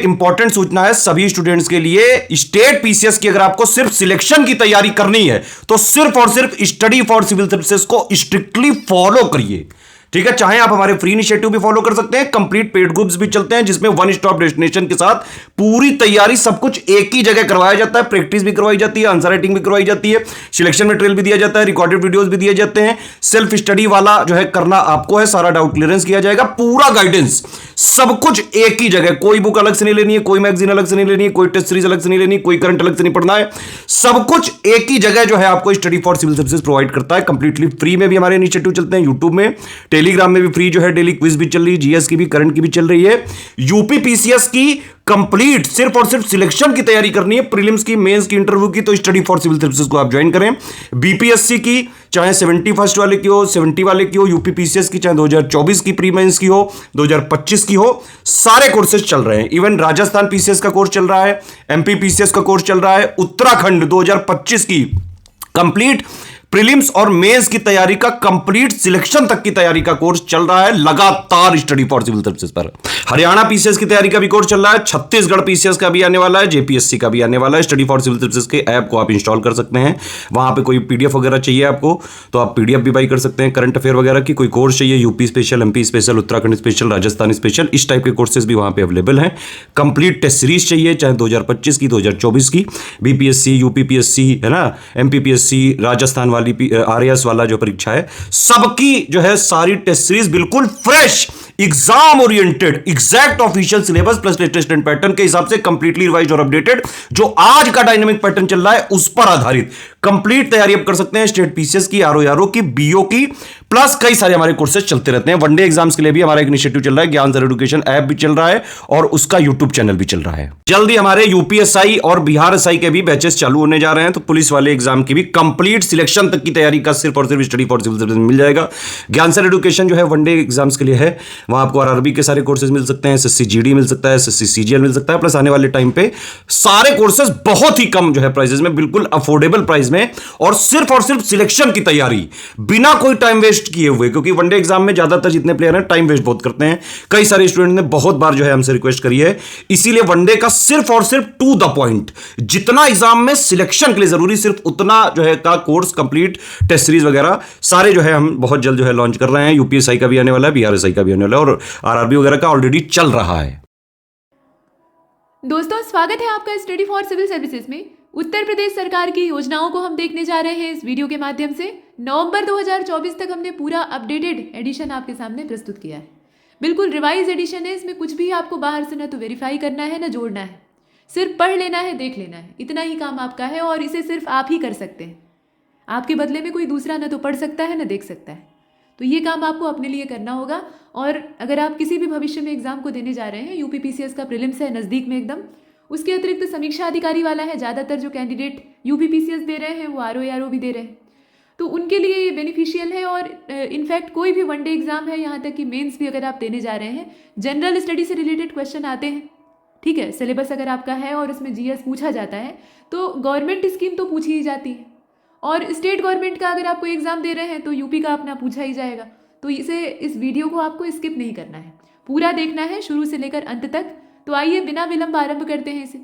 Important सूचना है सभी स्टूडेंट्स के लिए। स्टेट पीसीएस की अगर आपको सिर्फ सिलेक्शन की तैयारी करनी है तो सिर्फ और सिर्फ स्टडी फॉर सिविल सर्विसेज को स्ट्रिक्टली फॉलो करिए, ठीक है। चाहे आप हमारे फ्री इनिशिएटिव भी फॉलो कर सकते हैं, कंप्लीट पेड ग्रुप्स भी चलते हैं जिसमें वन स्टॉप डेस्टिनेशन के साथ पूरी तैयारी सब कुछ एक ही जगह करवाया जाता है। प्रैक्टिस भी करवाई जाती है, आंसर राइटिंग भी करवाई जाती है, सिलेक्शन मटेरियल भी दिया जाता है, रिकॉर्डेड वीडियोस भी दिए जाते हैं। सेल्फ स्टडी वाला जो है करना आपको है, सारा डाउट क्लियरेंस किया जाएगा, पूरा गाइडेंस सब कुछ एक ही जगह। कोई बुक अलग से नहीं लेनी है, कोई मैगजीन अलग से नहीं लेनी है, कोई टेस्ट सीरीज अलग से नहीं लेनी, कोई करंट अलग से नहीं पढ़ना है, सब कुछ एक ही जगह जो है आपको study for civil services provide करता है। कंप्लीटली फ्री में भी हमारे इनिशिएटिव चलते हैं, यूट्यूब में, टेलीग्राम में भी फ्री जो है डेली क्विज भी चल रही है, जीएस की भी, करंट की भी चल रही है। यूपी पीसीएस की कंप्लीट सिर्फ और सिर्फ सिलेक्शन की तैयारी करनी है, प्रीलिम्स की, मेंस की, इंटरव्यू की, तो स्टडी फॉर सिविल सर्विसेज को आप ज्वाइन करें। बीपीएससी की चाहे 71 वाले की हो, 70 वाले की हो, यूपी पीसीएस की चाहे 2024 की प्री मेंस की हो, 2025 की हो, सारे कोर्सेज चल रहे हैं। इवन राजस्थान पीसीएस का कोर्स चल रहा है, एमपी पीसीएस का कोर्स चल रहा है, उत्तराखंड 2025 की कंप्लीट प्रीलिम्स और मेंस की तैयारी का कंप्लीट सिलेक्शन तक की तैयारी का कोर्स चल रहा है लगातार स्टडी फॉर सिविल सर्विसेज पर। हरियाणा पीसीएस की तैयारी का भी कोर्स चल रहा है, छत्तीसगढ़ पीसीएस का भी आने वाला है, जेपीएससी का भी आने वाला है। स्टडी फॉर सिविल सर्विसेज के ऐप को आप इंस्टॉल कर सकते हैं, वहां पे कोई पीडीएफ वगैरह चाहिए आपको तो आप पीडीएफ भी बाई कर सकते हैं, करंट अफेयर वगैरह की। कोई कोर्स चाहिए, UP special, MP special, Uttarakhand special, Rajasthan special, इस टाइप के कोर्सेज भी वहां पे अवेलेबल हैं। कंप्लीट टेस्ट सीरीज चाहिए, चाहे 2025 की, 2024 की, बीपीएससी, यूपीपीएससी है ना, एमपीपीएससी, राजस्थान वाली आरएएस वाला जो परीक्षा है, सबकी जो है सारी टेस्ट सीरीज बिल्कुल fresh, exam oriented, exact official syllabus plus latest and pattern के हिसाब से कंप्लीटली रिवाइज्ड और अपडेटेड, जो आज का डायनेमिक पैटर्न चल रहा है उस पर आधारित कंप्लीट तैयारी आप कर सकते हैं। स्टेट पीसीएस की, आरओ की, बीओ की, प्लस कई सारे हमारे कोर्सेज चलते रहते हैं। वनडे एग्जाम्स के लिए भी हमारा एक इनिशिएटिव चल रहा है, ज्ञान सर एजुकेशन ऐप भी चल रहा है और उसका यूट्यूब चैनल भी चल रहा है। जल्दी हमारे यूपीएसआई और बिहार एसआई के भी बैचेस चालू होने जा रहे हैं, तो पुलिस वाले एग्जाम की भी कंप्लीट सिलेक्शन तक की तैयारी का सिर्फ और सिर्फ स्टडी फॉर सिविल सर्विसेज मिल जाएगा। ज्ञान सर एजुकेशन जो है वनडे एग्जाम्स के लिए है, वहां आपको आरआरबी के सारे कोर्सेज मिल सकते हैं, एसएससी जीडी मिल सकता है, एसएससी सीजीएल मिल सकता है, प्लस आने वाले टाइम पे सारे कोर्सेज बहुत ही कम जो है प्राइसेस में, बिल्कुल अफोर्डेबल प्राइस में, और सिर्फ सिलेक्शन की तैयारी बिना कोई टाइम वेस्ट किए हुए। क्योंकि वनडे एग्जाम में ज्यादातर जितने प्लेयर हैं टाइम वेस्ट बहुत करते हैं, कई सारे स्टूडेंट ने बहुत बार जो है हमसे रिक्वेस्ट करी है, इसीलिए वनडे का सिर्फ और सिर्फ टू द पॉइंट, जितना एग्जाम में सिलेक्शन के लिए जरूरी सिर्फ उतना जो है का कोर्स, कंप्लीट टेस्ट सीरीज वगैरह सारे जो है हम बहुत जल्द जो है लॉन्च कर रहे हैं। यूपीएसआई का भी आने वाला है, बीआरएसआई का भी आने वाला है, और आरआरबी वगैरह का ऑलरेडी चल रहा है। दोस्तों, स्वागत है आपका स्टडी फॉर सिविल सर्विसेज में। उत्तर प्रदेश सरकार की योजनाओं को हम देखने जा रहे हैं इस वीडियो के माध्यम से। नवंबर 2024 तक हमने पूरा अपडेटेड एडिशन आपके सामने प्रस्तुत किया है। बिल्कुल रिवाइज एडिशन है, इसमें कुछ भी आपको बाहर से ना तो वेरीफाई करना है ना जोड़ना है, सिर्फ पढ़ लेना है, देख लेना है, इतना ही काम आपका है और इसे सिर्फ आप ही कर सकते हैं। आपके बदले में कोई दूसरा ना तो पढ़ सकता है ना देख सकता है, तो ये काम आपको अपने लिए करना होगा। और अगर आप किसी भी भविष्य में एग्जाम को देने जा रहे हैं, यूपी पीसीएस का प्रीलिम्स है नज़दीक में एकदम, उसके अतिरिक्त समीक्षा अधिकारी वाला है, ज़्यादातर जो कैंडिडेट यूपी पीसीएस दे रहे हैं वो आरओ भी दे रहे हैं, तो उनके लिए ये बेनिफिशियल है। और इनफैक्ट कोई भी वनडे एग्जाम है, यहाँ तक कि मेंस भी अगर आप देने जा रहे हैं, जनरल स्टडी से रिलेटेड क्वेश्चन आते हैं, ठीक है। सिलेबस अगर आपका है और उसमें जीएस पूछा जाता है तो गवर्नमेंट स्कीम तो पूछी ही जाती है, और स्टेट गवर्नमेंट का अगर आप कोई एग्जाम दे रहे हैं तो यूपी का अपना पूछा ही जाएगा। तो इस वीडियो को आपको स्किप नहीं करना है, पूरा देखना है शुरू से लेकर अंत तक। तो आइए बिना विलंब आरंभ करते हैं। इसे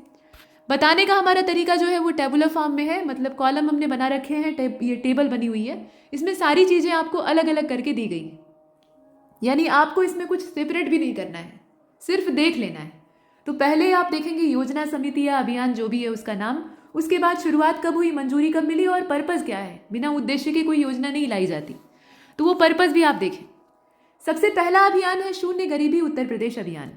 बताने का हमारा तरीका जो है वो टेबुलर फॉर्म में है, मतलब कॉलम हमने बना रखे हैं, ये टेबल बनी हुई है, इसमें सारी चीज़ें आपको अलग अलग करके दी गई हैं, यानी आपको इसमें कुछ सेपरेट भी नहीं करना है, सिर्फ देख लेना है। तो पहले आप देखेंगे योजना, समिति या अभियान जो भी है उसका नाम, उसके बाद शुरुआत कब हुई, मंजूरी कब मिली और पर्पज़ क्या है। बिना उद्देश्य की कोई योजना नहीं लाई जाती, तो वो पर्पज़ भी आप देखें। सबसे पहला अभियान है शून्य गरीबी उत्तर प्रदेश अभियान।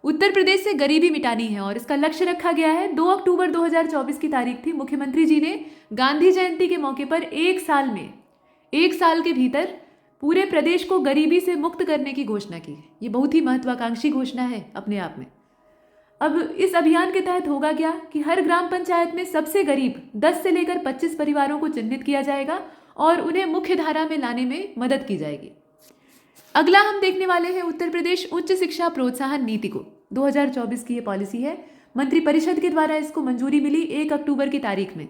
उत्तर प्रदेश से गरीबी मिटानी है और इसका लक्ष्य रखा गया है। 2 अक्टूबर 2024 की तारीख थी। मुख्यमंत्री जी ने गांधी जयंती के मौके पर एक साल के भीतर पूरे प्रदेश को गरीबी से मुक्त करने की घोषणा की। ये बहुत ही महत्वाकांक्षी घोषणा है अपने आप में। अब इस अभियान के तहत होगा क्या कि हर ग्राम पंचायत में सबसे गरीब 10 से लेकर 25 परिवारों को चिन्हित किया जाएगा और उन्हें मुख्य धारा में लाने में मदद की जाएगी। अगला हम देखने वाले हैं उत्तर प्रदेश उच्च शिक्षा प्रोत्साहन नीति को। 2024 की ये पॉलिसी है, मंत्रिपरिषद के द्वारा इसको मंजूरी मिली 1 अक्टूबर की तारीख में।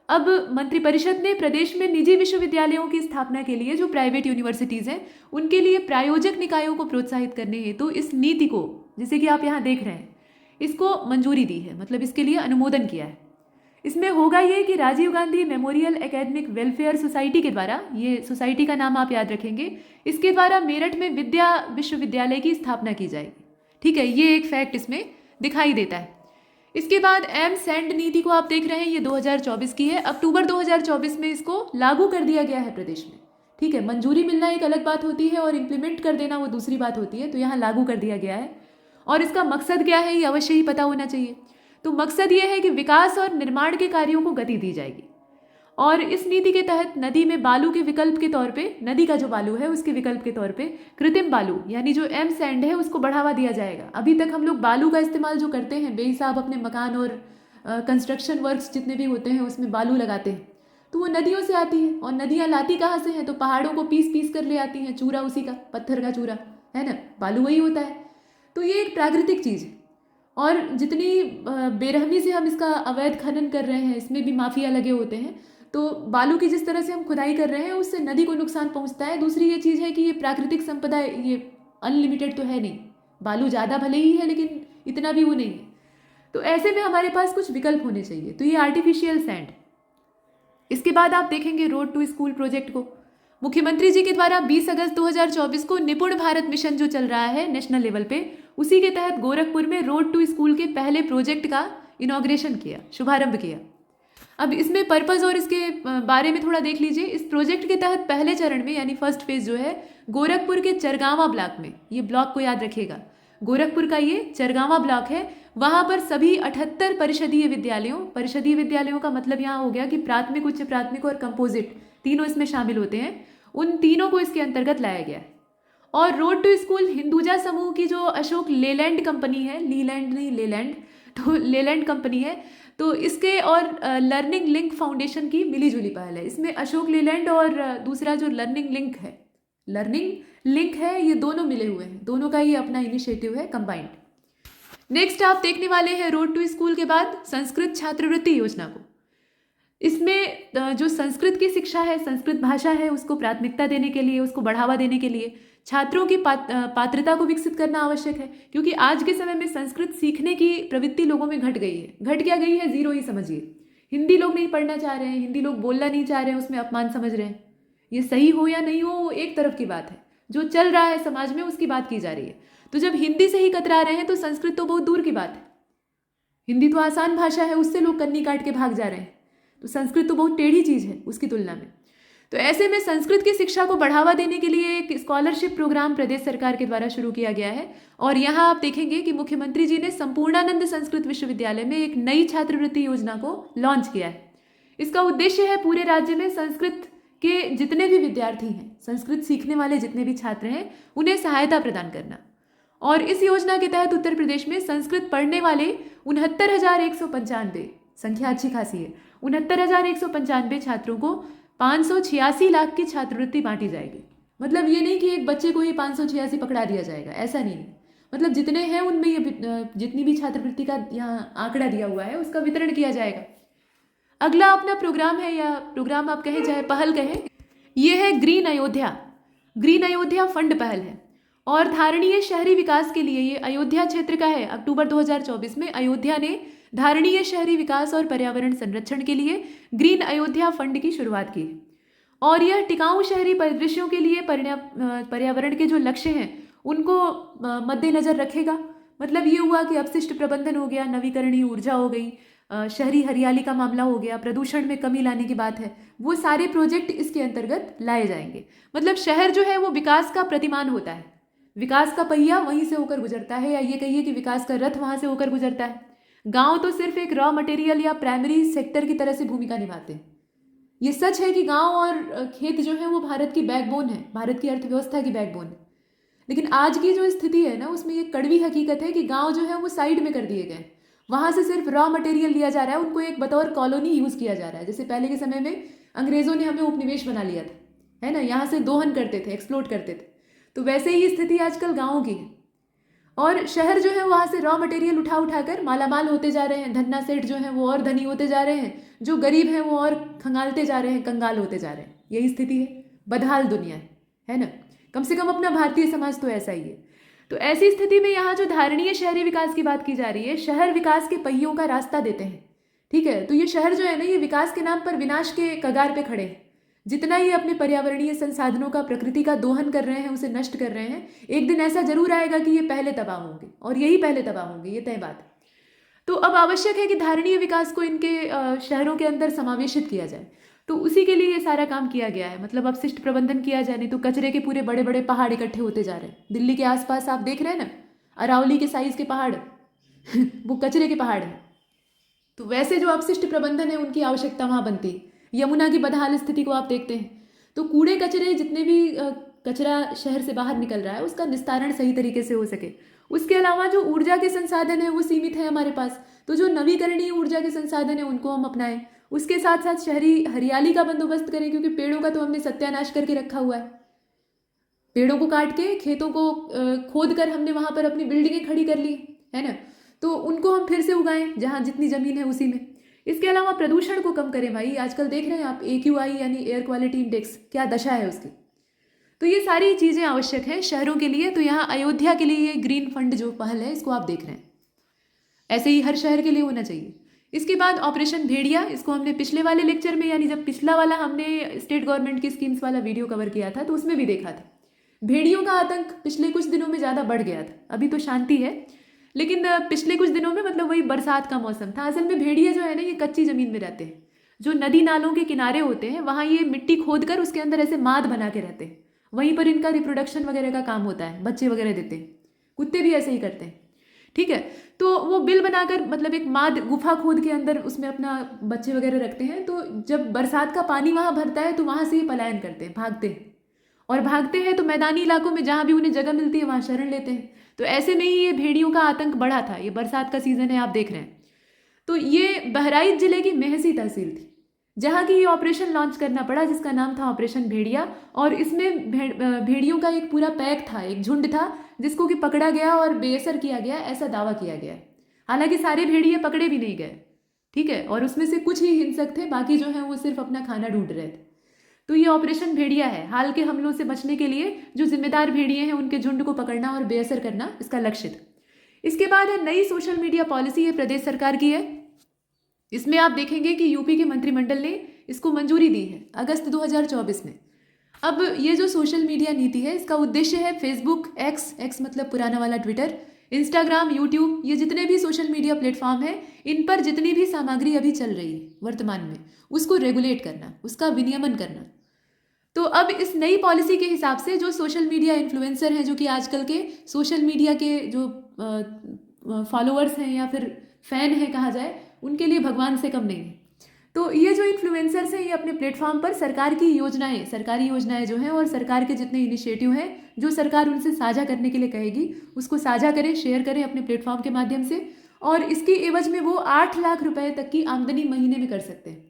अब मंत्रिपरिषद ने प्रदेश में निजी विश्वविद्यालयों की स्थापना के लिए, जो प्राइवेट यूनिवर्सिटीज़ हैं, उनके लिए प्रायोजक निकायों को प्रोत्साहित करने हेतु इस नीति को, जैसे कि आप यहाँ देख रहे हैं, इसको मंजूरी दी है, मतलब इसके लिए अनुमोदन किया है। इसमें होगा ये कि Rajiv Gandhi memorial academic welfare society के द्वारा, ये सोसाइटी का नाम आप याद रखेंगे, इसके द्वारा मेरठ में विद्या विश्वविद्यालय की स्थापना की जाएगी। ठीक है, ये एक फैक्ट इसमें दिखाई देता है। इसके बाद एम सैंड नीति को आप देख रहे हैं, ये 2024 की है। अक्टूबर 2024 में इसको लागू कर दिया गया है प्रदेश में। ठीक है, मंजूरी मिलना एक अलग बात होती है और इम्प्लीमेंट कर देना वो दूसरी बात होती है। तो यहाँ लागू कर दिया गया है और इसका मकसद क्या है ये अवश्य ही पता होना चाहिए। तो मकसद ये है कि विकास और निर्माण के कार्यों को गति दी जाएगी और इस नीति के तहत नदी में बालू के विकल्प के तौर पे, नदी का जो बालू है उसके विकल्प के तौर पे कृत्रिम बालू यानी जो एम सैंड है उसको बढ़ावा दिया जाएगा। अभी तक हम लोग बालू का इस्तेमाल जो करते हैं बेहिसाब, अपने मकान और कंस्ट्रक्शन वर्क्स जितने भी होते हैं उसमें बालू लगाते हैं, तो वो नदियों से आती है। और नदियाँ लाती कहाँ से हैं? तो पहाड़ों को पीस पीस कर ले आती हैं, चूरा उसी का, पत्थर का चूरा है ना, बालू वही होता है। तो ये एक प्राकृतिक चीज़ है और जितनी बेरहमी से हम इसका अवैध खनन कर रहे हैं, इसमें भी माफिया लगे होते हैं। तो बालू की जिस तरह से हम खुदाई कर रहे हैं उससे नदी को नुकसान पहुंचता है। दूसरी ये चीज़ है कि ये प्राकृतिक संपदा, ये अनलिमिटेड तो है नहीं, बालू ज़्यादा भले ही है लेकिन इतना भी वो नहीं है। तो ऐसे में हमारे पास कुछ विकल्प होने चाहिए। तो ये आर्टिफिशियल सैंड। इसके बाद आप देखेंगे रोड टू स्कूल प्रोजेक्ट को। मुख्यमंत्री जी के द्वारा 20 अगस्त 2024 को निपुण भारत मिशन जो चल रहा है नेशनल लेवल पे, उसी के तहत गोरखपुर में रोड टू स्कूल के पहले प्रोजेक्ट का इनॉग्रेशन किया, शुभारंभ किया। अब इसमें पर्पज़ और इसके बारे में थोड़ा देख लीजिए। इस प्रोजेक्ट के तहत पहले चरण में यानी फर्स्ट फेज जो है गोरखपुर के चरगावा ब्लॉक में, ये ब्लॉक को याद रखिएगा, गोरखपुर का ये चरगावा ब्लॉक है, वहाँ पर सभी 78 परिषदीय विद्यालयों का मतलब यहाँ हो गया कि प्राथमिक, उच्च प्राथमिक और कंपोजिट तीनों इसमें शामिल होते हैं, उन तीनों को इसके अंतर्गत लाया गया है। और रोड टू स्कूल हिंदुजा समूह की जो अशोक लेलैंड कंपनी है, लीलैंड नहीं लेलैंड, तो लेलैंड कंपनी है, तो इसके और लर्निंग लिंक फाउंडेशन की मिलीजुली पहल है। इसमें अशोक लेलैंड और दूसरा जो लर्निंग लिंक है, ये दोनों मिले हुए हैं, दोनों का ये अपना इनिशिएटिव है कंबाइंड। नेक्स्ट आप देखने वाले हैं रोड टू स्कूल के बाद संस्कृत छात्रवृत्ति योजना को। इसमें जो संस्कृत की शिक्षा है, संस्कृत भाषा है, उसको प्राथमिकता देने के लिए, उसको बढ़ावा देने के लिए छात्रों की पात्रता को विकसित करना आवश्यक है। क्योंकि आज के समय में संस्कृत सीखने की प्रवृत्ति लोगों में घट गई है। घट क्या गई है? जीरो ही समझिए। हिंदी लोग नहीं पढ़ना चाह रहे हैं, हिंदी लोग बोलना नहीं चाह रहे हैं, उसमें अपमान समझ रहे हैं। ये सही हो या नहीं हो वो एक तरफ की बात है, जो चल रहा है समाज में उसकी बात की जा रही है। तो जब हिंदी से ही कतरा रहे हैं तो संस्कृत तो बहुत दूर की बात है। हिंदी तो आसान भाषा है, उससे लोग कन्नी काट के भाग जा रहे हैं, तो संस्कृत तो बहुत टेढ़ी चीज़ है उसकी तुलना में। तो ऐसे में संस्कृत की शिक्षा को बढ़ावा देने के लिए एक स्कॉलरशिप प्रोग्राम प्रदेश सरकार के द्वारा शुरू किया गया है। और यहाँ आप देखेंगे कि मुख्यमंत्री जी ने संपूर्णानंद संस्कृत विश्वविद्यालय में एक नई छात्रवृत्ति योजना को लॉन्च किया है। इसका उद्देश्य है पूरे राज्य में संस्कृत के जितने भी विद्यार्थी हैं, संस्कृत सीखने वाले जितने भी छात्र हैं, उन्हें सहायता प्रदान करना। और इस योजना के तहत उत्तर प्रदेश में संस्कृत पढ़ने वाले 69,195, संख्या अच्छी खासी है, 69,195 छात्रों को 586 लाख की छात्रवृत्ति बांटी जाएगी। मतलब ये नहीं कि एक बच्चे को ही 586 पकड़ा दिया जाएगा, ऐसा नहीं है। मतलब जितने हैं उनमें ये जितनी भी छात्रवृत्ति का यहाँ आंकड़ा दिया हुआ है उसका वितरण किया जाएगा। अगला अपना प्रोग्राम है, या प्रोग्राम आप कहें चाहे पहल कहें, ये है ग्रीन अयोध्या फंड पहल है और धारणीय शहरी विकास के लिए ये अयोध्या क्षेत्र का है। अक्टूबर 2024 में अयोध्या ने धारणीय शहरी विकास और पर्यावरण संरक्षण के लिए ग्रीन अयोध्या फंड की शुरुआत की है और यह टिकाऊ शहरी परिदृश्यों के लिए पर्यावरण के जो लक्ष्य हैं उनको मद्देनजर रखेगा। मतलब ये हुआ कि अपशिष्ट प्रबंधन हो गया, नवीकरणीय ऊर्जा हो गई, शहरी हरियाली का मामला हो गया, प्रदूषण में कमी लाने की बात है, वो सारे प्रोजेक्ट इसके अंतर्गत लाए जाएंगे। मतलब शहर जो है वो विकास का प्रतिमान होता है, विकास का पहिया वहीं से होकर गुजरता है, या ये कहिए कि विकास का रथ वहाँ से होकर गुजरता है। गांव तो सिर्फ एक रॉ मटेरियल या प्राइमरी सेक्टर की तरह से भूमिका निभाते हैं। ये सच है कि गांव और खेत जो है वो भारत की बैकबोन है, भारत की अर्थव्यवस्था की बैकबोन है। लेकिन आज की जो स्थिति है ना, उसमें ये कड़वी हकीकत है कि गांव जो है वो साइड में कर दिए गए, वहाँ से सिर्फ रॉ मटेरियल लिया जा रहा है, उनको एक बतौर कॉलोनी यूज़ किया जा रहा है। जैसे पहले के समय में अंग्रेज़ों ने हमें उपनिवेश बना लिया था, है ना, यहाँ से दोहन करते थे, एक्सप्लोर करते थे। तो वैसे ही स्थिति आजकल गाँवों की है और शहर जो है वहाँ से रॉ मटेरियल उठा कर मालामाल होते जा रहे हैं। धन्ना सेठ जो है वो और धनी होते जा रहे हैं, जो गरीब हैं वो और खंगालते जा रहे हैं, कंगाल होते जा रहे हैं। यही स्थिति है, बदहाल दुनिया है ना। कम से कम अपना भारतीय समाज तो ऐसा ही है। तो ऐसी स्थिति में यहाँ जो धारणीय शहरी विकास की बात की जा रही है, शहर विकास के पहियों का रास्ता देते हैं। ठीक है, तो ये शहर जो है ना, ये विकास के नाम पर विनाश के कगार पे खड़े हैं। जितना ये अपने पर्यावरणीय संसाधनों का, प्रकृति का दोहन कर रहे हैं, उसे नष्ट कर रहे हैं, एक दिन ऐसा जरूर आएगा कि ये पहले तबाह होंगे, और यही पहले तबाह होंगे, ये तय बात है। तो अब आवश्यक है कि धारणीय विकास को इनके शहरों के अंदर समावेशित किया जाए। तो उसी के लिए ये सारा काम किया गया है। मतलब अपशिष्ट प्रबंधन किया जाए, नहीं तो कचरे के पूरे बड़े बड़े पहाड़ इकट्ठे होते जा रहे हैं। दिल्ली के आसपास आप देख रहे हैं ना, अरावली के साइज के पहाड़ वो कचरे के पहाड़ हैं। तो वैसे जो अपशिष्ट प्रबंधन है, उनकी आवश्यकता वहाँ बनती है। यमुना की बदहाल स्थिति को आप देखते हैं। तो कूड़े कचरे, जितने भी कचरा शहर से बाहर निकल रहा है, उसका निस्तारण सही तरीके से हो सके। उसके अलावा जो ऊर्जा के संसाधन है वो सीमित है हमारे पास, तो जो नवीकरणीय ऊर्जा के संसाधन है उनको हम अपनाएं। उसके साथ साथ शहरी हरियाली का बंदोबस्त करें, क्योंकि पेड़ों का तो हमने सत्यानाश करके रखा हुआ है। पेड़ों को काट के, खेतों को खोद कर हमने वहां पर अपनी बिल्डिंगें खड़ी कर ली है ना, तो उनको हम फिर से उगाएं जहाँ जितनी जमीन है उसी में। इसके अलावा प्रदूषण को कम करें भाई। आजकल देख रहे हैं आप AQI यानी एयर क्वालिटी इंडेक्स, क्या दशा है उसकी। तो ये सारी चीज़ें आवश्यक है शहरों के लिए। तो यहाँ अयोध्या के लिए ये ग्रीन फंड जो पहल है, इसको आप देख रहे हैं, ऐसे ही हर शहर के लिए होना चाहिए। इसके बाद ऑपरेशन भेड़िया, इसको हमने पिछले वाले लेक्चर में, यानी जब पिछला वाला हमने स्टेट गवर्नमेंट की स्कीम्स वाला वीडियो कवर किया था, तो उसमें भी देखा था। भेड़ियों का आतंक पिछले कुछ दिनों में ज़्यादा बढ़ गया था। अभी तो शांति है, लेकिन पिछले कुछ दिनों में, मतलब वही बरसात का मौसम था। असल में भेड़िए जो है ना, ये कच्ची ज़मीन में रहते हैं। जो नदी नालों के किनारे होते हैं, वहाँ ये मिट्टी खोद कर उसके अंदर ऐसे माद बना के रहते हैं। वहीं पर इनका रिप्रोडक्शन वगैरह का काम होता है, बच्चे वगैरह देते हैं। कुत्ते भी ऐसे ही करते हैं। ठीक है, तो वो बिल बनाकर, मतलब एक माद गुफा खोद के अंदर उसमें अपना बच्चे वगैरह रखते हैं। तो जब बरसात का पानी वहाँ भरता है, तो वहाँ से ये पलायन करते हैं, भागते हैं। और भागते हैं तो मैदानी इलाकों में जहाँ भी उन्हें जगह मिलती है वहाँ शरण लेते हैं। तो ऐसे में ही ये भेड़ियों का आतंक बढ़ा था। ये बरसात का सीजन है, आप देख रहे हैं। तो ये बहराइच जिले की मेहसी तहसील थी, जहाँ की ये ऑपरेशन लॉन्च करना पड़ा, जिसका नाम था ऑपरेशन भेड़िया। और इसमें भेड़ियों का एक पूरा पैक था, एक झुंड था, जिसको कि पकड़ा गया और बेअसर किया गया, ऐसा दावा किया गया। हालांकि सारे भेड़िए पकड़े भी नहीं गए, ठीक है, और उसमें से कुछ ही हिंसक थे, बाकी जो है वो सिर्फ अपना खाना ढूंढ रहे थे। तो ये ऑपरेशन भेड़िया है। हाल के हमलों से बचने के लिए जो जिम्मेदार भेड़िए हैं, उनके झुंड को पकड़ना और बेअसर करना, इसका लक्ष्य था। इसके बाद है नई सोशल मीडिया पॉलिसी, ये प्रदेश सरकार की है। इसमें आप देखेंगे कि यूपी के मंत्रिमंडल ने इसको मंजूरी दी है अगस्त 2024 में। अब ये जो सोशल मीडिया नीति है, इसका उद्देश्य है फेसबुक, एक्स मतलब पुराना वाला ट्विटर, इंस्टाग्राम, यूट्यूब, ये जितने भी सोशल मीडिया प्लेटफॉर्म है, इन पर जितनी भी सामग्री अभी चल रही है वर्तमान में, उसको रेगुलेट करना, उसका विनियमन करना। तो अब इस नई पॉलिसी के हिसाब से जो सोशल मीडिया इन्फ्लुएंसर हैं, जो कि आजकल के सोशल मीडिया के जो फॉलोअर्स हैं या फिर फैन हैं कहा जाए, उनके लिए भगवान से कम नहीं है। तो ये जो इन्फ्लुएंसर्स हैं, ये अपने प्लेटफॉर्म पर सरकार की योजनाएं, सरकारी योजनाएं जो हैं, और सरकार के जितने इनिशिएटिव हैं, जो सरकार उनसे साझा करने के लिए कहेगी, उसको साझा करें, शेयर करें अपने प्लेटफॉर्म के माध्यम से। और इसकी एवज में वो 8 लाख रुपए तक की आमदनी महीने में कर सकते हैं,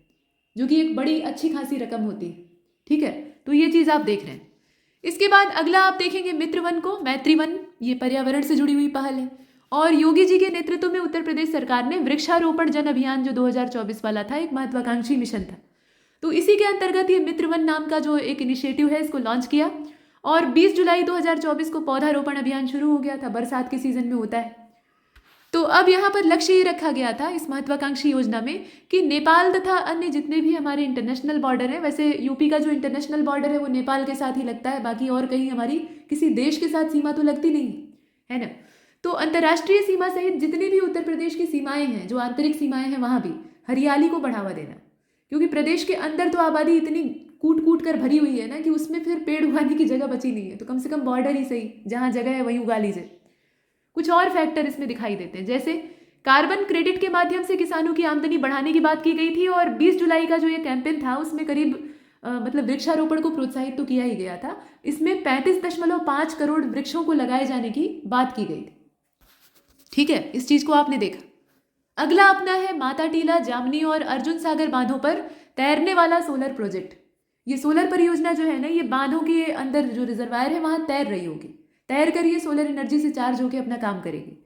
जो कि एक बड़ी अच्छी खासी रकम होती है। ठीक है, तो ये चीज़ आप देख रहे हैं। इसके बाद अगला आप देखेंगे मित्र वन को, मैत्री वन, ये पर्यावरण से जुड़ी हुई पहल है। और योगी जी के नेतृत्व में उत्तर प्रदेश सरकार ने वृक्षारोपण जन अभियान, जो 2024 वाला था, एक महत्वाकांक्षी मिशन था, तो इसी के अंतर्गत ये मित्र वन नाम का जो एक इनिशिएटिव है, इसको लॉन्च किया। और 20 जुलाई 2024 को पौधारोपण अभियान शुरू हो गया था, बरसात के सीजन में होता है। तो अब यहाँ पर लक्ष्य ये रखा गया था इस महत्वाकांक्षी योजना में कि नेपाल तथा अन्य जितने भी हमारे इंटरनेशनल बॉर्डर हैं, वैसे यूपी का जो इंटरनेशनल बॉर्डर है वो नेपाल के साथ ही लगता है, बाकी और कहीं हमारी किसी देश के साथ सीमा तो लगती नहीं है ना। तो अंतर्राष्ट्रीय सीमा सहित जितनी भी उत्तर प्रदेश की सीमाएं हैं, जो आंतरिक सीमाएं हैं, वहाँ भी हरियाली को बढ़ावा देना, क्योंकि प्रदेश के अंदर तो आबादी इतनी कूट कूट कर भरी हुई है ना कि उसमें फिर पेड़ उगाने की जगह बची नहीं है। तो कम से कम बॉर्डर ही सही, जहाँ जगह है वहीं उगा लीजिए। कुछ और फैक्टर इसमें दिखाई देते हैं, जैसे कार्बन क्रेडिट के माध्यम से किसानों की आमदनी बढ़ाने की बात की गई थी। और 20 जुलाई का जो ये कैंपेन था, उसमें करीब मतलब वृक्षारोपण को प्रोत्साहित तो किया ही गया था। इसमें 35.5 करोड़ वृक्षों को लगाए जाने की बात की गई थी। ठीक है, इस चीज को आपने देखा। अगला अपना है माता टीला, जामनी और अर्जुन सागर बांधों पर तैरने वाला सोलर प्रोजेक्ट। ये सोलर परियोजना जो है ना, ये बांधों के अंदर जो रिजर्वायर है वहां तैर रही होगी, तैर कर ये सोलर एनर्जी से चार्ज होकर अपना काम करेगी।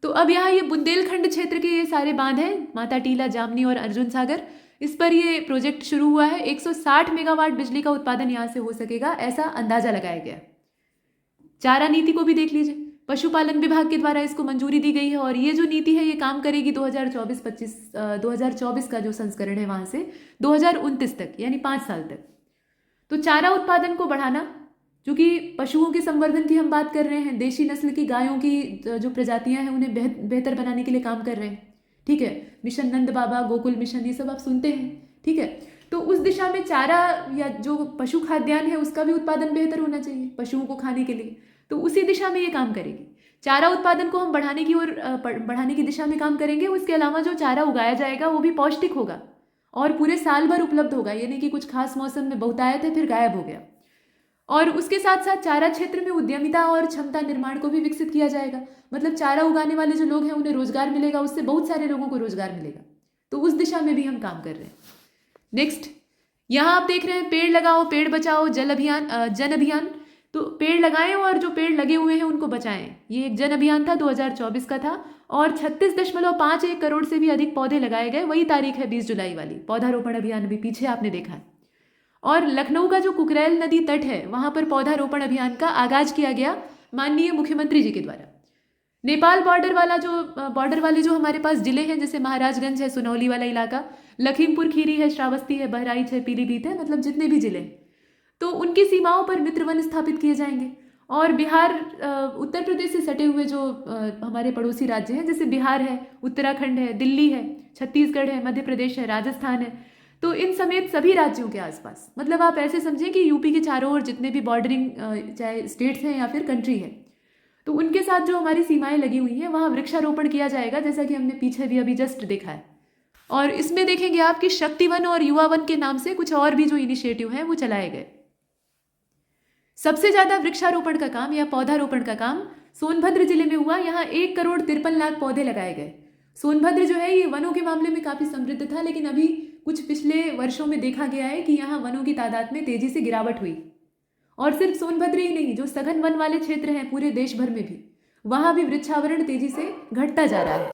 तो अब यहाँ ये बुंदेलखंड क्षेत्र के ये सारे बांध हैं, माता टीला, जामनी और अर्जुन सागर, इस पर ये प्रोजेक्ट शुरू हुआ है। 160 मेगावाट बिजली का उत्पादन यहाँ से हो सकेगा, ऐसा अंदाजा लगाया गया। चारा नीति को भी देख लीजिए, पशुपालन विभाग के द्वारा इसको मंजूरी दी गई है और ये जो नीति है ये काम करेगी 2024 का जो संस्करण है वहाँ से 2029 तक, यानी 5 साल तक। तो चारा उत्पादन को बढ़ाना, क्योंकि पशुओं के संवर्धन की हम बात कर रहे हैं, देशी नस्ल की गायों की जो प्रजातियां हैं उन्हें बेहतर बनाने के लिए काम कर रहे हैं, ठीक है। मिशन नंद बाबा, गोकुल मिशन, ये सब आप सुनते हैं, ठीक है। तो उस दिशा में चारा या जो पशु खाद्यान्न है उसका भी उत्पादन बेहतर होना चाहिए पशुओं को खाने के लिए, तो उसी दिशा में ये काम करेगी। चारा उत्पादन को हम बढ़ाने की दिशा में काम करेंगे। उसके अलावा जो चारा उगाया जाएगा वो भी पौष्टिक होगा और पूरे साल भर उपलब्ध होगा, यानी कि कुछ खास मौसम में बहुतायत है फिर गायब हो गया। और उसके साथ साथ चारा क्षेत्र में उद्यमिता और क्षमता निर्माण को भी विकसित किया जाएगा। मतलब चारा उगाने वाले जो लोग हैं उन्हें रोजगार मिलेगा, उससे बहुत सारे लोगों को रोजगार मिलेगा। तो उस दिशा में भी हम काम कर रहे हैं। नेक्स्ट, यहाँ आप देख रहे हैं पेड़ लगाओ पेड़ बचाओ जन अभियान। तो पेड़ लगाएं और जो पेड़ लगे हुए हैं उनको बचाएं। ये एक जन अभियान था, 2024 का था और 36.51 करोड़ से भी अधिक पौधे लगाए गए। वही तारीख है 20 जुलाई वाली। पौधारोपण अभियान अभी पीछे आपने देखा है। और लखनऊ का जो कुकरेल नदी तट है वहां पर पौधारोपण अभियान का आगाज किया गया माननीय मुख्यमंत्री जी के द्वारा। नेपाल बॉर्डर वाले जो हमारे पास जिले हैं, जैसे महाराजगंज है, सुनौली वाला इलाका, लखीमपुर खीरी है, श्रावस्ती है, बहराइच है, पीलीभीत है, मतलब जितने भी जिले, तो उनकी सीमाओं पर मित्र वन स्थापित किए जाएंगे। और बिहार, उत्तर प्रदेश से सटे हुए जो हमारे पड़ोसी राज्य हैं, जैसे बिहार है, उत्तराखंड है, दिल्ली है, छत्तीसगढ़ है, मध्य प्रदेश है, राजस्थान है, तो इन समेत सभी राज्यों के आसपास, मतलब आप ऐसे समझें कि यूपी के चारों ओर जितने भी बॉर्डरिंग चाहे स्टेट्स हैं या फिर कंट्री है, तो उनके साथ जो हमारी सीमाएं लगी हुई हैं वहाँ वृक्षारोपण किया जाएगा, जैसा कि हमने पीछे भी अभी जस्ट देखा है। और इसमें देखेंगे आप कि शक्ति वन और युवा वन के नाम से कुछ और भी जो इनिशिएटिव हैं वो चलाए गए। सबसे ज्यादा वृक्षारोपण का काम या पौधारोपण का काम सोनभद्र जिले में हुआ। यहाँ 1,53,00,000 पौधे लगाए गए। सोनभद्र जो है ये वनों के मामले में काफी समृद्ध था, लेकिन अभी कुछ पिछले वर्षों में देखा गया है कि यहाँ वनों की तादाद में तेजी से गिरावट हुई। और सिर्फ सोनभद्र ही नहीं, जो सघन वन वाले क्षेत्र हैं पूरे देश भर में भी, वहां भी वृक्षावरण तेजी से घटता जा रहा है।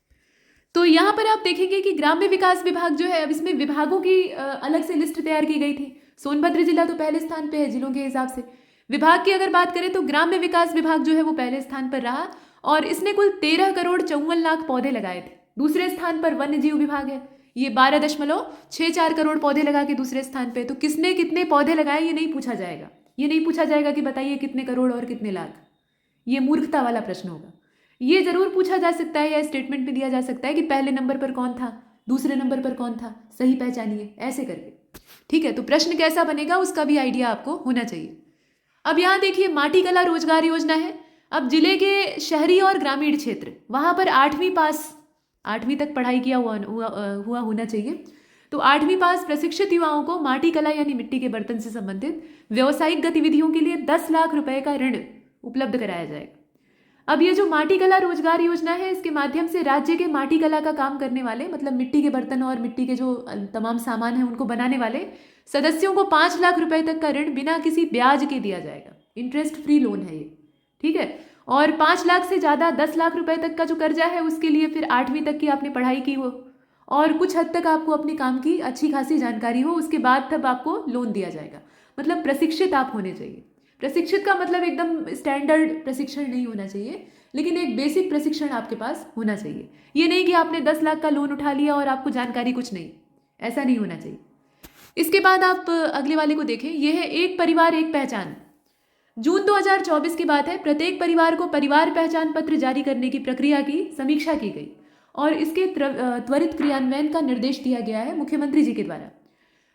तो यहाँ पर आप देखेंगे कि ग्राम्य विकास विभाग जो है, अब इसमें विभागों की अलग से लिस्ट तैयार की गई थी। सोनभद्र जिला तो पहले स्थान पे है जिलों के हिसाब से। विभाग की अगर बात करें तो ग्राम्य विकास विभाग जो है वो पहले स्थान पर रहा और इसने कुल 13,54,00,000 पौधे लगाए थे। दूसरे स्थान पर वन्य जीव विभाग है, ये 12.64 करोड़ पौधे लगा के दूसरे स्थान पे। तो किसने कितने पौधे लगाए ये नहीं पूछा जाएगा। ये नहीं पूछा जाएगा कि बताइए कितने करोड़ और कितने लाख, ये मूर्खता वाला प्रश्न होगा। ये जरूर पूछा जा सकता है या स्टेटमेंट में दिया जा सकता है कि पहले नंबर पर कौन था, दूसरे नंबर पर कौन था, सही पहचानिए, ऐसे करके, ठीक है। तो प्रश्न कैसा बनेगा उसका भी आइडिया आपको होना चाहिए। अब यहाँ देखिए माटी कला रोजगार योजना है। अब जिले के शहरी और ग्रामीण क्षेत्र, वहां पर 8वीं तक पढ़ाई किया हुआ होना चाहिए। तो 8वीं पास प्रशिक्षित युवाओं को माटी कला यानी मिट्टी के बर्तन से संबंधित व्यावसायिक गतिविधियों के लिए 10 लाख रुपए का ऋण उपलब्ध कराया जाएगा। अब ये जो माटी कला रोजगार योजना है, इसके माध्यम से राज्य के माटी कला का काम करने वाले, मतलब मिट्टी के बर्तन और मिट्टी के जो तमाम सामान हैं उनको बनाने वाले सदस्यों को 5 लाख रुपए तक का ऋण बिना किसी ब्याज के दिया जाएगा। इंटरेस्ट फ्री लोन है ये, ठीक है। और 5 लाख से ज्यादा 10 लाख रुपए तक का जो कर्जा है उसके लिए फिर 8वीं तक की आपने पढ़ाई की हो और कुछ हद तक आपको अपने काम की अच्छी खासी जानकारी हो, उसके बाद तब आपको लोन दिया जाएगा। मतलब प्रशिक्षित आप होने चाहिए। प्रशिक्षित का मतलब एकदम स्टैंडर्ड प्रशिक्षण नहीं होना चाहिए, लेकिन एक बेसिक प्रशिक्षण आपके पास होना चाहिए। ये नहीं कि आपने 10 लाख का लोन उठा लिया और आपको जानकारी कुछ नहीं, ऐसा नहीं होना चाहिए। इसके बाद आप अगले वाले को देखें, यह है एक परिवार एक पहचान। जून 2024 की बात है। प्रत्येक परिवार को परिवार पहचान पत्र जारी करने की प्रक्रिया की समीक्षा की गई और इसके त्वरित क्रियान्वयन का निर्देश दिया गया है मुख्यमंत्री जी के द्वारा।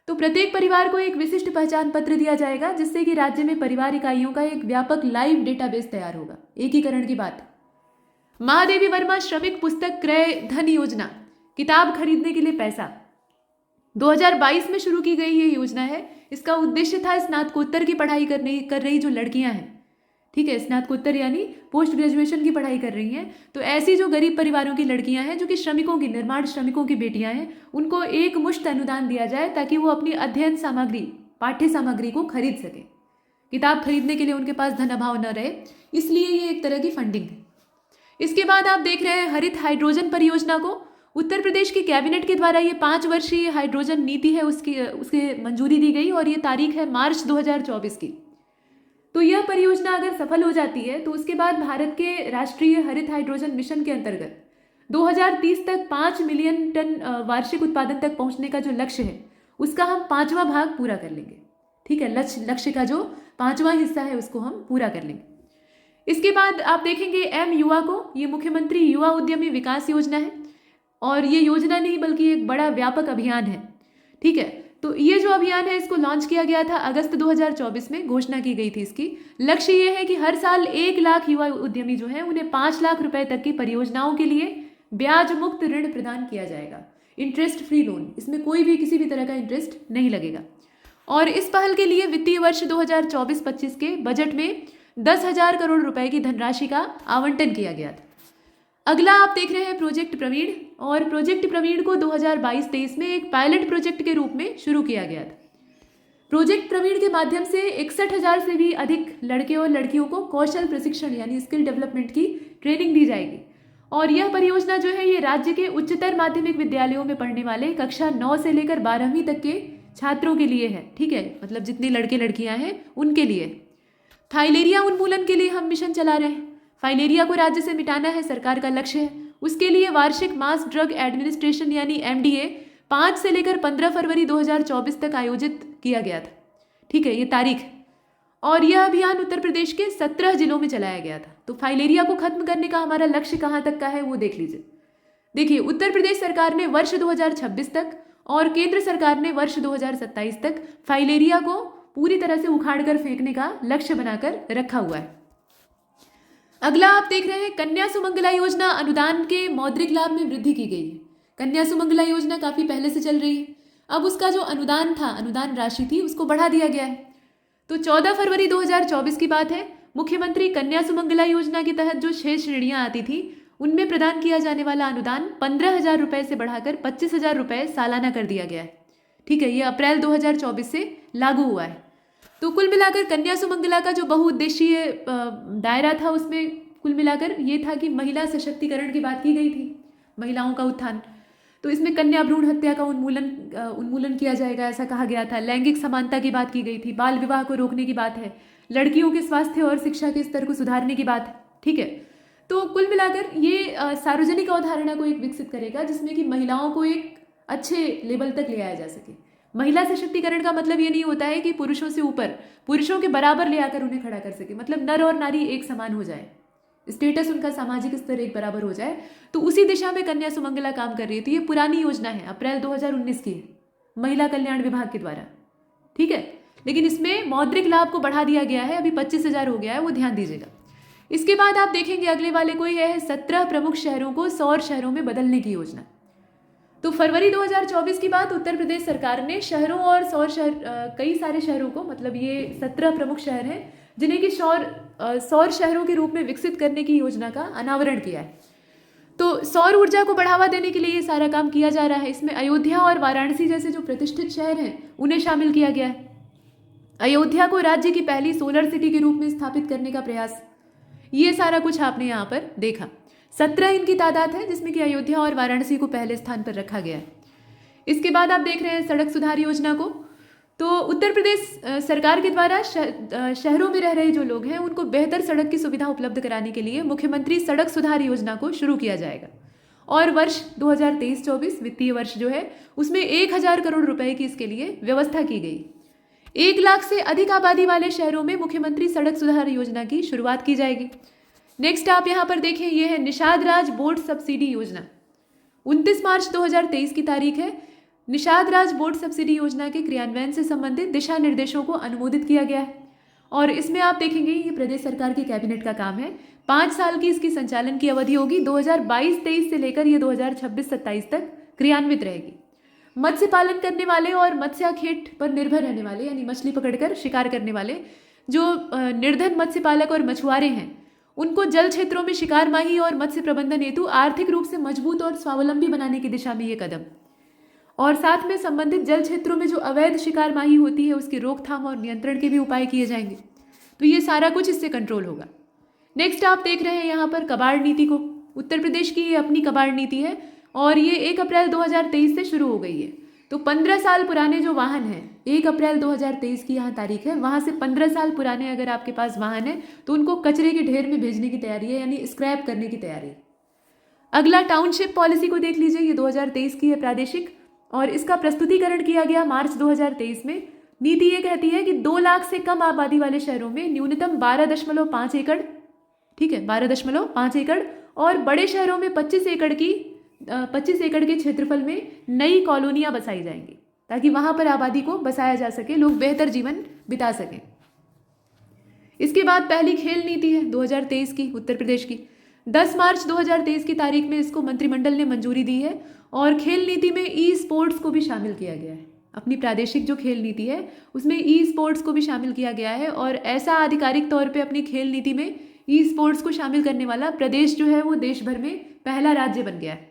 तो प्रत्येक परिवार को एक विशिष्ट पहचान पत्र दिया जाएगा, जिससे कि राज्य में परिवार इकाइयों का एक व्यापक लाइव डेटाबेस तैयार होगा। एकीकरण की बात। महादेवी वर्मा श्रमिक पुस्तक क्रय धन योजना, किताब खरीदने के लिए पैसा, 2022 में शुरू की गई ये योजना है। इसका उद्देश्य था स्नातकोत्तर की पढ़ाई कर रही जो लड़कियां हैं, ठीक है, स्नातकोत्तर यानी पोस्ट ग्रेजुएशन की पढ़ाई कर रही हैं, तो ऐसी जो गरीब परिवारों की लड़कियां हैं, जो कि निर्माण श्रमिकों की बेटियां हैं, उनको एक मुश्त अनुदान दिया जाए ताकि वो अपनी अध्ययन सामग्री, पाठ्य सामग्री को खरीद सके। किताब खरीदने के लिए उनके पास धन अभाव न रहे, इसलिए ये एक तरह की फंडिंग है। इसके बाद आप देख रहे हैं हरित हाइड्रोजन परियोजना को। उत्तर प्रदेश की कैबिनेट के द्वारा ये 5 वर्षीय हाइड्रोजन नीति है, उसके मंजूरी दी गई और ये तारीख है मार्च 2024 की। तो यह परियोजना अगर सफल हो जाती है तो उसके बाद भारत के राष्ट्रीय हरित हाइड्रोजन मिशन के अंतर्गत 2030 तक 5 मिलियन टन वार्षिक उत्पादन तक पहुंचने का जो लक्ष्य है उसका हम 5वां भाग पूरा कर लेंगे। ठीक है, लक्ष्य का जो 5वां हिस्सा है उसको हम पूरा कर लेंगे। इसके बाद आप देखेंगे एम युवा को, ये मुख्यमंत्री युवा उद्यमी विकास योजना है और ये योजना नहीं बल्कि एक बड़ा व्यापक अभियान है। ठीक है, तो ये जो अभियान है इसको लॉन्च किया गया था अगस्त 2024 में, घोषणा की गई थी इसकी। लक्ष्य ये है कि हर साल 1 लाख युवा उद्यमी जो है उन्हें 5 लाख रुपए तक की परियोजनाओं के लिए ब्याज मुक्त ऋण प्रदान किया जाएगा, इंटरेस्ट फ्री लोन। इसमें कोई भी किसी भी तरह का इंटरेस्ट नहीं लगेगा। और इस पहल के लिए वित्तीय वर्ष 2024-25 के बजट में 10,000 करोड़ रुपए की धनराशि का आवंटन किया गया था। अगला आप देख रहे हैं प्रोजेक्ट प्रवीण, और प्रोजेक्ट प्रवीण को 2022-23 में एक पायलट प्रोजेक्ट के रूप में शुरू किया गया था। प्रोजेक्ट प्रवीण के माध्यम से 61,000 से भी अधिक लड़के और लड़कियों को कौशल प्रशिक्षण यानी स्किल डेवलपमेंट की ट्रेनिंग दी जाएगी। और यह परियोजना जो है ये राज्य के उच्चतर माध्यमिक विद्यालयों में पढ़ने वाले कक्षा 9 से लेकर 12वीं तक के छात्रों के लिए है। ठीक है, मतलब जितने लड़के लड़कियां हैं उनके लिए। फाइलेरिया उन्मूलन के लिए हम मिशन चला रहे हैं। फाइलेरिया को राज्य से मिटाना है, सरकार का लक्ष्य है। उसके लिए वार्षिक मास ड्रग एडमिनिस्ट्रेशन यानी MDA 5 से लेकर 15 फरवरी 2024 तक आयोजित किया गया था। ठीक है, ये तारीख। और यह अभियान उत्तर प्रदेश के 17 जिलों में चलाया गया था। तो फाइलेरिया को खत्म करने का हमारा लक्ष्य कहाँ तक का है वो देख लीजिए। देखिए, उत्तर प्रदेश सरकार ने वर्ष 2026 तक और केंद्र सरकार ने वर्ष 2027 तक फाइलेरिया को पूरी तरह से उखाड़ कर फेंकने का लक्ष्य बनाकर रखा हुआ है। अगला आप देख रहे हैं कन्या सुमंगला योजना, अनुदान के मौद्रिक लाभ में वृद्धि की गई है। कन्या सुमंगला योजना काफी पहले से चल रही है, अब उसका जो अनुदान था, अनुदान राशि थी, उसको बढ़ा दिया गया है। तो 14 फरवरी 2024 की बात है, मुख्यमंत्री कन्या सुमंगला योजना के तहत जो 6 श्रेणियां आती थी उनमें प्रदान किया जाने वाला अनुदान 15,000 रुपए से बढ़ाकर 25,000 रुपए सालाना कर दिया गया है। ठीक है, ये अप्रैल 2024 से लागू हुआ है। तो कुल मिलाकर कन्या सुमंगला का जो बहुउद्देशीय दायरा था उसमें कुल मिलाकर ये था कि महिला सशक्तिकरण की बात की गई थी, महिलाओं का उत्थान। तो इसमें कन्या भ्रूण हत्या का उन्मूलन किया जाएगा, ऐसा कहा गया था। लैंगिक समानता की बात की गई थी, बाल विवाह को रोकने की बात है, लड़कियों के स्वास्थ्य और शिक्षा के स्तर को सुधारने की बात है। ठीक है, तो कुल मिलाकर ये सार्वजनिक अवधारणा को एक विकसित करेगा जिसमें कि महिलाओं को एक अच्छे लेवल तक ले आया जा सके। महिला सशक्तिकरण का मतलब ये नहीं होता है कि पुरुषों से ऊपर, पुरुषों के बराबर ले आकर उन्हें खड़ा कर सके, मतलब नर और नारी एक समान हो जाए, स्टेटस उनका सामाजिक स्तर एक बराबर हो जाए। तो उसी दिशा में कन्या सुमंगला काम कर रही है। तो ये पुरानी योजना है, अप्रैल 2019 की है, महिला कल्याण विभाग के द्वारा। ठीक है, लेकिन इसमें मौद्रिक लाभ को बढ़ा दिया गया है, अभी 25,000 हो गया है, वो ध्यान दीजिएगा। इसके बाद आप देखेंगे अगले वाले कोई है 17 प्रमुख शहरों को सौर शहरों में बदलने की योजना। तो फरवरी 2024 की बात, उत्तर प्रदेश सरकार ने शहरों और सौर शहर कई सारे शहरों को, मतलब ये 17 प्रमुख शहर हैं जिन्हें कि सौर शहरों के रूप में विकसित करने की योजना का अनावरण किया है। तो सौर ऊर्जा को बढ़ावा देने के लिए ये सारा काम किया जा रहा है। इसमें अयोध्या और वाराणसी जैसे जो प्रतिष्ठित शहर हैं उन्हें शामिल किया गया है। अयोध्या को राज्य की पहली सोलर सिटी के रूप में स्थापित करने का प्रयास, ये सारा कुछ आपने यहाँ पर देखा। 17 इनकी तादाद है जिसमें कि अयोध्या और वाराणसी को पहले स्थान पर रखा गया है। इसके बाद आप देख रहे हैं सड़क सुधार योजना को। तो उत्तर प्रदेश सरकार के द्वारा शहरों में रह रहे जो लोग हैं उनको बेहतर सड़क की सुविधा उपलब्ध कराने के लिए मुख्यमंत्री सड़क सुधार योजना को शुरू किया जाएगा। और वर्ष 2023-24 वित्तीय वर्ष जो है उसमें 1,000 करोड़ रुपए की इसके लिए व्यवस्था की गई। 1 लाख से अधिक आबादी वाले शहरों में मुख्यमंत्री सड़क सुधार योजना की शुरुआत की जाएगी। नेक्स्ट आप यहाँ पर देखें, ये है निषाद राज बोर्ड सब्सिडी योजना। 29 मार्च 2023 की तारीख है। निषाद राज बोर्ड सब्सिडी योजना के क्रियान्वयन से संबंधित दिशा निर्देशों को अनुमोदित किया गया है। और इसमें आप देखेंगे ये प्रदेश सरकार की कैबिनेट का काम है। 5 साल की इसकी संचालन की अवधि होगी। 2022-23 से लेकर ये 2026-27 तक क्रियान्वित रहेगी। मत्स्य पालन करने वाले और मत्स्याखेट पर निर्भर रहने वाले, यानी मछली पकड़कर शिकार करने वाले जो निर्धन मत्स्य पालक और मछुआरे हैं, उनको जल क्षेत्रों में शिकार माही और मत्स्य प्रबंधन हेतु आर्थिक रूप से मजबूत और स्वावलंबी बनाने की दिशा में ये कदम, और साथ में संबंधित जल क्षेत्रों में जो अवैध शिकार माही होती है उसकी रोकथाम और नियंत्रण के भी उपाय किए जाएंगे। तो ये सारा कुछ इससे कंट्रोल होगा। नेक्स्ट आप देख रहे हैं यहाँ पर कबाड़ नीति को। उत्तर प्रदेश की ये अपनी कबाड़ नीति है और ये 1 अप्रैल 2023 से शुरू हो गई है। तो 15 साल पुराने जो वाहन हैं, 1 अप्रैल 2023 की यहाँ तारीख है, वहाँ से 15 साल पुराने अगर आपके पास वाहन है तो उनको कचरे के ढेर में भेजने की तैयारी है, यानी स्क्रैप करने की तैयारी है। अगला टाउनशिप पॉलिसी को देख लीजिए, ये 2023 की है प्रादेशिक, और इसका प्रस्तुतिकरण किया गया मार्च 2023 में। नीति ये कहती है कि 2 लाख से कम आबादी वाले शहरों में न्यूनतम 12.5 एकड़, ठीक है 12.5 एकड़, और बड़े शहरों में 25 एकड़ के क्षेत्रफल में नई कॉलोनियां बसाई जाएंगी, ताकि वहां पर आबादी को बसाया जा सके, लोग बेहतर जीवन बिता सकें। इसके बाद पहली खेल नीति है 2023 की, उत्तर प्रदेश की। 10 मार्च 2023 की तारीख में इसको मंत्रिमंडल ने मंजूरी दी है, और खेल नीति में ई स्पोर्ट्स को भी शामिल किया गया है। अपनी प्रादेशिक जो खेल नीति है उसमें ई स्पोर्ट्स को भी शामिल किया गया है, और ऐसा आधिकारिक तौर पे अपनी खेल नीति में ई स्पोर्ट्स को शामिल करने वाला प्रदेश जो है वो देश भर में पहला राज्य बन गया है।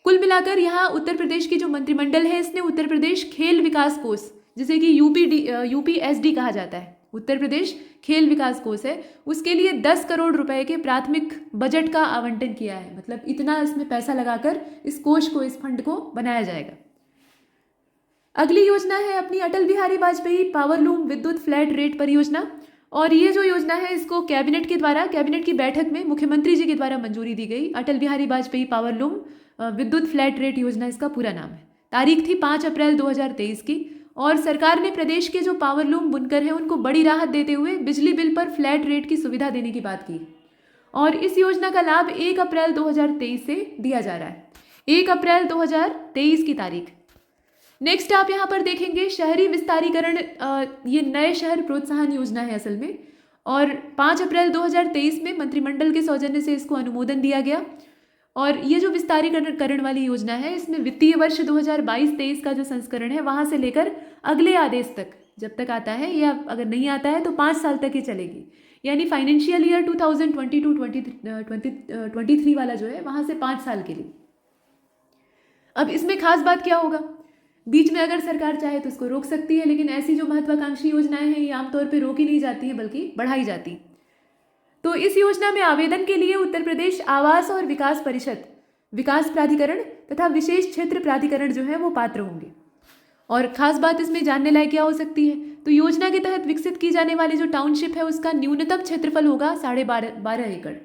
कुल मिलाकर यहाँ उत्तर प्रदेश की जो मंत्रिमंडल है, इसने उत्तर प्रदेश खेल विकास कोष, जिसे कि यूपीएसडी कहा जाता है, उत्तर प्रदेश खेल विकास कोष है, उसके लिए 10 करोड़ रुपए के प्राथमिक बजट का आवंटन किया है। मतलब इतना इसमें पैसा लगाकर इस कोष को, इस फंड को बनाया जाएगा। अगली योजना है अपनी अटल बिहारी वाजपेयी पावरलूम विद्युत फ्लैट रेट परियोजना, और ये जो योजना है इसको कैबिनेट की बैठक में मुख्यमंत्री जी के द्वारा मंजूरी दी गई। अटल बिहारी वाजपेयी पावरलूम विद्युत फ्लैट रेट योजना इसका पूरा नाम है। तारीख थी 5 अप्रैल 2023 की, और सरकार ने प्रदेश के जो पावरलूम बुनकर हैं उनको बड़ी राहत देते हुए बिजली बिल पर फ्लैट रेट की सुविधा देने की बात की, और इस योजना का लाभ 1 अप्रैल 2023 से दिया जा रहा है, 1 अप्रैल 2023 की तारीख। नेक्स्ट आप यहाँ पर देखेंगे शहरी विस्तारीकरण, ये नए शहर प्रोत्साहन योजना है असल में, और 5 अप्रैल 2023 में मंत्रिमंडल के सौजन्य से इसको अनुमोदन दिया गया। और ये जो विस्तारीकरण वाली योजना है, इसमें वित्तीय वर्ष 2022-23 का जो संस्करण है वहाँ से लेकर अगले आदेश तक, जब तक आता है, या अगर नहीं आता है तो 5 साल तक ही चलेगी, यानी फाइनेंशियल ईयर 2022-23 वाला जो है वहाँ से 5 साल के लिए। अब इसमें खास बात क्या होगा, बीच में अगर सरकार चाहे तो उसको रोक सकती है, लेकिन ऐसी जो महत्वाकांक्षी योजनाएं हैं ये आमतौर पर रोकी नहीं जाती हैं, बल्कि बढ़ाई जाती हैं। तो इस योजना में आवेदन के लिए उत्तर प्रदेश आवास और विकास परिषद, विकास प्राधिकरण तथा विशेष क्षेत्र प्राधिकरण जो है वो पात्र होंगे। और खास बात इसमें जानने लायक क्या हो सकती है, तो योजना के तहत विकसित की जाने वाली जो टाउनशिप है उसका न्यूनतम क्षेत्रफल होगा 12.5 एकड़।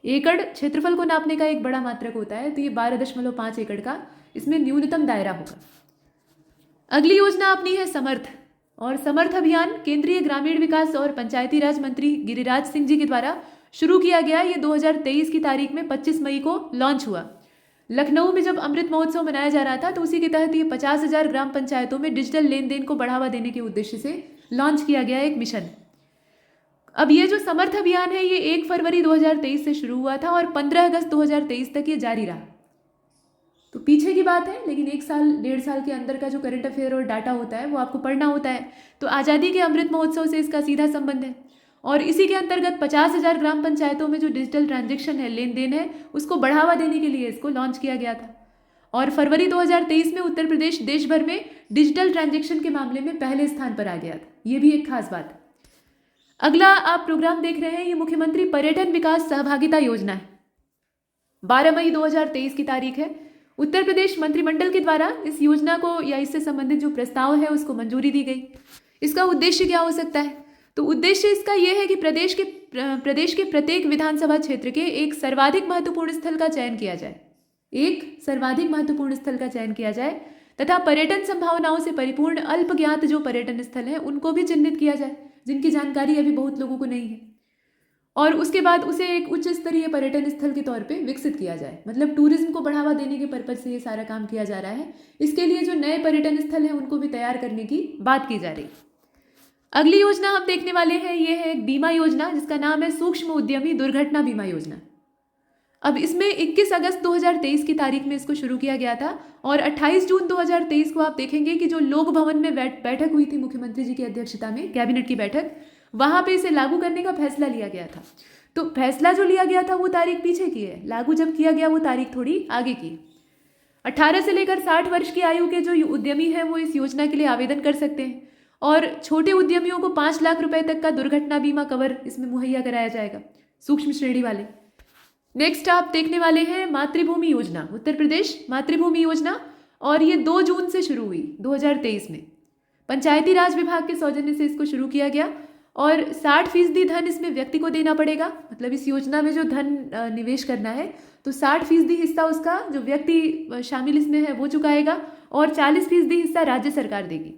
एकड़ क्षेत्रफल को नापने का एक बड़ा मात्रक होता है, तो ये 12.5 एकड़ का इसमें न्यूनतम दायरा होगा। अगली योजना अपनी है समर्थ, और समर्थ अभियान केंद्रीय ग्रामीण विकास और पंचायती राज मंत्री गिरिराज सिंह जी के द्वारा शुरू किया गया। ये 2023 की तारीख में 25 मई को लॉन्च हुआ। लखनऊ में जब अमृत महोत्सव मनाया जा रहा था तो उसी के तहत ये 50,000 ग्राम पंचायतों में डिजिटल लेन देन को बढ़ावा देने के उद्देश्य से लॉन्च किया गया एक मिशन। अब ये जो समर्थ अभियान है ये 1 फरवरी 2023 से शुरू हुआ था और 15 अगस्त 2023 तक ये जारी रहा। तो पीछे की बात है, लेकिन 1 साल 1.5 साल के अंदर का जो करंट अफेयर और डाटा होता है वो आपको पढ़ना होता है। तो आज़ादी के अमृत महोत्सव से इसका सीधा संबंध है, और इसी के अंतर्गत 50,000 ग्राम पंचायतों में जो डिजिटल ट्रांजैक्शन है, लेन देन है, उसको बढ़ावा देने के लिए इसको लॉन्च किया गया था। और फरवरी 2023 में उत्तर प्रदेश देश भर में डिजिटल ट्रांजैक्शन के मामले में पहले स्थान पर आ गया था। ये भी एक खास बात है। अगला आप प्रोग्राम देख रहे हैं, ये मुख्यमंत्री पर्यटन विकास सहभागिता योजना है। 12 मई 2023 की तारीख है। उत्तर प्रदेश मंत्रिमंडल के द्वारा इस योजना को या इससे संबंधित जो प्रस्ताव है उसको मंजूरी दी गई। इसका उद्देश्य क्या हो सकता है? तो उद्देश्य इसका यह है कि प्रदेश के प्रत्येक विधानसभा क्षेत्र के एक सर्वाधिक महत्वपूर्ण स्थल का चयन किया जाए, तथा पर्यटन संभावनाओं से परिपूर्ण अल्पज्ञात जो पर्यटन स्थल हैं उनको भी चिन्हित किया जाए, जिनकी जानकारी अभी बहुत लोगों को नहीं है, और उसके बाद उसे एक उच्च स्तरीय पर्यटन स्थल के तौर पे विकसित किया जाए। मतलब टूरिज्म को बढ़ावा देने के पर्पज से ये सारा काम किया जा रहा है। इसके लिए जो नए पर्यटन स्थल हैं उनको भी तैयार करने की बात की जा रही। अगली योजना हम देखने वाले हैं, ये है एक बीमा योजना जिसका नाम है सूक्ष्म उद्यमी दुर्घटना बीमा योजना। अब इसमें 21 अगस्त 2023 की तारीख में इसको शुरू किया गया था, और 28 जून 2023 को आप देखेंगे कि जो लोक भवन में बैठक हुई थी मुख्यमंत्री जी की अध्यक्षता में, कैबिनेट की बैठक, वहां पे इसे लागू करने का फैसला लिया गया था। तो फैसला जो लिया गया था वो तारीख पीछे की है, लागू जब किया गया वो तारीख थोड़ी आगे की। 18 से लेकर 60 वर्ष की आयु के जो उद्यमी हैं वो इस योजना के लिए आवेदन कर सकते हैं, और छोटे उद्यमियों को 5 लाख रुपए तक का दुर्घटना बीमा कवर इसमें मुहैया कराया जाएगा, सूक्ष्म श्रेणी वाले। नेक्स्ट आप देखने वाले हैं मातृभूमि योजना, उत्तर प्रदेश मातृभूमि योजना, और ये 2 जून से शुरू हुई 2023 में। पंचायती राज विभाग के सौजन्य से इसको शुरू किया गया और 60% धन इसमें व्यक्ति को देना पड़ेगा। मतलब इस योजना में जो धन निवेश करना है तो 60% हिस्सा उसका जो व्यक्ति शामिल इसमें है वो चुकाएगा और 40% हिस्सा राज्य सरकार देगी।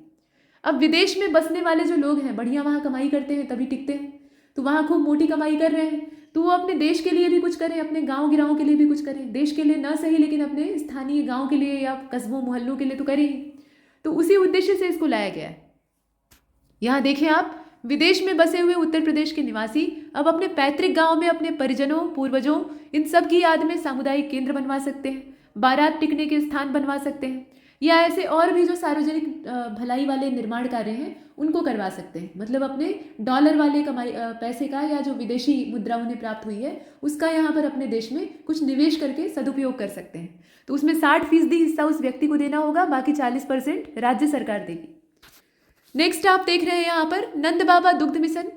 अब विदेश में बसने वाले जो लोग हैं, बढ़िया वहाँ कमाई करते हैं तभी टिकते हैं, तो वहाँ खूब मोटी कमाई कर रहे हैं, तो वो अपने देश के लिए भी कुछ करें, अपने गांव गिराओं के लिए भी कुछ करें। देश के लिए ना सही लेकिन अपने स्थानीय गांव के लिए या कस्बों मोहल्लों के लिए तो करें ही। तो उसी उद्देश्य से इसको लाया गया है। यहाँ देखें आप, विदेश में बसे हुए उत्तर प्रदेश के निवासी अब अपने पैतृक गांव में अपने परिजनों, पूर्वजों, इन सब की याद में सामुदायिक केंद्र बनवा सकते हैं, बारात टिकने के स्थान बनवा सकते हैं, या ऐसे और भी जो सार्वजनिक भलाई वाले निर्माण कार्य हैं उनको करवा सकते हैं। मतलब अपने डॉलर वाले पैसे का या जो विदेशी मुद्रा उन्हें प्राप्त हुई है उसका यहाँ पर अपने देश में कुछ निवेश करके सदुपयोग कर सकते हैं। तो उसमें 60% हिस्सा उस व्यक्ति को देना होगा, बाकी 40% राज्य सरकार देगी। नेक्स्ट आप देख रहे हैं यहाँ पर नंद बाबा दुग्ध मिशन।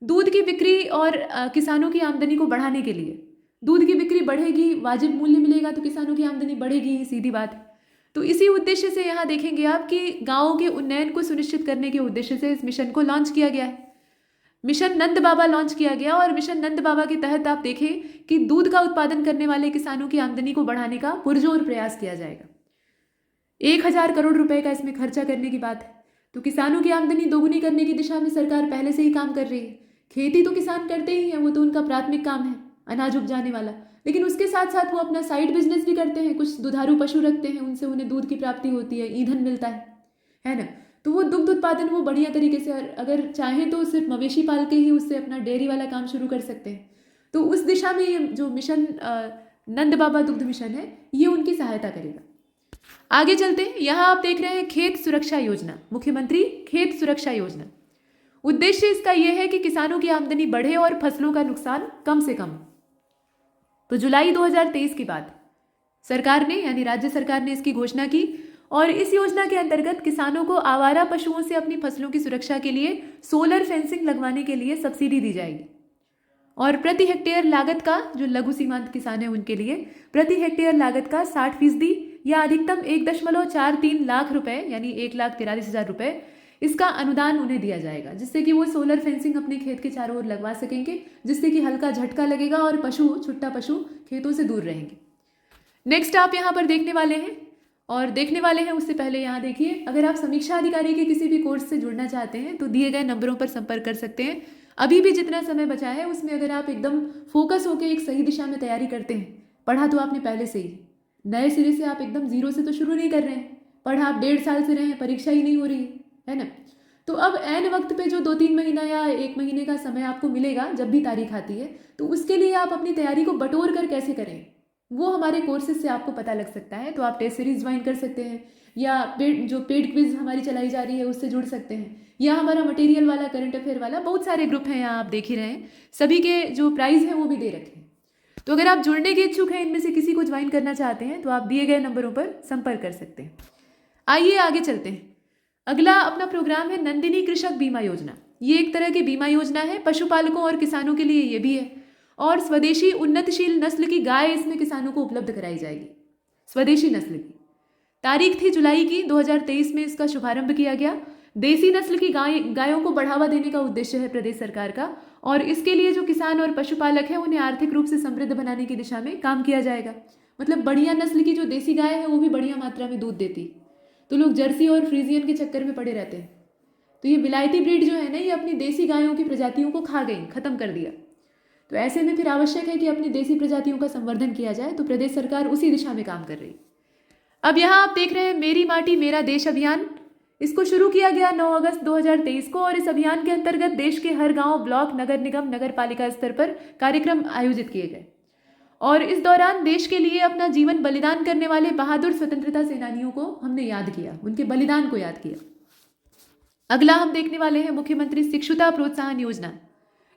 दूध की बिक्री और किसानों की आमदनी को बढ़ाने के लिए, दूध की बिक्री बढ़ेगी, वाजिब मूल्य मिलेगा तो किसानों की आमदनी बढ़ेगी, सीधी बात है। तो इसी उद्देश्य से यहाँ देखेंगे आप कि गाँवों के उन्नयन को सुनिश्चित करने के उद्देश्य से इस मिशन को लॉन्च किया गया है। मिशन नंद बाबा लॉन्च किया गया और मिशन नंद बाबा के तहत आप देखें कि दूध का उत्पादन करने वाले किसानों की आमदनी को बढ़ाने का पुरजोर प्रयास किया जाएगा। 1000 करोड़ रुपए का इसमें खर्चा करने की बात है। तो किसानों की आमदनी दोगुनी करने की दिशा में सरकार पहले से ही काम कर रही है। खेती तो किसान करते ही हैं, वो तो उनका प्राथमिक काम है, अनाज उपजाने वाला, लेकिन उसके साथ साथ वो अपना साइड बिजनेस भी करते हैं। कुछ दुधारू पशु रखते हैं, उनसे उन्हें दूध की प्राप्ति होती है, ईंधन मिलता है ना। तो वो दुग्ध उत्पादन वो बढ़िया तरीके से, अगर चाहें तो सिर्फ मवेशी पाल के ही उससे अपना डेयरी वाला काम शुरू कर सकते हैं। तो उस दिशा में ये जो मिशन नंद बाबा दुग्ध मिशन है ये उनकी सहायता करेगा। आगे चलते हैं। यहाँ आप देख रहे हैं खेत सुरक्षा योजना, मुख्यमंत्री खेत सुरक्षा योजना। उद्देश्य इसका यह है कि किसानों की आमदनी बढ़े और फसलों का नुकसान कम से कम। तो जुलाई 2023 के बाद सरकार ने, यानी राज्य सरकार ने इसकी घोषणा की और इस योजना के अंतर्गत किसानों को आवारा पशुओं से अपनी फसलों की सुरक्षा के लिए सोलर फेंसिंग लगवाने के लिए सब्सिडी दी जाएगी और प्रति हेक्टेयर लागत का, जो लघु सीमांत किसान है उनके लिए प्रति हेक्टेयर लागत का 60% या अधिकतम 1.43 लाख रुपए, यानी 1,43,000 रुपए इसका अनुदान उन्हें दिया जाएगा, जिससे कि वो सोलर फेंसिंग अपने खेत के चारों ओर लगवा सकेंगे, जिससे कि हल्का झटका लगेगा और छुट्टा पशु खेतों से दूर रहेंगे। नेक्स्ट आप यहाँ पर देखने वाले हैं उससे पहले यहाँ देखिए, अगर आप समीक्षा अधिकारी के किसी भी कोर्स से जुड़ना चाहते हैं तो दिए गए नंबरों पर संपर्क कर सकते हैं। अभी भी जितना समय बचा है उसमें अगर आप एकदम फोकस होकर एक सही दिशा में तैयारी करते हैं, पढ़ा तो आपने पहले से ही, नए सिरे से आप एकदम जीरो से तो शुरू नहीं कर रहे हैं, पढ़ा आप 1.5 साल से रहे हैं, परीक्षा ही नहीं हो रही है ना। तो अब ऐन वक्त पे जो 2-3 महीना या 1 महीने का समय आपको मिलेगा जब भी तारीख आती है, तो उसके लिए आप अपनी तैयारी को बटोर कर कैसे करें वो हमारे कोर्सेज से आपको पता लग सकता है। तो आप टेस्ट सीरीज ज्वाइन कर सकते हैं या पेड क्विज हमारी चलाई जा रही है उससे जुड़ सकते हैं, या हमारा मटेरियल वाला, करंट अफेयर वाला, बहुत सारे ग्रुप हैं यहाँ आप देख ही रहे हैं, सभी के जो प्राइस हैं वो भी दे रखे हैं। तो अगर आप जुड़ने के इच्छुक हैं, इनमें से किसी को ज्वाइन करना चाहते हैं तो आप दिए गए नंबरों पर संपर्क कर सकते हैं। आइए आगे चलते हैं। अगला अपना प्रोग्राम है नंदिनी कृषक बीमा योजना। ये एक तरह की बीमा योजना है, पशुपालकों और किसानों के लिए ये भी है, और स्वदेशी उन्नतशील नस्ल की गाय इसमें किसानों को उपलब्ध कराई जाएगी। स्वदेशी नस्ल की तारीख थी जुलाई की 2023 में इसका शुभारंभ किया गया। देसी नस्ल की गायों को बढ़ावा देने का उद्देश्य है प्रदेश सरकार का, और इसके लिए जो किसान और पशुपालक हैं उन्हें आर्थिक रूप से समृद्ध बनाने की दिशा में काम किया जाएगा। मतलब बढ़िया नस्ल की जो देसी गाय है वो भी बढ़िया मात्रा में दूध देती, तो लोग जर्सी और फ्रीजियन के चक्कर में पड़े रहते हैं। तो ये विलायती ब्रीड जो है ना, ये अपनी देसी गायों की प्रजातियों को खा गई, खत्म कर दिया। तो ऐसे में फिर आवश्यक है कि अपनी देसी प्रजातियों का संवर्धन किया जाए, तो प्रदेश सरकार उसी दिशा में काम कर रही है। अब यहाँ आप देख रहे हैं मेरी माटी मेरा देश अभियान। इसको शुरू किया गया 9 अगस्त 2023 को, और इस अभियान के अंतर्गत देश के हर गांव, ब्लॉक, नगर निगम, नगर पालिका स्तर पर कार्यक्रम आयोजित किए गए, और इस दौरान देश के लिए अपना जीवन बलिदान करने वाले बहादुर स्वतंत्रता सेनानियों को हमने याद किया, उनके बलिदान को याद किया। अगला हम देखने वाले हैं मुख्यमंत्री शिक्षुता प्रोत्साहन योजना।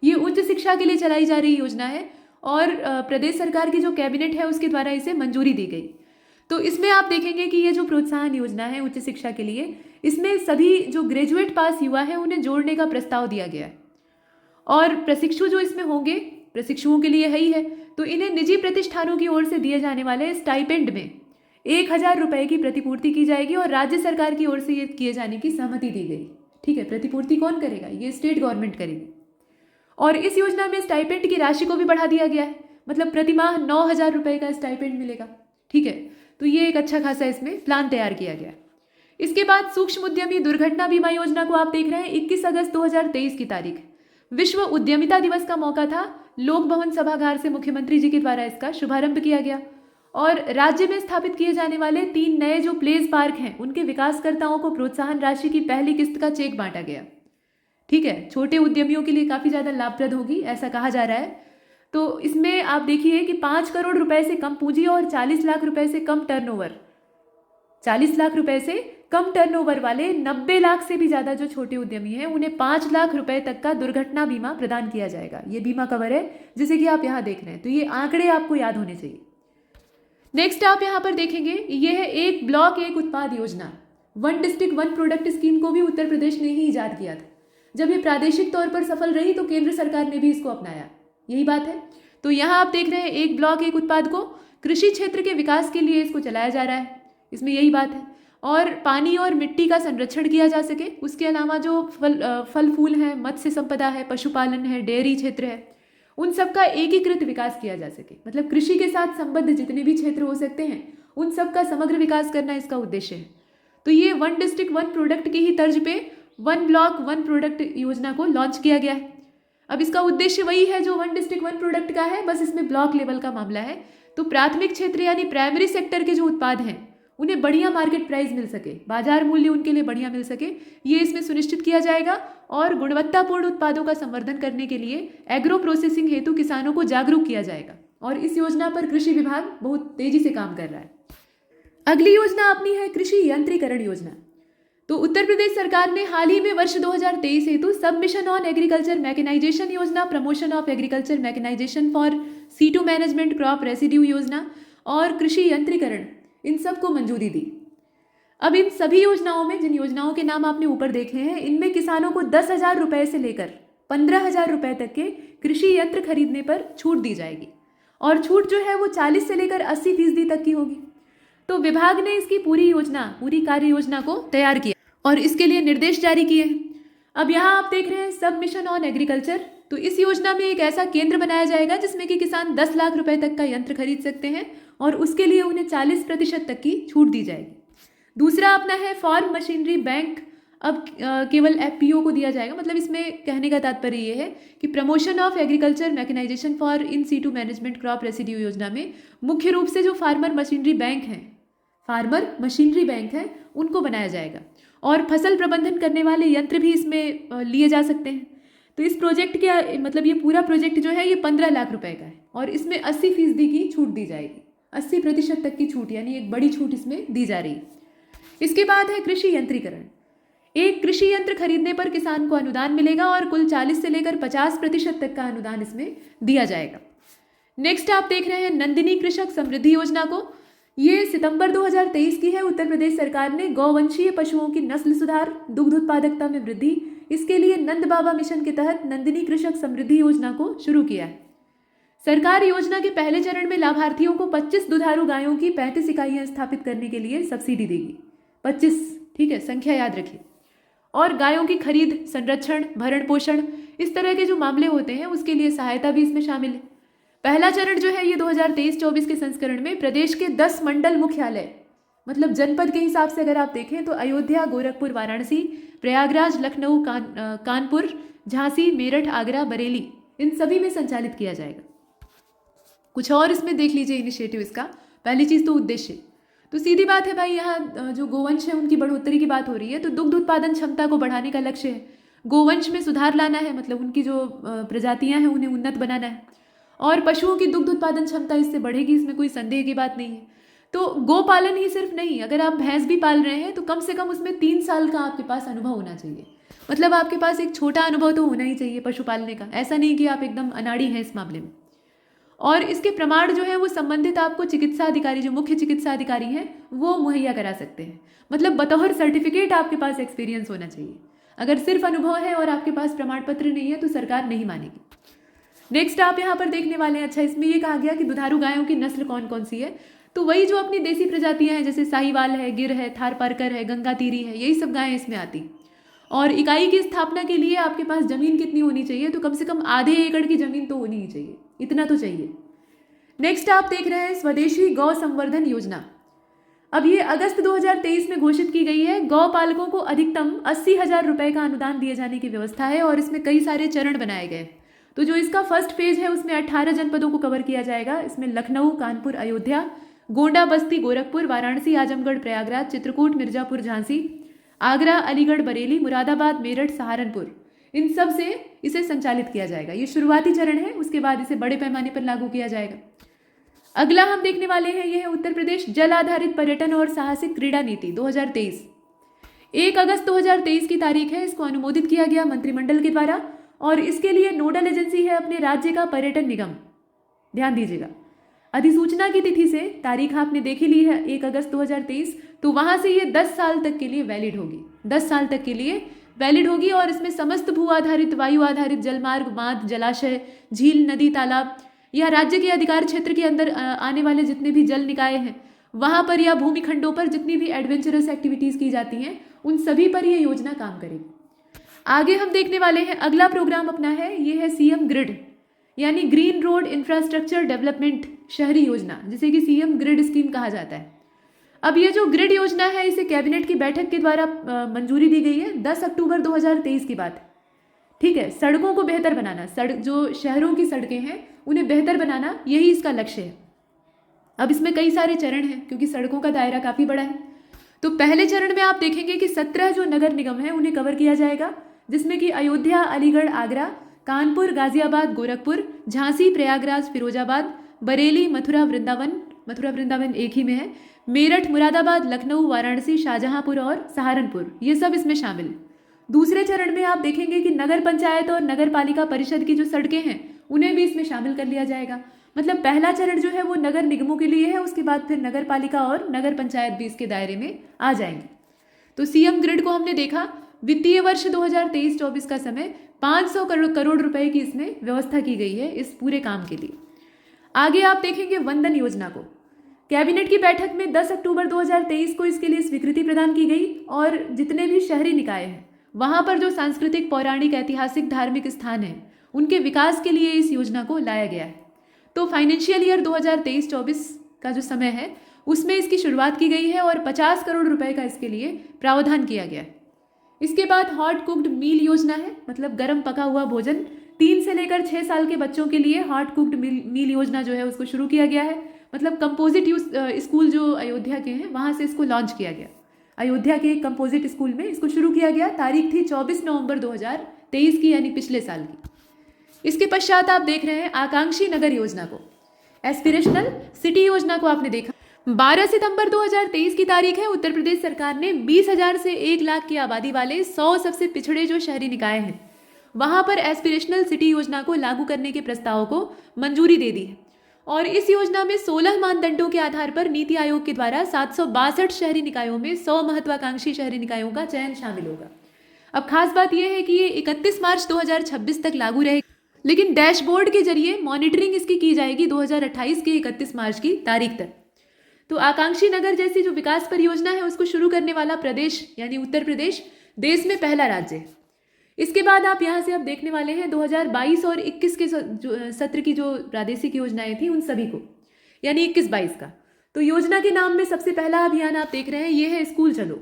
ये उच्च शिक्षा के लिए चलाई जा रही योजना है और प्रदेश सरकार की जो कैबिनेट है उसके द्वारा इसे मंजूरी दी गई। तो इसमें आप देखेंगे कि ये जो प्रोत्साहन योजना है उच्च शिक्षा के लिए, इसमें सभी जो ग्रेजुएट पास युवा है उन्हें जोड़ने का प्रस्ताव दिया गया है, और प्रशिक्षु जो इसमें होंगे, प्रशिक्षुओं के लिए है ही है, तो इन्हें निजी प्रतिष्ठानों की ओर से दिए जाने वाले स्टाइपेंड में 1,000 रुपए की प्रतिपूर्ति की जाएगी और राज्य सरकार की ओर से ये किए जाने की सहमति दी गई। ठीक है, प्रतिपूर्ति कौन करेगा? ये स्टेट गवर्नमेंट करेगी। और इस योजना में स्टाइपेंड की राशि को भी बढ़ा दिया गया है, मतलब प्रतिमाह 9,000 रुपए का स्टाइपेंड मिलेगा। ठीक है, तो ये एक अच्छा खासा इसमें प्लान तैयार किया गया है। इसके बाद सूक्ष्म उद्यमी दुर्घटना बीमा योजना को आप देख रहे हैं। 21 अगस्त 2023 की तारीख विश्व उद्यमिता दिवस का मौका था। लोक भवन सभागार से मुख्यमंत्री जी के द्वारा इसका शुभारंभ किया गया और राज्य में स्थापित किए जाने वाले 3 नए जो प्लेस पार्क हैं उनके विकासकर्ताओं को प्रोत्साहन राशि की पहली किस्त का चेक बांटा गया। ठीक है, छोटे उद्यमियों के लिए काफ़ी ज़्यादा लाभप्रद होगी, ऐसा कहा जा रहा है। तो इसमें आप देखिए कि 5 करोड़ रुपए से कम पूंजी और 40 लाख रुपए से कम टर्नओवर, 40 लाख रुपए से कम टर्नओवर वाले 90 लाख से भी ज़्यादा जो छोटे उद्यमी हैं उन्हें 5 लाख रुपए तक का दुर्घटना बीमा प्रदान किया जाएगा। ये बीमा कवर है जैसे कि आप यहाँ देख रहे हैं, तो ये आंकड़े आपको याद होने चाहिए। नेक्स्ट आप यहाँ पर देखेंगे, ये है एक ब्लॉक एक उत्पाद योजना। 1 डिस्ट्रिक्ट 1 प्रोडक्ट स्कीम को भी उत्तर प्रदेश ने ही ईजाद किया था। जब ये प्रादेशिक तौर पर सफल रही तो केंद्र सरकार ने भी इसको अपनाया, यही बात है। तो यहाँ आप देख रहे हैं एक ब्लॉक एक उत्पाद को कृषि क्षेत्र के विकास के लिए इसको चलाया जा रहा है, इसमें यही बात है। और पानी और मिट्टी का संरक्षण किया जा सके, उसके अलावा जो फल फूल हैं, मत्स्य संपदा है, पशुपालन है, डेयरी क्षेत्र है, उन सब का एकीकृत विकास किया जा सके। मतलब कृषि के साथ संबद्ध जितने भी क्षेत्र हो सकते हैं उन सब का समग्र विकास करना इसका उद्देश्य है। तो ये 1 डिस्ट्रिक्ट 1 प्रोडक्ट की ही तर्ज पे 1 ब्लॉक 1 प्रोडक्ट योजना को लॉन्च किया गया है। अब इसका उद्देश्य वही है जो 1 डिस्ट्रिक्ट 1 प्रोडक्ट का है, बस इसमें ब्लॉक लेवल का मामला है। तो प्राथमिक क्षेत्र यानी प्राइमरी सेक्टर के जो उत्पाद हैं उन्हें बढ़िया मार्केट प्राइस मिल सके, बाजार मूल्य उनके लिए बढ़िया मिल सके, ये इसमें सुनिश्चित किया जाएगा। और गुणवत्तापूर्ण उत्पादों का संवर्धन करने के लिए एग्रो प्रोसेसिंग हेतु किसानों को जागरूक किया जाएगा और इस योजना पर कृषि विभाग बहुत तेजी से काम कर रहा है। अगली योजना अपनी है कृषि यंत्रीकरण योजना। तो उत्तर प्रदेश सरकार ने हाल ही में वर्ष 2023 हेतु सबमिशन ऑन एग्रीकल्चर मैकेनाइजेशन योजना, promotion of agriculture mechanisation for C2 management, crop residue योजना और कृषि यंत्रीकरण, इन सब को मंजूरी दी। अब इन सभी योजनाओं में, जिन योजनाओं के नाम आपने ऊपर देखे हैं, इनमें किसानों को 10,000 रुपए से लेकर 15,000 रुपए तक के कृषि यंत्र खरीदने पर छूट दी जाएगी और छूट जो है वो 40 से लेकर 80% तक की होगी। तो विभाग ने इसकी पूरी कार्य योजना को तैयार किया और इसके लिए निर्देश जारी किए हैं। अब यहाँ आप देख रहे हैं सब मिशन ऑन एग्रीकल्चर। तो इस योजना में एक ऐसा केंद्र बनाया जाएगा जिसमें कि किसान 10 लाख रुपए तक का यंत्र खरीद सकते हैं और उसके लिए उन्हें 40% तक की छूट दी जाएगी। दूसरा अपना है फार्म मशीनरी बैंक। अब केवल FPO को दिया जाएगा, मतलब इसमें कहने का तात्पर्य ये है कि promotion of agriculture mechanisation for in C2 management crop residue योजना में मुख्य रूप से जो फार्मर मशीनरी बैंक हैं उनको बनाया जाएगा और फसल प्रबंधन करने वाले यंत्र भी इसमें लिए जा सकते हैं। तो इस प्रोजेक्ट के मतलब ये पूरा प्रोजेक्ट जो है ये 15 लाख रुपए का है और इसमें 80% की छूट दी जाएगी, 80% तक की छूट, यानी एक बड़ी छूट इसमें दी जा रही है। इसके बाद है कृषि यंत्रीकरण। एक कृषि यंत्र खरीदने पर किसान को अनुदान मिलेगा और कुल 40 से लेकर 50% तक का अनुदान इसमें दिया जाएगा। नेक्स्ट आप देख रहे हैं नंदिनी कृषक समृद्धि योजना को। ये सितंबर 2023 की है। उत्तर प्रदेश सरकार ने गौवंशीय पशुओं की नस्ल सुधार, दुग्ध उत्पादकता में वृद्धि, इसके लिए नंद बाबा मिशन के तहत नंदिनी कृषक समृद्धि योजना को शुरू किया है। सरकार योजना के पहले चरण में लाभार्थियों को 25 दुधारू गायों की 35 इकाइयां स्थापित करने के लिए सब्सिडी देगी। 25, ठीक है, संख्या याद रखिए। और गायों की खरीद, संरक्षण, भरण पोषण, इस तरह के जो मामले होते हैं उसके लिए सहायता भी इसमें शामिल है। पहला चरण जो है ये 2023-24 के संस्करण में प्रदेश के 10 मंडल मुख्यालय, मतलब जनपद के हिसाब से अगर आप देखें तो अयोध्या, गोरखपुर, वाराणसी, प्रयागराज, लखनऊ, कानपुर, झांसी, मेरठ, आगरा, बरेली, इन सभी में संचालित किया जाएगा। कुछ और इसमें देख लीजिए इनिशिएटिव इसका। पहली चीज़ तो उद्देश्य, तो सीधी बात है भाई, यहाँ जो गोवंश है उनकी बढ़ोतरी की बात हो रही है, तो दुग्ध उत्पादन क्षमता को बढ़ाने का लक्ष्य है। गोवंश में सुधार लाना है, मतलब उनकी जो प्रजातियाँ हैं उन्हें उन्नत बनाना है और पशुओं की दुग्ध उत्पादन क्षमता इससे बढ़ेगी, इसमें कोई संदेह की बात नहीं है। तो गोपालन ही सिर्फ नहीं, अगर आप भैंस भी पाल रहे हैं तो कम से कम उसमें 3 साल का आपके पास अनुभव होना चाहिए, मतलब आपके पास एक छोटा अनुभव तो होना ही चाहिए पशु पालने का। ऐसा नहीं कि आप एकदम अनाड़ी हैं इस मामले में। और इसके प्रमाण जो है वो संबंधित आपको चिकित्सा अधिकारी, जो मुख्य चिकित्सा अधिकारी हैं, वो मुहैया करा सकते हैं। मतलब बतौर सर्टिफिकेट आपके पास एक्सपीरियंस होना चाहिए। अगर सिर्फ अनुभव है और आपके पास प्रमाण पत्र नहीं है तो सरकार नहीं मानेगी। नेक्स्ट आप यहाँ पर देखने वाले हैं, अच्छा इसमें ये कहा गया कि दुधारू गायों की नस्ल कौन कौन सी है। तो वही जो अपनी देसी प्रजातियां हैं जैसे साहीवाल है, गिर है, थारपारकर है, गंगातीरी है, यही सब गायें इसमें आती। और इकाई की स्थापना के लिए आपके पास जमीन कितनी होनी चाहिए, तो कम से कम आधे एकड़ की जमीन तो होनी ही चाहिए, इतना तो चाहिए। नेक्स्ट आप देख रहे हैं स्वदेशी गौ संवर्धन योजना। अब ये अगस्त 2023 में घोषित की गई है। गौ पालकों को अधिकतम 80,000 रुपए का अनुदान दिए जाने की व्यवस्था है और इसमें कई सारे चरण बनाए गए। तो जो इसका फर्स्ट फेज है उसमें 18 जनपदों को कवर किया जाएगा। इसमें लखनऊ, कानपुर, अयोध्या, गोंडा, बस्ती, गोरखपुर, वाराणसी, आजमगढ़, प्रयागराज, चित्रकूट, मिर्जापुर, झांसी, आगरा, अलीगढ़, बरेली, मुरादाबाद, मेरठ, सहारनपुर, इन सब से इसे संचालित किया जाएगा। ये शुरुआती चरण है, उसके बाद इसे बड़े पैमाने पर लागू किया जाएगा। अगला हम देखने वाले हैं, यह है उत्तर प्रदेश जल आधारित पर्यटन और साहसिक क्रीड़ा नीति 2023। 1 अगस्त 2023 की तारीख है, इसको अनुमोदित किया गया मंत्रिमंडल के द्वारा और इसके लिए नोडल एजेंसी है अपने राज्य का पर्यटन निगम। ध्यान दीजिएगा, अधिसूचना की तिथि से, तारीख आपने देख ही ली है 1 अगस्त 2023, तो वहां से ये 10 साल तक के लिए वैलिड होगी। 10 साल तक के लिए वैलिड होगी और इसमें समस्त भू आधारित, वायु आधारित जलमार्ग, बांध, जलाशय, झील, नदी, तालाब या राज्य के अधिकार क्षेत्र के अंदर आने वाले जितने भी जल निकाय हैं वहां पर या भूमि खंडों पर जितनी भी एडवेंचरस एक्टिविटीज की जाती हैं उन सभी पर यह योजना काम करेगी। आगे हम देखने वाले हैं, अगला प्रोग्राम अपना है, ये है सीएम ग्रिड यानी ग्रीन रोड इंफ्रास्ट्रक्चर डेवलपमेंट शहरी योजना, जिसे कि सीएम ग्रिड स्कीम कहा जाता है। अब ये जो ग्रिड योजना है इसे कैबिनेट की बैठक के द्वारा मंजूरी दी गई है 10 अक्टूबर 2023 की बात है। ठीक है, सड़कों को बेहतर बनाना, जो शहरों की सड़कें हैं उन्हें बेहतर बनाना, यही इसका लक्ष्य है। अब इसमें कई सारे चरण हैं क्योंकि सड़कों का दायरा काफ़ी बड़ा है। तो पहले चरण में आप देखेंगे कि 17 जो नगर निगम है उन्हें कवर किया जाएगा, जिसमें कि अयोध्या, अलीगढ़, आगरा, कानपुर, गाजियाबाद, गोरखपुर, झांसी, प्रयागराज, फिरोजाबाद, बरेली, मथुरा, वृंदावन एक ही में है, मेरठ, मुरादाबाद, लखनऊ, वाराणसी, शाहजहांपुर और सहारनपुर, ये सब इसमें शामिल है। दूसरे चरण में आप देखेंगे कि नगर पंचायत और नगर पालिका परिषद की जो सड़कें हैं उन्हें भी इसमें शामिल कर लिया जाएगा। मतलब पहला चरण जो है वो नगर निगमों के लिए है, उसके बाद फिर नगर पालिका और नगर पंचायत भी इसके दायरे में आ जाएंगे। तो सीएम ग्रिड को हमने देखा, वित्तीय वर्ष 2023-24 का समय 500 करोड़ रुपए की इसमें व्यवस्था की गई है इस पूरे काम के लिए। आगे आप देखेंगे वंदन योजना को, कैबिनेट की बैठक में 10 अक्टूबर 2023 को इसके लिए स्वीकृति प्रदान की गई और जितने भी शहरी निकाय हैं वहां पर जो सांस्कृतिक, पौराणिक, ऐतिहासिक, धार्मिक स्थान हैं उनके विकास के लिए इस योजना को लाया गया है। तो फाइनेंशियल ईयर 2023-24 का जो समय है उसमें इसकी शुरुआत की गई है और 50 करोड़ रुपए का इसके लिए प्रावधान किया गया है। इसके बाद हॉट कुक्ड मील योजना है, मतलब गर्म पका हुआ भोजन 3 से लेकर 6 साल के बच्चों के लिए हॉट कुक्ड मील योजना जो है उसको शुरू किया गया है। मतलब कंपोजिट स्कूल जो अयोध्या के हैं वहाँ से इसको लॉन्च किया गया। अयोध्या के एक कंपोजिट स्कूल में इसको शुरू किया गया। तारीख थी 24 नवंबर 2023 की, यानी पिछले साल की। इसके पश्चात आप देख रहे हैं आकांक्षी नगर योजना को, एस्पिरेशनल सिटी योजना को आपने देखा। 12 सितंबर 2023 की तारीख है। उत्तर प्रदेश सरकार ने 20,000 से 1 लाख की आबादी वाले 100 सबसे पिछड़े जो शहरी निकाय हैं वहां पर एस्पिरेशनल सिटी योजना को लागू करने के प्रस्ताव को मंजूरी दे दी है और इस योजना में 16 मानदंडों के आधार पर नीति आयोग के द्वारा 762 शहरी निकायों में 100 महत्वाकांक्षी शहरी निकायों का चयन शामिल होगा। अब खास बात यह है कि ये 31 मार्च 2026 तक लागू रहेगी, लेकिन डैशबोर्ड के जरिए मॉनिटरिंग इसकी की जाएगी 2028 के 31 मार्च की तारीख तक। तो आकांक्षी नगर जैसी जो विकास परियोजना है उसको शुरू करने वाला प्रदेश यानी उत्तर प्रदेश देश में पहला राज्य है। इसके बाद आप यहाँ से अब देखने वाले हैं 2022 और 21 के सत्र की जो प्रादेशिक योजनाएं थी उन सभी को, यानी 21-22 का। तो योजना के नाम में सबसे पहला अभियान आप देख रहे हैं ये है स्कूल चलो।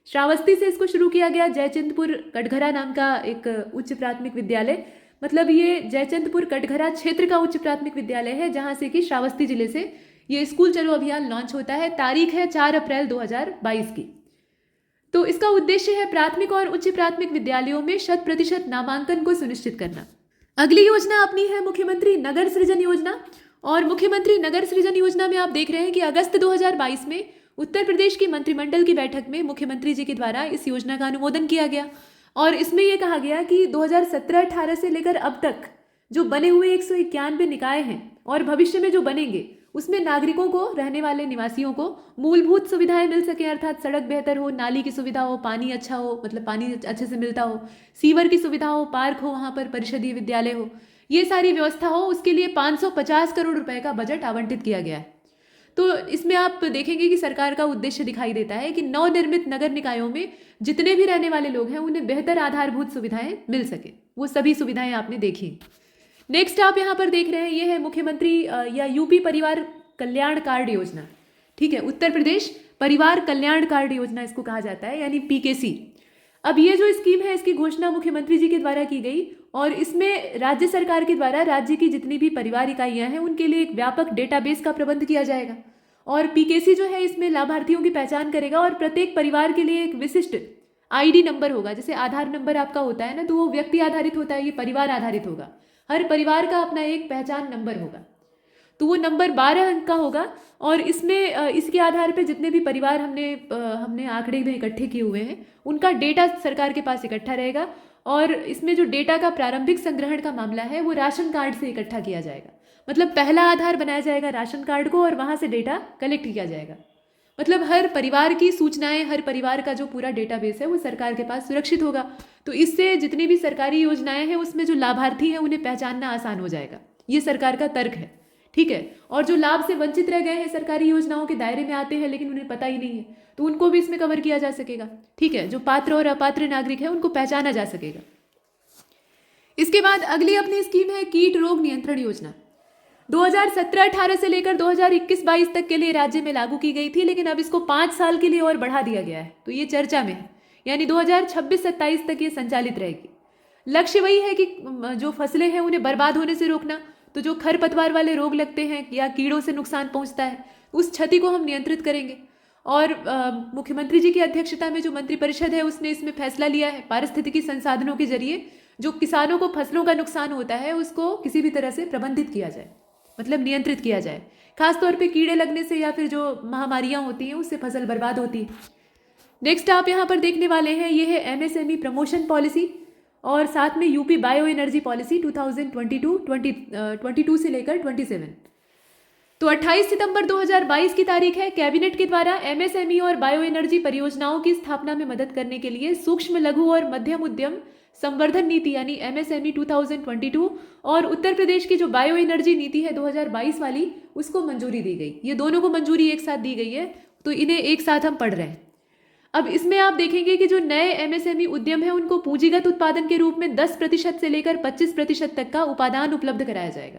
श्रावस्ती से इसको शुरू किया गया। जयचंदपुर कटघरा नाम का एक उच्च प्राथमिक विद्यालय, मतलब ये जयचंदपुर कटघरा क्षेत्र का उच्च प्राथमिक विद्यालय है जहाँ से कि श्रावस्ती जिले से ये स्कूल चलो अभियान लॉन्च होता है। तारीख है 4 अप्रैल 2022 की। तो इसका उद्देश्य है प्राथमिक और उच्च प्राथमिक विद्यालयों में 100% नामांकन को सुनिश्चित करना। अगली योजना अपनी है मुख्यमंत्री नगर सृजन योजना। और मुख्यमंत्री नगर सृजन योजना में आप देख रहे हैं कि अगस्त 2022 में उत्तर प्रदेश की मंत्रिमंडल की बैठक में मुख्यमंत्री जी के द्वारा इस योजना का अनुमोदन किया गया और इसमें यह कहा गया कि 2017-18 से लेकर अब तक जो बने हुए 191 निकाय हैं और भविष्य में जो बनेंगे उसमें नागरिकों को, रहने वाले निवासियों को मूलभूत सुविधाएं मिल सके, अर्थात सड़क बेहतर हो, नाली की सुविधा हो, पानी अच्छा हो, मतलब पानी अच्छे से मिलता हो, सीवर की सुविधा हो, पार्क हो, वहाँ पर परिषदीय विद्यालय हो, ये सारी व्यवस्था हो, उसके लिए 550 करोड़ रुपए का बजट आवंटित किया गया है। तो इसमें आप देखेंगे कि सरकार का उद्देश्य दिखाई देता है कि नवनिर्मित नगर निकायों में जितने भी रहने वाले लोग हैं उन्हें बेहतर आधारभूत सुविधाएं मिल सके। वो सभी सुविधाएं आपने देखी। नेक्स्ट आप यहाँ पर देख रहे हैं, ये है मुख्यमंत्री या यूपी परिवार कल्याण कार्ड योजना। ठीक है, उत्तर प्रदेश परिवार कल्याण कार्ड योजना इसको कहा जाता है, यानी पीकेसी। अब ये जो स्कीम है इसकी घोषणा मुख्यमंत्री जी के द्वारा की गई और इसमें राज्य सरकार के द्वारा राज्य की जितनी भी परिवार इकाइयां हैं उनके लिए एक व्यापक डेटाबेस का प्रबंध किया जाएगा। और पीकेसी जो है इसमें लाभार्थियों की पहचान करेगा और प्रत्येक परिवार के लिए एक विशिष्ट आईडी नंबर होगा। जैसे आधार नंबर आपका होता है ना, तो वो व्यक्ति आधारित होता है, ये परिवार आधारित होगा। हर परिवार का अपना एक पहचान नंबर होगा, तो वो नंबर 12 अंक का होगा। और इसमें इसके आधार पे जितने भी परिवार हमने आंकड़े में इकट्ठे किए हुए हैं उनका डेटा सरकार के पास इकट्ठा रहेगा। और इसमें जो डेटा का प्रारंभिक संग्रहण का मामला है वो राशन कार्ड से इकट्ठा किया जाएगा। मतलब पहला आधार बनाया जाएगा राशन कार्ड को और वहाँ से डेटा कलेक्ट किया जाएगा। मतलब हर परिवार की सूचनाएं, हर परिवार का जो पूरा डेटाबेस है वो सरकार के पास सुरक्षित होगा। तो इससे जितनी भी सरकारी योजनाएं हैं उसमें जो लाभार्थी हैं उन्हें पहचानना आसान हो जाएगा। ये सरकार का तर्क है। ठीक है, और जो लाभ से वंचित रह गए हैं, सरकारी योजनाओं के दायरे में आते हैं लेकिन उन्हें पता ही नहीं है, तो उनको भी इसमें कवर किया जा सकेगा। ठीक है, जो पात्र और अपात्र नागरिक है उनको पहचाना जा सकेगा। इसके बाद अगली अपनी स्कीम है कीट रोग नियंत्रण योजना। 2017-18 से लेकर 2021-22 तक के लिए राज्य में लागू की गई थी, लेकिन अब इसको 5 साल के लिए और बढ़ा दिया गया है, तो ये चर्चा में है। यानी 2026-27 तक ये संचालित रहेगी। लक्ष्य वही है कि जो फसलें हैं उन्हें बर्बाद होने से रोकना। तो जो खरपतवार वाले रोग लगते हैं या कीड़ों से नुकसान पहुंचता है उस क्षति को हम नियंत्रित करेंगे। और मुख्यमंत्री जी की अध्यक्षता में जो मंत्रिपरिषद है उसने इसमें फैसला लिया है पारिस्थितिकी संसाधनों के जरिए जो किसानों को फसलों का नुकसान होता है उसको किसी भी तरह से प्रबंधित किया जाए, मतलब नियंत्रित किया जाए। खासतौर पे कीड़े लगने से या फिर जो महामारियां होती हैं उससे फसल बर्बाद होती है। नेक्स्ट आप यहाँ पर देखने वाले हैं, ये है एमएसएमई प्रमोशन पॉलिसी और साथ में यूपी बायो एनर्जी पॉलिसी 2022 से लेकर 27। तो 28 सितंबर 2022 की तारीख है। कैबिनेट के द्वारा एमएसएमई और बायो एनर्जी परियोजनाओं की स्थापना में मदद करने के लिए सूक्ष्म लघु और मध्यम उद्यम संवर्धन नीति यानी एमएसएमई 2022 और उत्तर प्रदेश की जो बायो एनर्जी नीति है 2022 वाली उसको मंजूरी दी गई। ये दोनों को मंजूरी एक साथ दी गई है, तो इन्हें एक साथ हम पढ़ रहे हैं। अब इसमें आप देखेंगे कि जो नए एमएसएमई उद्यम है उनको पूंजीगत उत्पादन के रूप में 10% से लेकर 25% तक का उपादान उपलब्ध कराया जाएगा।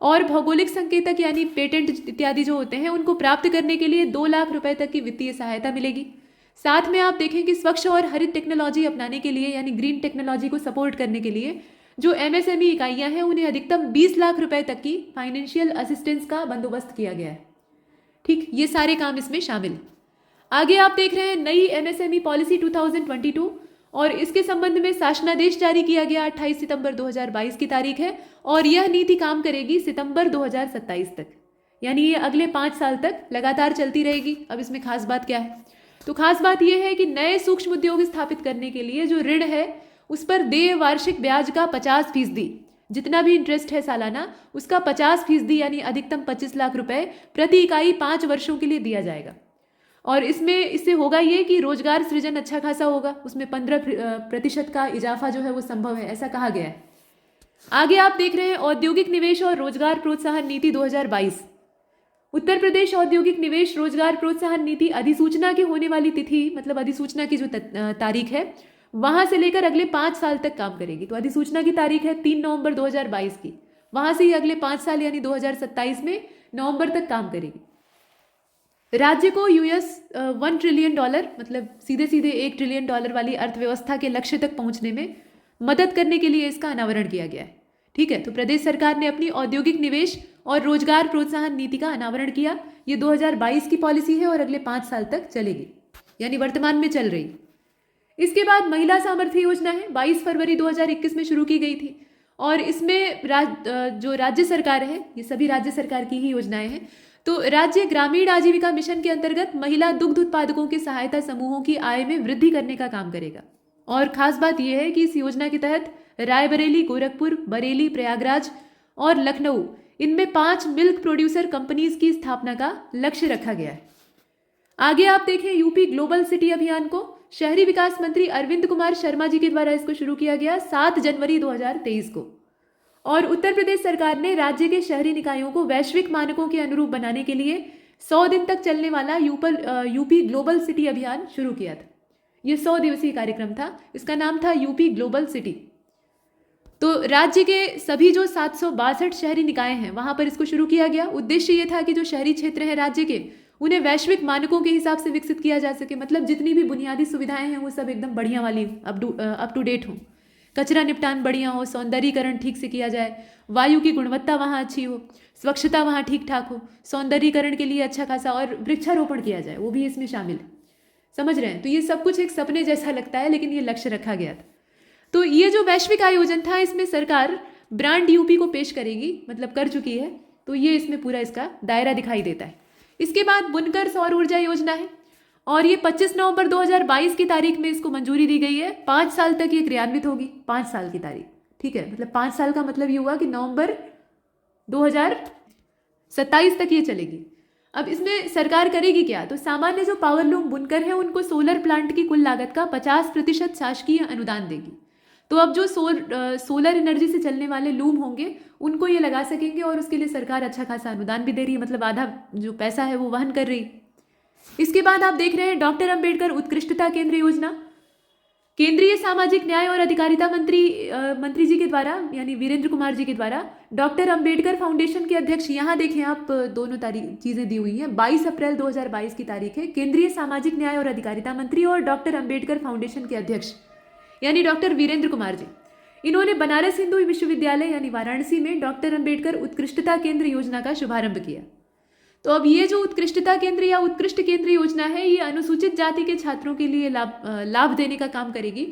और भौगोलिक संकेतक यानी पेटेंट इत्यादि जो होते हैं उनको प्राप्त करने के लिए 2 लाख रुपए तक की वित्तीय सहायता मिलेगी। साथ में आप देखें कि स्वच्छ और हरित टेक्नोलॉजी अपनाने के लिए यानी ग्रीन टेक्नोलॉजी को सपोर्ट करने के लिए जो एमएसएमई इकाइयां हैं उन्हें अधिकतम 20 लाख रुपए तक की फाइनेंशियल असिस्टेंस का बंदोबस्त किया गया है। ठीक, ये सारे काम इसमें शामिल हैं। आगे आप देख रहे हैं नई एमएसएमई पॉलिसी 2022 और इसके संबंध में शासनादेश जारी किया गया 28 सितंबर 2022 की तारीख है और यह नीति काम करेगी सितंबर 2027 तक, यानी ये अगले 5 साल तक लगातार चलती रहेगी। अब इसमें खास बात क्या है, तो खास बात यह है कि नए सूक्ष्म उद्योग स्थापित करने के लिए जो ऋण है उस पर देय वार्षिक ब्याज का 50%, जितना भी इंटरेस्ट है सालाना उसका 50% यानी अधिकतम 25 लाख रुपए प्रति इकाई 5 वर्षों के लिए दिया जाएगा। और इससे होगा ये कि रोजगार सृजन अच्छा खासा होगा, उसमें 15% का इजाफा जो है वो संभव है, ऐसा कहा गया है। आगे आप देख रहे हैं औद्योगिक निवेश और रोजगार प्रोत्साहन नीति 2022। उत्तर प्रदेश औद्योगिक निवेश रोजगार प्रोत्साहन नीति अधिसूचना की होने वाली तिथि, मतलब अधिसूचना की जो तारीख है वहां से लेकर अगले 5 साल तक काम करेगी। तो अधिसूचना की तारीख है 3 नवंबर 2022 की, वहां से ही अगले 5 साल यानी 2027 में नवंबर तक काम करेगी। राज्य को $1 ट्रिलियन मतलब सीधे सीधे $1 ट्रिलियन वाली अर्थव्यवस्था के लक्ष्य तक पहुंचने में मदद करने के लिए इसका अनावरण किया गया है। ठीक है, तो प्रदेश सरकार ने अपनी औद्योगिक निवेश और रोजगार प्रोत्साहन नीति का अनावरण किया। ये 2022 की पॉलिसी है और अगले 5 साल तक चलेगी, यानी वर्तमान में चल रही। इसके बाद महिला सामर्थ्य योजना है, 22 फरवरी 2021 में शुरू की गई थी और इसमें जो राज्य सरकार है, ये सभी राज्य सरकार की ही योजनाएं हैं। तो राज्य ग्रामीण आजीविका मिशन के अंतर्गत महिला दुग्ध उत्पादकों के सहायता समूहों की आय में वृद्धि करने का काम करेगा। और खास बात यह है कि इस योजना के तहत रायबरेली, गोरखपुर, बरेली, प्रयागराज और लखनऊ, इनमें 5 मिल्क प्रोड्यूसर कंपनीज की स्थापना का लक्ष्य रखा गया है। आगे आप देखें यूपी ग्लोबल सिटी अभियान को शहरी विकास मंत्री अरविंद कुमार शर्मा जी के द्वारा इसको शुरू किया गया 7 जनवरी 2023 को। और उत्तर प्रदेश सरकार ने राज्य के शहरी निकायों को वैश्विक मानकों के अनुरूप बनाने के लिए 100 दिन तक चलने वाला यूपी ग्लोबल सिटी अभियान शुरू किया था। ये 100 दिवसीय कार्यक्रम था, इसका नाम था यूपी ग्लोबल सिटी। तो राज्य के सभी जो 762 शहरी निकाय हैं वहाँ पर इसको शुरू किया गया। उद्देश्य ये था कि जो शहरी क्षेत्र हैं राज्य के, उन्हें वैश्विक मानकों के हिसाब से विकसित किया जा सके। मतलब जितनी भी बुनियादी सुविधाएं हैं वो सब एकदम बढ़िया वाली अप टू डेट हों, कचरा निपटान बढ़िया हो, सौंदर्यीकरण ठीक से किया जाए, वायु की गुणवत्ता वहाँ अच्छी हो, स्वच्छता वहाँ ठीक ठाक हो, सौंदर्यीकरण के लिए अच्छा खासा, और वृक्षारोपण किया जाए, वो भी इसमें शामिल है। समझ रहे हैं? तो ये सब कुछ एक सपने जैसा लगता है, लेकिन ये लक्ष्य रखा गया था। तो ये जो वैश्विक आयोजन था, इसमें सरकार ब्रांड यूपी को पेश करेगी, मतलब कर चुकी है। तो ये इसमें पूरा इसका दायरा दिखाई देता है। इसके बाद बुनकर सौर ऊर्जा योजना है, और ये 25 नवंबर 2022 की तारीख में इसको मंजूरी दी गई है। 5 साल तक ये क्रियान्वित होगी, 5 साल की तारीख, ठीक है। मतलब 5 साल का मतलब ये हुआ कि नवंबर 2027 तक ये चलेगी। अब इसमें सरकार करेगी क्या? तो सामान्य जो पावर लूम बुनकर हैं उनको सोलर प्लांट की कुल लागत का 50% शासकीय अनुदान देगी। तो अब जो सोलर एनर्जी से चलने वाले लूम होंगे उनको ये लगा सकेंगे, और उसके लिए सरकार अच्छा खासा अनुदान भी दे रही है, मतलब आधा जो पैसा है वो वहन कर रही। इसके बाद आप देख रहे हैं डॉक्टर अंबेडकर उत्कृष्टता केंद्र योजना। केंद्रीय सामाजिक न्याय और अधिकारिता मंत्री जी के द्वारा, यानी वीरेंद्र कुमार जी के द्वारा, डॉक्टर अंबेडकर फाउंडेशन के अध्यक्ष, यहाँ देखें आप दोनों तारीख चीजें दी हुई हैं, 22 अप्रैल 2022 की तारीख है। केंद्रीय सामाजिक न्याय और अधिकारिता मंत्री और डॉक्टर अंबेडकर फाउंडेशन के अध्यक्ष यानी डॉक्टर वीरेंद्र कुमार जी, इन्होंने बनारस हिंदू विश्वविद्यालय यानी वाराणसी में डॉक्टर अंबेडकर उत्कृष्टता केंद्र योजना का शुभारंभ किया। तो अब ये जो उत्कृष्टता केंद्र या उत्कृष्ट केंद्र योजना है, ये अनुसूचित जाति के छात्रों के लिए लाभ देने का काम करेगी,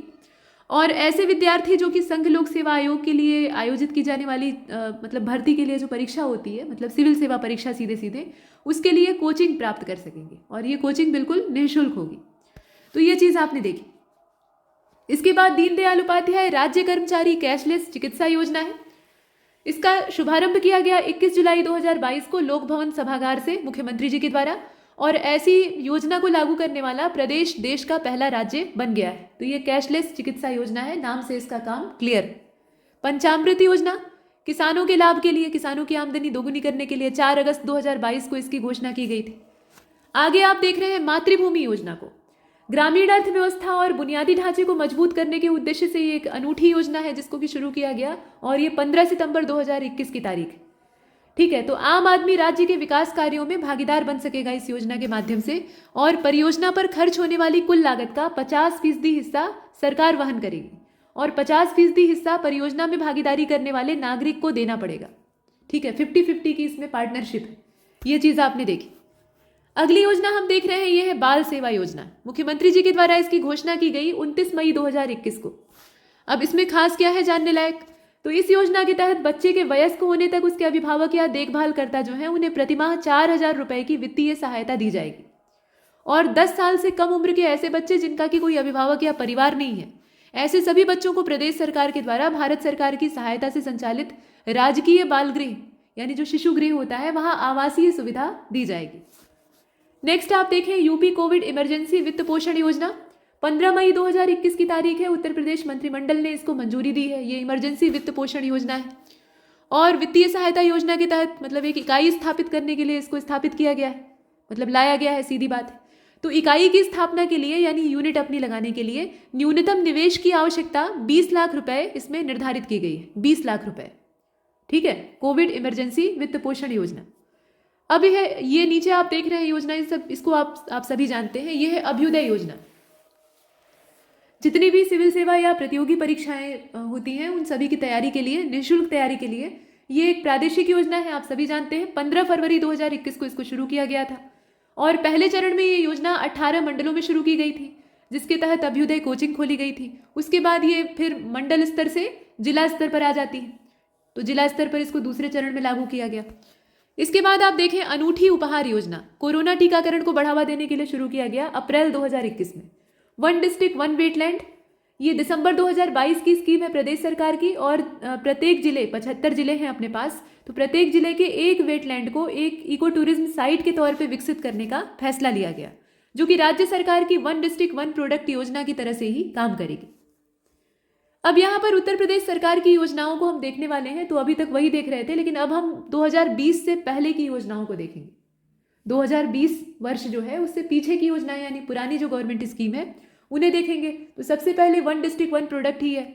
और ऐसे विद्यार्थी जो कि संघ लोक सेवा आयोग के लिए आयोजित की जाने वाली मतलब भर्ती के लिए जो परीक्षा होती है, मतलब सिविल सेवा परीक्षा सीधे सीधे, उसके लिए कोचिंग प्राप्त कर सकेंगे, और ये कोचिंग बिल्कुल निःशुल्क होगी। तो ये चीज़ आपने देखी। इसके बाद दीनदयाल उपाध्याय राज्य कर्मचारी कैशलेस चिकित्सा योजना है। इसका शुभारंभ किया गया 21 जुलाई 2022 को लोक भवन सभागार से मुख्यमंत्री जी के द्वारा, और ऐसी योजना को लागू करने वाला प्रदेश देश का पहला राज्य बन गया है। तो ये कैशलेस चिकित्सा योजना है, नाम से इसका काम क्लियर। पंचामृत योजना किसानों के लाभ के लिए, किसानों की आमदनी दोगुनी करने के लिए 4 अगस्त 2022 को इसकी घोषणा की गई थी। आगे आप देख रहे हैं मातृभूमि योजना को। ग्रामीण अर्थव्यवस्था और बुनियादी ढांचे को मजबूत करने के उद्देश्य से ये एक अनूठी योजना है जिसको कि शुरू किया गया, और ये 15 सितंबर 2021 की तारीख है, ठीक है। तो आम आदमी राज्य के विकास कार्यों में भागीदार बन सकेगा इस योजना के माध्यम से, और परियोजना पर खर्च होने वाली कुल लागत का 50% हिस्सा सरकार वहन करेगी, और 50% हिस्सा परियोजना में भागीदारी करने वाले नागरिक को देना पड़ेगा, ठीक है। 50-50 की इसमें पार्टनरशिप है। ये चीज आपने देखी। अगली योजना हम देख रहे हैं, ये है बाल सेवा योजना। मुख्यमंत्री जी के द्वारा इसकी घोषणा की गई 29 मई 2021 को। अब इसमें खास क्या है जानने लायक? तो इस योजना के तहत बच्चे के वयस्क होने तक उसके अभिभावक या देखभाल करता जो है उन्हें प्रतिमाह 4,000 रुपए की वित्तीय सहायता दी जाएगी, और 10 साल से कम उम्र के ऐसे बच्चे जिनका कि कोई अभिभावक या परिवार नहीं है, ऐसे सभी बच्चों को प्रदेश सरकार के द्वारा भारत सरकार की सहायता से संचालित राजकीय बाल गृह यानी जो शिशु गृह होता है वहां आवासीय सुविधा दी जाएगी। नेक्स्ट आप देखें यूपी कोविड इमरजेंसी वित्त पोषण योजना। 15 मई 2021 की तारीख है, उत्तर प्रदेश मंत्रिमंडल ने इसको मंजूरी दी है। ये इमरजेंसी वित्त पोषण योजना है, और वित्तीय सहायता योजना के तहत मतलब एक इकाई स्थापित करने के लिए इसको स्थापित किया गया है, मतलब लाया गया है, सीधी बात है। तो इकाई की स्थापना के लिए यानी यूनिट अपनी लगाने के लिए न्यूनतम निवेश की आवश्यकता 20 लाख रुपए इसमें निर्धारित की गई है, 20 लाख रुपए, ठीक है। कोविड इमरजेंसी वित्त पोषण योजना। अब ये नीचे आप देख रहे हैं योजना, इसको आप सभी जानते हैं, ये है अभ्युदय योजना। जितनी भी सिविल सेवा या प्रतियोगी परीक्षाएं होती हैं उन सभी की तैयारी के लिए, निःशुल्क तैयारी के लिए ये एक प्रादेशिक योजना है, आप सभी जानते हैं। 15 फरवरी 2021 को इसको शुरू किया गया था, और पहले चरण में ये योजना 18 मंडलों में शुरू की गई थी, जिसके तहत अभ्युदय कोचिंग खोली गई थी। उसके बाद ये फिर मंडल स्तर से जिला स्तर पर आ जाती है, तो जिला स्तर पर इसको दूसरे चरण में लागू किया गया। इसके बाद आप देखें अनूठी उपहार योजना, कोरोना टीकाकरण को बढ़ावा देने के लिए शुरू किया गया अप्रैल 2021 में। 1 डिस्ट्रिक्ट 1 वेटलैंड, ये दिसंबर 2022 की स्कीम है प्रदेश सरकार की, और प्रत्येक जिले 75 जिले हैं अपने पास, तो प्रत्येक जिले के एक वेटलैंड को एक इको टूरिज्म साइट के तौर पे विकसित करने का फैसला लिया गया, जो कि राज्य सरकार की 1 डिस्ट्रिक्ट 1 प्रोडक्ट योजना की तरह से ही काम करेगी। अब यहाँ पर उत्तर प्रदेश सरकार की योजनाओं को हम देखने वाले हैं, तो अभी तक वही देख रहे थे, लेकिन अब हम 2020 से पहले की योजनाओं को देखेंगे। 2020 वर्ष जो है उससे पीछे की योजनाएं यानी पुरानी जो गवर्नमेंट स्कीम है उन्हें देखेंगे तो सबसे पहले वन डिस्ट्रिक्ट वन प्रोडक्ट ही है।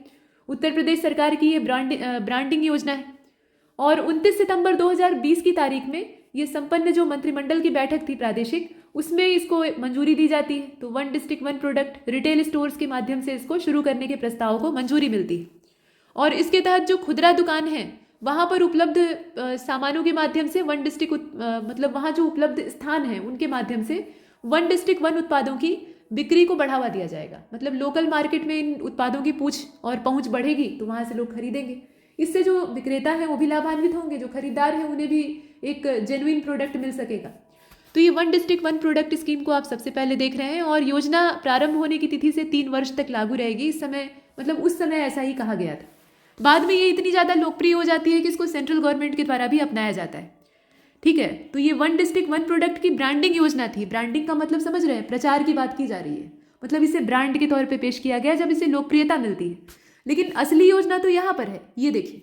उत्तर प्रदेश सरकार की ये ब्रांडिंग योजना है और 29 सितंबर 2020 की तारीख में ये संपन्न जो मंत्रिमंडल की बैठक थी प्रादेशिक उसमें इसको मंजूरी दी जाती है। तो one district one product retail stores के माध्यम से इसको शुरू करने के प्रस्ताव को मंजूरी मिलती है और इसके तहत जो खुदरा दुकान है वहाँ पर उपलब्ध सामानों के माध्यम से वन डिस्ट्रिक्ट मतलब वहाँ जो उपलब्ध स्थान है उनके माध्यम से वन डिस्ट्रिक्ट वन उत्पादों की बिक्री को बढ़ावा दिया जाएगा। मतलब लोकल मार्केट में इन उत्पादों की पूछ और पहुँच बढ़ेगी तो वहाँ से लोग खरीदेंगे। इससे जो विक्रेता हैं वो भी लाभान्वित होंगे, जो खरीदार हैं उन्हें भी एक जेन्युइन प्रोडक्ट मिल सकेगा। तो ये one district one product scheme को आप सबसे पहले देख रहे हैं और योजना प्रारंभ होने की तिथि से 3 वर्ष तक लागू रहेगी। इस समय मतलब उस समय ऐसा ही कहा गया था। बाद में ये इतनी ज़्यादा लोकप्रिय हो जाती है कि इसको सेंट्रल गवर्नमेंट के द्वारा भी अपनाया जाता है। ठीक है, तो ये वन डिस्ट्रिक्ट वन प्रोडक्ट की ब्रांडिंग योजना थी। ब्रांडिंग का मतलब समझ रहे हैं, प्रचार की बात की जा रही है, मतलब इसे ब्रांड के तौर पे पेश किया गया जब इसे लोकप्रियता मिलती है। लेकिन असली योजना तो यहाँ पर है, ये देखिए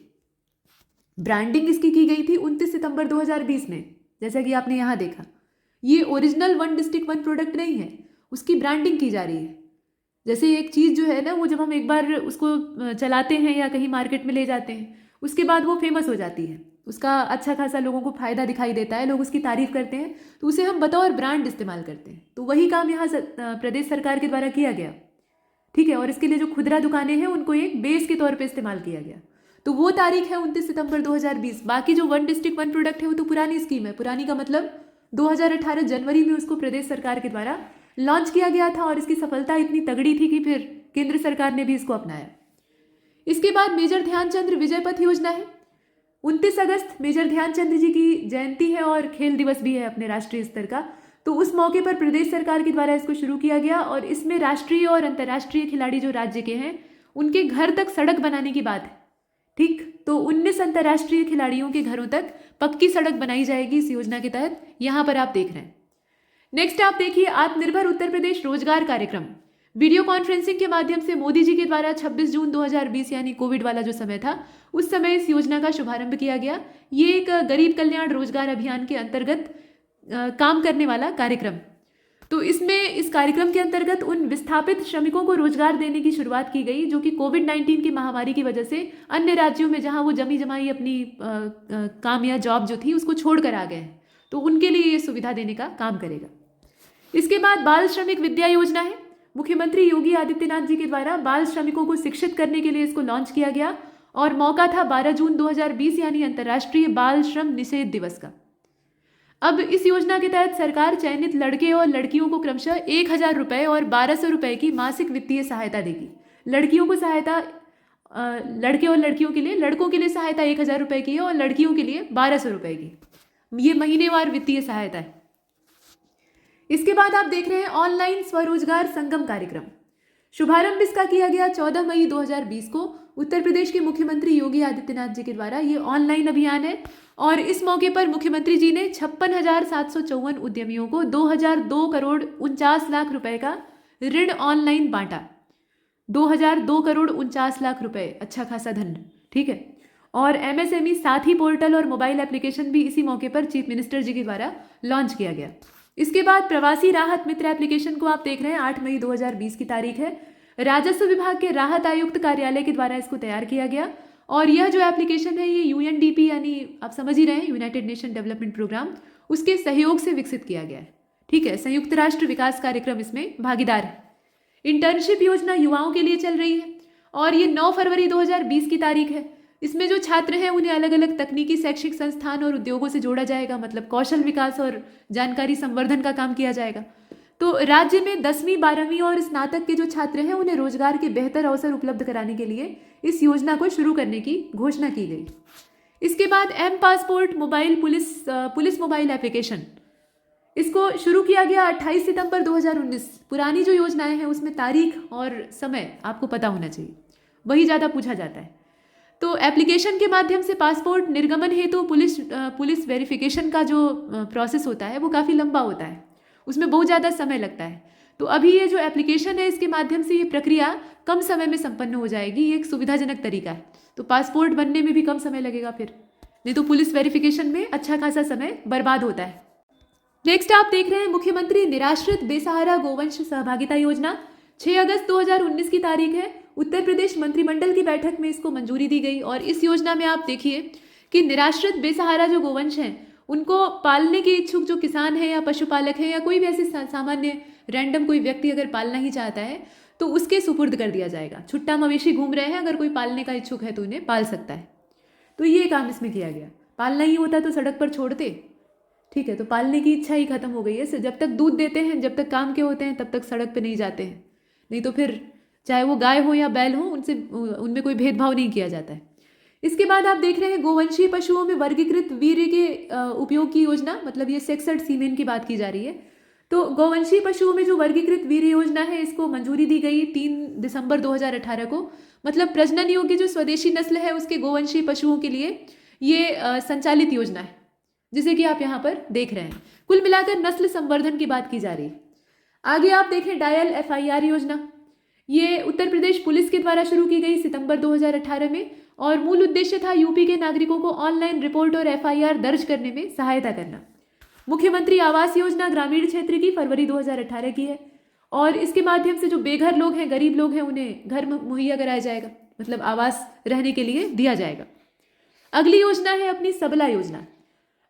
ब्रांडिंग इसकी की गई थी 29 सितंबर 2020 में, जैसा कि आपने यहाँ देखा। ये original one district one product नहीं है, उसकी ब्रांडिंग की जा रही है। जैसे एक चीज़ जो है ना वो जब हम एक बार उसको चलाते हैं या कहीं मार्केट में ले जाते हैं उसके बाद वो फेमस हो जाती है, उसका अच्छा खासा लोगों को फ़ायदा दिखाई देता है, लोग उसकी तारीफ़ करते हैं तो उसे हम बतौर ब्रांड इस्तेमाल करते हैं। तो वही काम यहाँ प्रदेश सरकार के द्वारा किया गया। ठीक है, और इसके लिए जो खुदरा दुकानें हैं उनको एक बेस के तौर पे इस्तेमाल किया गया। तो वो तारीख है 29 सितंबर 2020। बाकी जो वन डिस्ट्रिक्ट वन प्रोडक्ट है वो तो पुरानी स्कीम है। पुरानी का मतलब 2018 जनवरी में उसको प्रदेश सरकार के द्वारा लॉन्च किया गया था और इसकी सफलता इतनी तगड़ी थी कि फिर केंद्र सरकार ने भी इसको अपनाया। इसके बाद मेजर ध्यानचंद विजय पथ योजना है। 29 अगस्त मेजर ध्यानचंद जी की जयंती है और खेल दिवस भी है अपने राष्ट्रीय स्तर का। तो उस मौके पर प्रदेश सरकार के द्वारा इसको शुरू किया गया और इसमें राष्ट्रीय और अंतर्राष्ट्रीय खिलाड़ी जो राज्य के हैं उनके घर तक सड़क बनाने की बात है। ठीक, तो 19 अंतर्राष्ट्रीय खिलाड़ियों के घरों तक पक्की सड़क बनाई जाएगी इस योजना के तहत। यहाँ पर आप देख रहे हैं। नेक्स्ट आप देखिए आत्मनिर्भर उत्तर प्रदेश रोजगार कार्यक्रम। वीडियो कॉन्फ्रेंसिंग के माध्यम से मोदी जी के द्वारा 26 जून 2020 यानी कोविड वाला जो समय था उस समय इस योजना का शुभारंभ किया गया। ये एक गरीब कल्याण रोजगार अभियान के अंतर्गत काम करने वाला कार्यक्रम। तो इसमें इस कार्यक्रम के अंतर्गत उन विस्थापित श्रमिकों को रोजगार देने की शुरुआत की गई जो कि कोविड-19 की महामारी की वजह से अन्य राज्यों में जहां वो जमी जमाई अपनी काम या जॉब जो थी उसको छोड़कर आ गए, तो उनके लिए ये सुविधा देने का काम करेगा। इसके बाद बाल श्रमिक विद्या योजना है। मुख्यमंत्री योगी आदित्यनाथ जी के द्वारा बाल श्रमिकों को शिक्षित करने के लिए इसको लॉन्च किया गया और मौका था 12 जून 2020 यानी अंतर्राष्ट्रीय बाल श्रम निषेध दिवस का। अब इस योजना के तहत सरकार चयनित लड़के और लड़कियों को क्रमशः 1000 रुपये और 1200 रुपये की मासिक वित्तीय सहायता देगी। लड़कियों को सहायता लड़के और लड़कियों के लिए, लड़कों के लिए सहायता 1000 रुपये की है और लड़कियों के लिए 1200 रुपये की। ये महीनेवार वित्तीय सहायता है। इसके बाद आप देख रहे हैं ऑनलाइन स्वरोजगार संगम कार्यक्रम। शुभारंभ इसका किया गया 14 मई 2020 को उत्तर प्रदेश के मुख्यमंत्री योगी आदित्यनाथ जी के द्वारा। ये ऑनलाइन अभियान है और इस मौके पर मुख्यमंत्री जी ने 56,754 उद्यमियों को 2,002 करोड़ 49 लाख रुपए का ऋण ऑनलाइन बांटा। 2,002 करोड़ 49 लाख रुपए, अच्छा खासा धन। ठीक है, और MSME साथी पोर्टल और मोबाइल एप्लीकेशन भी इसी मौके पर चीफ मिनिस्टर जी के द्वारा लॉन्च किया गया। इसके बाद प्रवासी राहत मित्र एप्लीकेशन को आप देख रहे हैं, 8 मई 2020 की तारीख है। राजस्व विभाग के राहत आयुक्त कार्यालय के द्वारा इसको तैयार किया गया और यह जो एप्लीकेशन है ये UNDP यानी आप समझ ही रहे हैं यूनाइटेड नेशन डेवलपमेंट प्रोग्राम, उसके सहयोग से विकसित किया गया है। ठीक है, संयुक्त राष्ट्र विकास कार्यक्रम इसमें भागीदार है। इंटर्नशिप योजना युवाओं के लिए चल रही है और ये 9 फरवरी 2020 की तारीख है। इसमें जो छात्र हैं उन्हें अलग अलग तकनीकी शैक्षिक संस्थान और उद्योगों से जोड़ा जाएगा, मतलब कौशल विकास और जानकारी संवर्धन का काम किया जाएगा। तो राज्य में 10वीं 12वीं और स्नातक के जो छात्र हैं उन्हें रोजगार के बेहतर अवसर उपलब्ध कराने के लिए इस योजना को शुरू करने की घोषणा की गई। इसके बाद M passport mobile police mobile application, इसको शुरू किया गया 28 सितंबर 2019। पुरानी जो योजनाएं हैं उसमें तारीख और समय आपको पता होना चाहिए, वही ज़्यादा पूछा जाता है। तो एप्लीकेशन के माध्यम से पासपोर्ट निर्गमन हेतु पुलिस वेरिफिकेशन का जो प्रोसेस होता है वो काफ़ी लंबा होता है, उसमें बहुत ज़्यादा समय लगता है। तो अभी ये जो एप्लीकेशन है इसके माध्यम से ये प्रक्रिया कम समय में संपन्न हो जाएगी। ये एक सुविधाजनक तरीका है। तो पासपोर्ट बनने में भी कम समय लगेगा फिर, नहीं तो पुलिस वेरिफिकेशन में अच्छा खासा समय बर्बाद होता है। नेक्स्ट आप देख रहे हैं मुख्यमंत्री निराश्रित बेसहारा गोवंश सहभागिता योजना। 6 अगस्त 2019 की तारीख है। उत्तर प्रदेश मंत्रिमंडल की बैठक में इसको मंजूरी दी गई और इस योजना में आप देखिए कि निराश्रित बेसहारा जो गोवंश हैं उनको पालने के इच्छुक जो किसान है या पशुपालक है या कोई भी ऐसे सामान्य रैंडम कोई व्यक्ति अगर पालना ही चाहता है तो उसके सुपुर्द कर दिया जाएगा। छुट्टा मवेशी घूम रहे हैं, अगर कोई पालने का इच्छुक है तो उन्हें पाल सकता है। तो ये काम इसमें किया गया। पालना ही होता तो सड़क पर छोड़ते, ठीक है, तो पालने की इच्छा ही खत्म हो गई है। जब तक दूध देते हैं, जब तक काम के होते हैं, तब तक सड़क पे नहीं जाते हैं। नहीं तो फिर चाहे वो गाय हो या बैल हो, उनमें कोई भेदभाव नहीं किया जाता है। इसके बाद आप देख रहे हैं गोवंशीय पशुओं में वर्गीकृत वीर्य के उपयोग की योजना, मतलब ये सेक्सड सीमेन की बात की जा रही है। तो गोवंशीय पशुओं में जो वर्गीकृत वीर्य योजना है इसको मंजूरी दी गई 3 दिसंबर 2018 को। मतलब प्रजनन योग्य जो स्वदेशी नस्ल है उसके गोवंशीय पशुओं के लिए ये संचालित योजना है, जिसे कि आप यहाँ पर देख रहे हैं। कुल मिलाकर नस्ल संवर्धन की बात की जा रही है। आगे आप देखें डायल FIR योजना। ये उत्तर प्रदेश पुलिस के द्वारा शुरू की गई सितंबर 2018 में और मूल उद्देश्य था यूपी के नागरिकों को ऑनलाइन रिपोर्ट और FIR दर्ज करने में सहायता करना। मुख्यमंत्री आवास योजना ग्रामीण क्षेत्र की फरवरी 2018 की है और इसके माध्यम से जो बेघर लोग हैं, गरीब लोग हैं, उन्हें घर मुहैया कराया जाएगा, मतलब आवास रहने के लिए दिया जाएगा। अगली योजना है अपनी सबला योजना।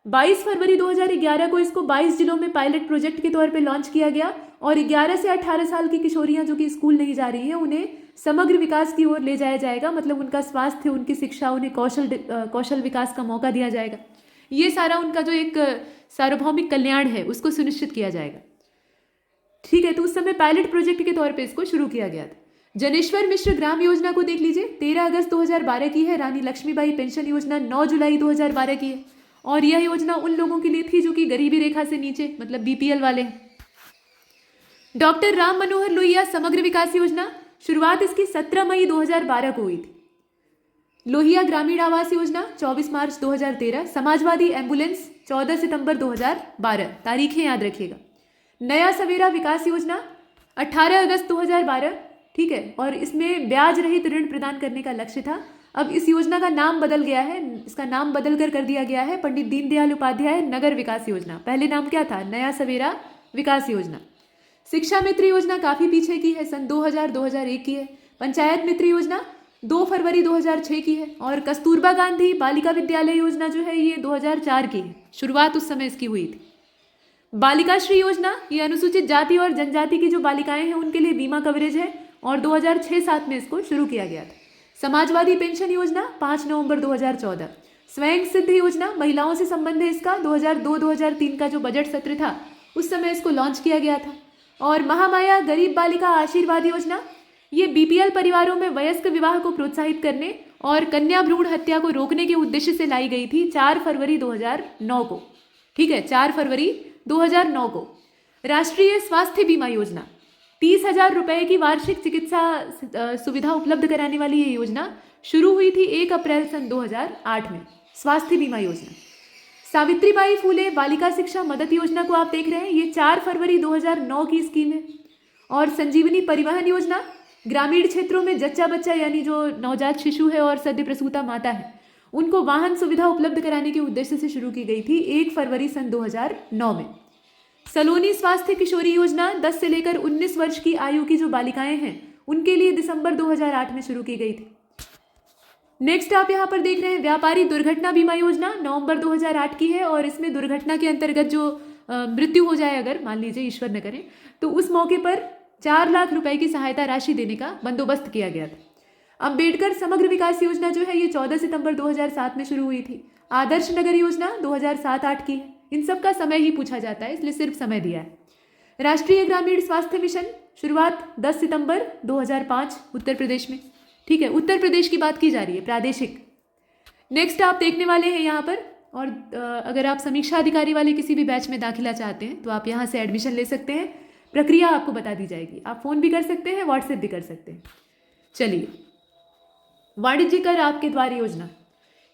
22 फरवरी 2011 को इसको 22 जिलों में पायलट प्रोजेक्ट के तौर पे लॉन्च किया गया और 11 से 18 साल की किशोरियां जो कि स्कूल नहीं जा रही हैं उन्हें समग्र विकास की ओर ले जाया जाएगा। मतलब उनका स्वास्थ्य, उनकी शिक्षा, उन्हें कौशल विकास का मौका दिया जाएगा। ये सारा उनका जो एक सार्वभौमिक कल्याण है उसको सुनिश्चित किया जाएगा। ठीक है, तो उस समय पायलट प्रोजेक्ट के तौर पे इसको शुरू किया गया था। जनेश्वर मिश्र ग्राम योजना को देख लीजिए, 13 अगस्त 2012 की है। रानी लक्ष्मीबाई पेंशन योजना 9 जुलाई 2012 की है और यह योजना उन लोगों के लिए थी जो कि गरीबी रेखा से नीचे, मतलब BPL वाले हैं। डॉक्टर राम मनोहर लोहिया समग्र विकास योजना, शुरुआत इसकी 17 मई 2012 को हुई थी। लोहिया ग्रामीण आवास योजना 24 मार्च 2013। समाजवादी एम्बुलेंस 14 सितंबर 2012, तारीखें याद रखिएगा। नया सवेरा विकास योजना 18 अगस्त 2012, ठीक है, और इसमें ब्याज रहित ऋण प्रदान करने का लक्ष्य था। अब इस योजना का नाम बदल गया है, इसका नाम बदल कर दिया गया है पंडित दीनदयाल उपाध्याय नगर विकास योजना। पहले नाम क्या था? नया सवेरा विकास योजना। शिक्षा मित्र योजना काफ़ी पीछे की है, सन 2000-2001 की है। पंचायत मित्र योजना 2 फरवरी 2006 की है और कस्तूरबा गांधी बालिका विद्यालय योजना जो है ये 2004 की है। शुरुआत उस समय इसकी हुई थी। बालिका श्री योजना, ये अनुसूचित जाति और जनजाति की जो बालिकाएं हैं उनके लिए बीमा कवरेज है और 2006-07 में इसको शुरू किया गया था। समाजवादी पेंशन योजना 5 नवंबर 2014। स्वयं सिद्ध योजना महिलाओं से संबंध है इसका, 2002-2003 का जो बजट सत्र था उस समय इसको लॉन्च किया गया था। और महामाया गरीब बालिका आशीर्वाद योजना, ये BPL परिवारों में वयस्क विवाह को प्रोत्साहित करने और कन्या भ्रूण हत्या को रोकने के उद्देश्य से लाई गई थी 4 फरवरी 2009 को। ठीक है, 4 फरवरी 2009 को। राष्ट्रीय स्वास्थ्य बीमा योजना 30,000 रुपये की वार्षिक चिकित्सा सुविधा उपलब्ध कराने वाली ये योजना शुरू हुई थी 1 अप्रैल सन 2008 में। स्वास्थ्य बीमा योजना। सावित्रीबाई फूले बालिका शिक्षा मदद योजना को आप देख रहे हैं, ये 4 फरवरी 2009 की स्कीम है। और संजीवनी परिवहन योजना ग्रामीण क्षेत्रों में जच्चा बच्चा यानी जो नवजात शिशु है और सद्य प्रसूता माता है उनको वाहन सुविधा उपलब्ध कराने के उद्देश्य से शुरू की गई थी 1 फरवरी सन 2009 में। सलोनी स्वास्थ्य किशोरी योजना 10 से लेकर 19 वर्ष की आयु की जो बालिकाएं हैं उनके लिए दिसंबर 2008 में शुरू की गई थी। नेक्स्ट आप यहाँ पर देख रहे हैं व्यापारी दुर्घटना बीमा योजना, नवंबर 2008 की है और इसमें दुर्घटना के अंतर्गत जो मृत्यु हो जाए, अगर मान लीजिए ईश्वर न करें, तो उस मौके पर 4 लाख रुपए की सहायता राशि देने का बंदोबस्त किया गया था। अम्बेडकर समग्र विकास योजना जो है ये 14 सितंबर 2007 में शुरू हुई थी। आदर्श नगर योजना 2007-08 की है। इन सब का समय ही पूछा जाता है इसलिए सिर्फ समय दिया है। राष्ट्रीय ग्रामीण स्वास्थ्य मिशन, शुरुआत 10 सितंबर 2005 उत्तर प्रदेश में। ठीक है, उत्तर प्रदेश की बात की जा रही है, प्रादेशिक। नेक्स्ट आप देखने वाले हैं यहाँ पर, और अगर आप समीक्षा अधिकारी वाले किसी भी बैच में दाखिला चाहते हैं तो आप यहाँ से एडमिशन ले सकते हैं। प्रक्रिया आपको बता दी जाएगी, आप फ़ोन भी कर सकते हैं, व्हाट्सएप भी कर सकते हैं। चलिए, वाणिज्य कर आपके द्वार योजना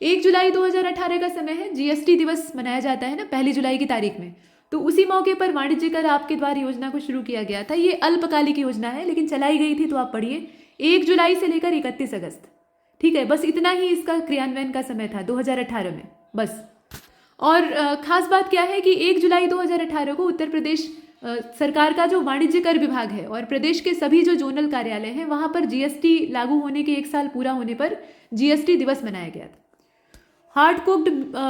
1 जुलाई 2018 का समय है। GST दिवस मनाया जाता है ना 1 जुलाई की तारीख में, तो उसी मौके पर वाणिज्य कर आपके द्वार योजना को शुरू किया गया था। ये अल्पकालिक योजना है लेकिन चलाई गई थी, तो आप पढ़िए 1 जुलाई से लेकर 31 अगस्त। ठीक है, बस इतना ही इसका क्रियान्वयन का समय था 2018 में, बस। और खास बात क्या है कि 1 जुलाई 2018 को उत्तर प्रदेश सरकार का जो वाणिज्य कर विभाग है और प्रदेश के सभी जो जोनल कार्यालय हैं वहाँ पर जीएसटी लागू होने के 1 साल पूरा होने पर जीएसटी दिवस मनाया गया था। हार्ड कुक्ड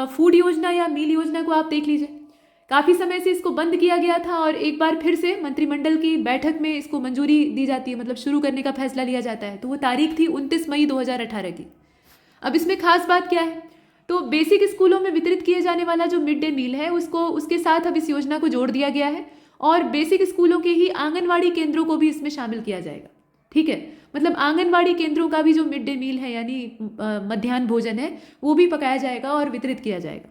फूड योजना या मील योजना को आप देख लीजिए, काफ़ी समय से इसको बंद किया गया था और एक बार फिर से मंत्रिमंडल की बैठक में इसको मंजूरी दी जाती है, मतलब शुरू करने का फैसला लिया जाता है। तो वो तारीख थी 29 मई 2018 की। अब इसमें खास बात क्या है, तो बेसिक स्कूलों में वितरित किए जाने वाला जो मिड डे मील है उसके साथ अब इस योजना को जोड़ दिया गया है और बेसिक स्कूलों के ही आंगनवाड़ी केंद्रों को भी इसमें शामिल किया जाएगा। ठीक है, मतलब आंगनवाड़ी केंद्रों का भी जो मिड डे मील है यानी मध्याह्न भोजन है वो भी पकाया जाएगा और वितरित किया जाएगा।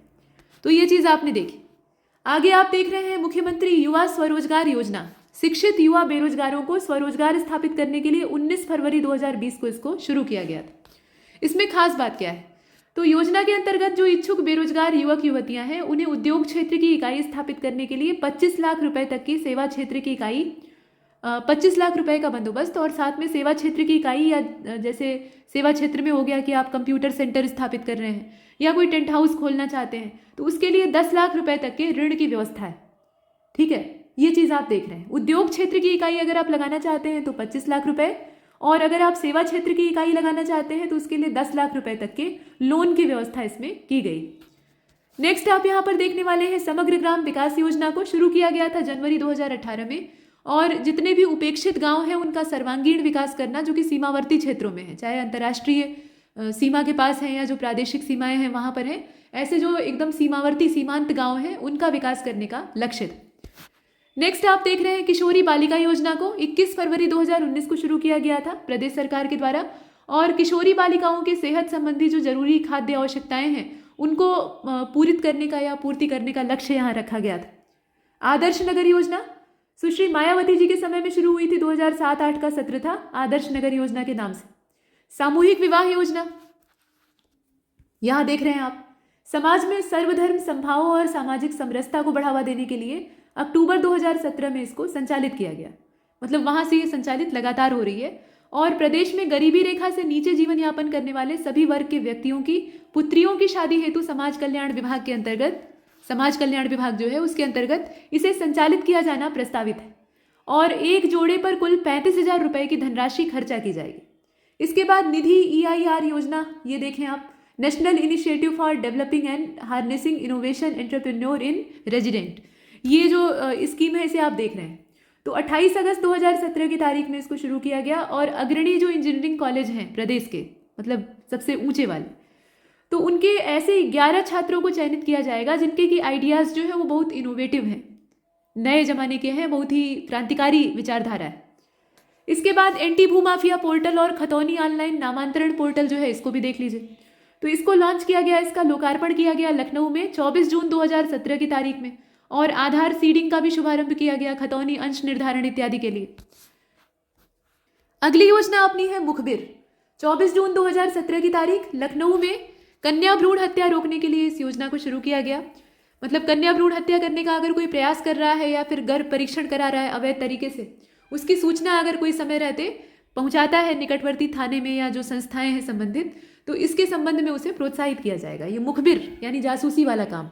तो ये चीज़ आपने देखी। आगे आप देख रहे हैं मुख्यमंत्री युवा स्वरोजगार योजना। शिक्षित युवा बेरोजगारों को स्वरोजगार स्थापित करने के लिए 19 फरवरी 2020 को इसको शुरू किया गया था। इसमें खास बात क्या है, तो योजना के अंतर्गत जो इच्छुक बेरोजगार युवक युवतियां हैं उन्हें उद्योग क्षेत्र की इकाई स्थापित करने के लिए 25 लाख रुपए तक की सेवा क्षेत्र की इकाई 25 लाख रुपए का बंदोबस्त और साथ में सेवा क्षेत्र की इकाई या जैसे सेवा क्षेत्र में हो गया कि आप कंप्यूटर सेंटर स्थापित कर रहे हैं या कोई टेंट हाउस खोलना चाहते हैं तो उसके लिए 10 लाख रुपए तक के ऋण की व्यवस्था है। ठीक है, ये चीज़ आप देख रहे हैं। उद्योग क्षेत्र की इकाई अगर आप लगाना चाहते हैं तो 25 लाख रुपए और अगर आप सेवा क्षेत्र की इकाई लगाना चाहते हैं तो उसके लिए 10 लाख रुपए तक के लोन की व्यवस्था इसमें की गई। नेक्स्ट आप यहाँ पर देखने वाले हैं समग्र ग्राम विकास योजना को शुरू किया गया था जनवरी 2018 में और जितने भी उपेक्षित गांव हैं उनका सर्वांगीण विकास करना जो कि सीमावर्ती क्षेत्रों में है, चाहे अंतर्राष्ट्रीय सीमा के पास हैं या जो प्रादेशिक सीमाएं हैं वहां पर हैं, ऐसे जो एकदम सीमावर्ती सीमांत गांव हैं उनका विकास करने का लक्ष्य था। नेक्स्ट आप देख रहे हैं किशोरी बालिका योजना को 21 फरवरी 2019 को शुरू किया गया था प्रदेश सरकार के द्वारा और किशोरी बालिकाओं के सेहत संबंधी जो जरूरी खाद्य आवश्यकताएं हैं उनको पूरित करने का या पूर्ति करने का लक्ष्य यहाँ रखा गया था। आदर्श नगर योजना सुश्री मायावती जी के समय में शुरू हुई थी, 2007-8 का सत्र था आदर्श नगर योजना के नाम से। सामूहिक विवाह योजना यहाँ देख रहे हैं आप, समाज में सर्वधर्म समभाव और सामाजिक समरसता को बढ़ावा देने के लिए अक्टूबर 2017 में इसको संचालित किया गया, मतलब वहां से ये संचालित लगातार हो रही है और प्रदेश में गरीबी रेखा से नीचे जीवन यापन करने वाले सभी वर्ग के व्यक्तियों की पुत्रियों की शादी हेतु समाज कल्याण विभाग के अंतर्गत, समाज कल्याण विभाग जो है उसके अंतर्गत इसे संचालित किया जाना प्रस्तावित है और एक जोड़े पर कुल 35,000 रुपए की धनराशि खर्चा की जाएगी। इसके बाद निधि EIR योजना, ये देखें आप, national initiative for developing and harnessing innovation entrepreneur in resident, ये जो स्कीम है इसे आप देख रहे हैं। तो 28 अगस्त 2017 की तारीख में इसको शुरू किया गया और अग्रणी जो इंजीनियरिंग कॉलेज हैं प्रदेश के, मतलब सबसे ऊंचे वाले, तो उनके ऐसे 11 छात्रों को चयनित किया जाएगा जिनके की आइडियाज़ जो है वो बहुत इनोवेटिव हैं, नए जमाने के हैं, बहुत ही क्रांतिकारी विचारधारा है। इसके बाद एंटी भूमाफिया पोर्टल और खतौनी ऑनलाइन नामांतरण पोर्टल जो है इसको भी देख लीजिए। तो इसको लॉन्च किया गया, इसका लोकार्पण किया गया लखनऊ में 24 जून 2017 की तारीख में और आधार सीडिंग का भी शुभारंभ किया गया खतौनी अंश निर्धारण इत्यादि के लिए। अगली योजना अपनी है मुखबिर। 24 जून 2017 की तारीख लखनऊ में कन्या भ्रूण हत्या रोकने के लिए इस योजना को शुरू किया गया। मतलब कन्या भ्रूण हत्या करने का अगर कोई प्रयास कर रहा है या फिर गर्भ परीक्षण करा रहा है अवैध तरीके से, उसकी सूचना अगर कोई समय रहते पहुंचाता है निकटवर्ती थाने में या जो संस्थाएं हैं संबंधित, तो इसके संबंध में उसे प्रोत्साहित किया जाएगा। ये मुखबिर यानी जासूसी वाला काम।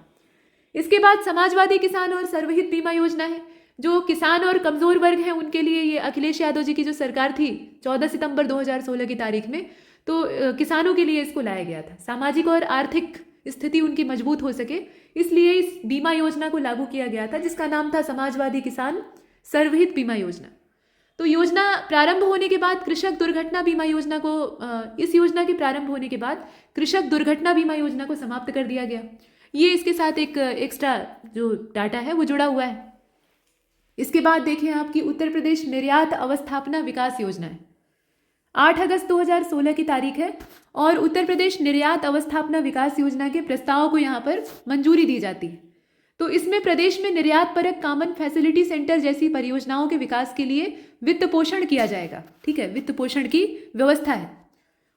इसके बाद समाजवादी किसान और सर्वहित बीमा योजना है। जो किसान और कमजोर वर्ग हैं उनके लिए ये अखिलेश यादव जी की जो सरकार थी 14 सितंबर 2016 की तारीख में, तो किसानों के लिए इसको लाया गया था। सामाजिक और आर्थिक स्थिति उनकी मजबूत हो सके इसलिए इस बीमा योजना को लागू किया गया था, जिसका नाम था समाजवादी किसान सर्वहित बीमा योजना। तो योजना प्रारंभ होने के बाद कृषक दुर्घटना बीमा योजना को इस योजना के प्रारंभ होने के बाद कृषक दुर्घटना बीमा योजना को समाप्त कर दिया गया। ये इसके साथ एक एक्स्ट्रा जो डाटा है वो जुड़ा हुआ है। इसके बाद देखें आपकी उत्तर प्रदेश निर्यात अवस्थापना विकास योजना है। 8 अगस्त 2016 की तारीख है और उत्तर प्रदेश निर्यात अवस्थापना विकास योजना के प्रस्ताव को यहाँ पर मंजूरी दी जाती है। तो इसमें प्रदेश में निर्यात परक कॉमन फैसिलिटी सेंटर जैसी परियोजनाओं के विकास के लिए वित्त पोषण किया जाएगा। ठीक है, वित्त पोषण की व्यवस्था है।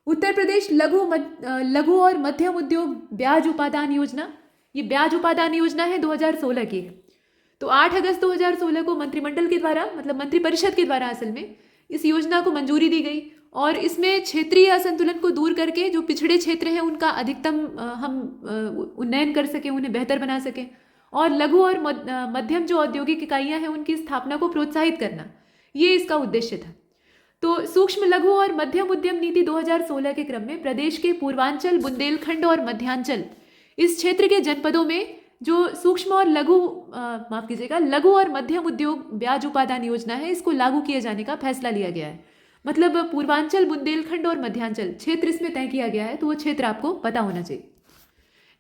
उत्तर प्रदेश लघु और मध्यम उद्योग ब्याज उपादान योजना, ये ब्याज उपादान योजना है 2016 की है। तो 8 अगस्त 2016 को मंत्रिमंडल के द्वारा, मतलब मंत्रिपरिषद के द्वारा असल में इस योजना को मंजूरी दी गई और इसमें क्षेत्रीय असंतुलन को दूर करके जो पिछड़े क्षेत्र हैं उनका अधिकतम हम उन्नयन कर सकें, उन्हें बेहतर बना सकें, और लघु और मध्यम जो औद्योगिक इकाइयां हैं उनकी स्थापना को प्रोत्साहित करना, ये इसका उद्देश्य था। तो सूक्ष्म लघु और मध्यम उद्यम नीति 2016 के क्रम में प्रदेश के पूर्वांचल, बुंदेलखंड और मध्यांचल इस क्षेत्र के जनपदों में जो सूक्ष्म और लघु और मध्यम उद्योग ब्याज उपादान योजना है, इसको लागू किए जाने का फैसला लिया गया है। मतलब पूर्वांचल, बुंदेलखंड और मध्यांचल क्षेत्र इसमें तय किया गया है, तो वो क्षेत्र आपको पता होना चाहिए।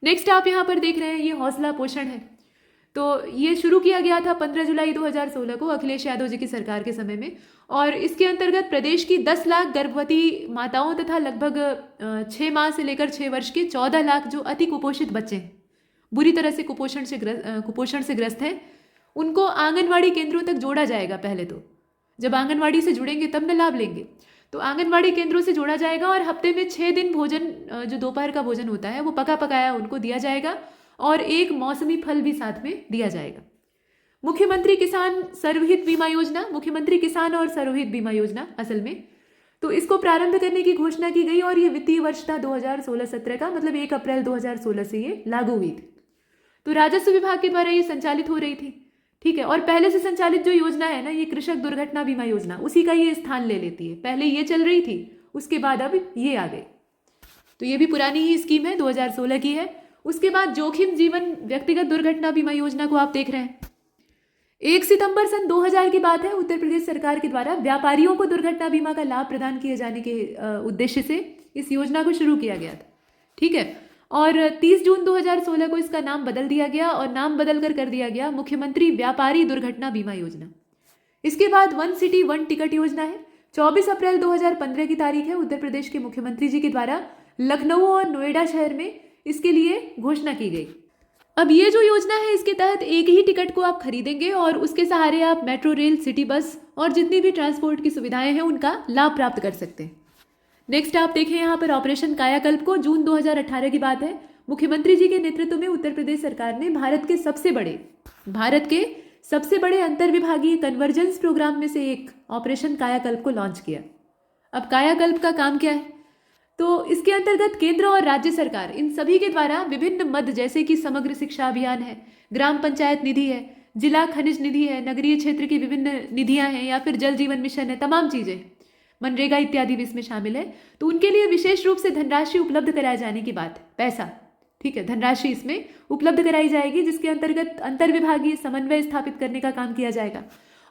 नेक्स्ट आप यहाँ पर देख रहे हैं, ये हौसला पोषण है। तो ये शुरू किया गया था 15 जुलाई 2016 को अखिलेश यादव जी की सरकार के समय में, और इसके अंतर्गत प्रदेश की 10 लाख गर्भवती माताओं तथा लगभग 6 माह से लेकर 6 वर्ष के 14 लाख जो अति कुपोषित बच्चे हैं, बुरी तरह से कुपोषण से ग्रस्त हैं, उनको आंगनवाड़ी केंद्रों तक जोड़ा जाएगा। पहले तो जब आंगनवाड़ी से जुड़ेंगे तब न लाभ लेंगे, तो आंगनवाड़ी केंद्रों से जोड़ा जाएगा और हफ्ते में 6 दिन भोजन, जो दोपहर का भोजन होता है वो पका पकाया उनको दिया जाएगा, और एक मौसमी फल भी साथ में दिया जाएगा। मुख्यमंत्री किसान सर्वहित बीमा योजना, मुख्यमंत्री किसान और सर्वहित बीमा योजना असल में, तो इसको प्रारंभ करने की घोषणा की गई, और ये वित्तीय वर्ष था 2016-17 का, मतलब 1 अप्रैल 2016 से ये लागू हुई थी। तो राजस्व विभाग के द्वारा ये संचालित हो रही थी, ठीक है। और पहले से संचालित जो योजना है ना, ये कृषक दुर्घटना बीमा योजना, उसी का ये स्थान ले लेती है। पहले ये चल रही थी, उसके बाद अब ये आ गई, तो ये भी पुरानी ही स्कीम है, 2016 की है। उसके बाद जोखिम जीवन व्यक्तिगत दुर्घटना बीमा योजना को आप देख रहे हैं। 1 सितंबर सन 2000 की बात है, उत्तर प्रदेश सरकार के द्वारा व्यापारियों को दुर्घटना बीमा का लाभ प्रदान किए जाने के उद्देश्य से इस योजना को शुरू किया गया था, ठीक है। और 30 जून 2016 को इसका नाम बदल दिया गया, और नाम बदल कर दिया गया मुख्यमंत्री व्यापारी दुर्घटना बीमा योजना। इसके बाद 1 सिटी 1 टिकट योजना है। 24 अप्रैल 2015 की तारीख है, उत्तर प्रदेश के मुख्यमंत्री जी के द्वारा लखनऊ और नोएडा शहर में इसके लिए घोषणा की गई। अब ये जो योजना है, इसके तहत एक ही टिकट को आप खरीदेंगे और उसके सहारे आप मेट्रो रेल, सिटी बस और जितनी भी ट्रांसपोर्ट की सुविधाएं हैं उनका लाभ प्राप्त कर सकते हैं। नेक्स्ट आप देखें यहाँ पर ऑपरेशन कायाकल्प को, जून 2018 की बात है। मुख्यमंत्री जी के नेतृत्व में उत्तर प्रदेश सरकार ने भारत के सबसे बड़े अंतर्विभागीय कन्वर्जेंस प्रोग्राम में से एक ऑपरेशन कायाकल्प को लॉन्च किया। अब कायाकल्प का काम क्या है? तो इसके अंतर्गत केंद्र और राज्य सरकार इन सभी के द्वारा विभिन्न मद, जैसे कि समग्र शिक्षा अभियान है, ग्राम पंचायत निधि है, जिला खनिज निधि है, नगरीय क्षेत्र की विभिन्न निधियां हैं, या फिर जल जीवन मिशन है, तमाम चीजें, मनरेगा इत्यादि भी इसमें शामिल है। तो उनके लिए विशेष रूप से धनराशि उपलब्ध कराए जाने की बात है, पैसा, ठीक है, धनराशि इसमें उपलब्ध कराई जाएगी, जिसके अंतर्गत अंतर्विभागीय समन्वय स्थापित करने का काम किया जाएगा।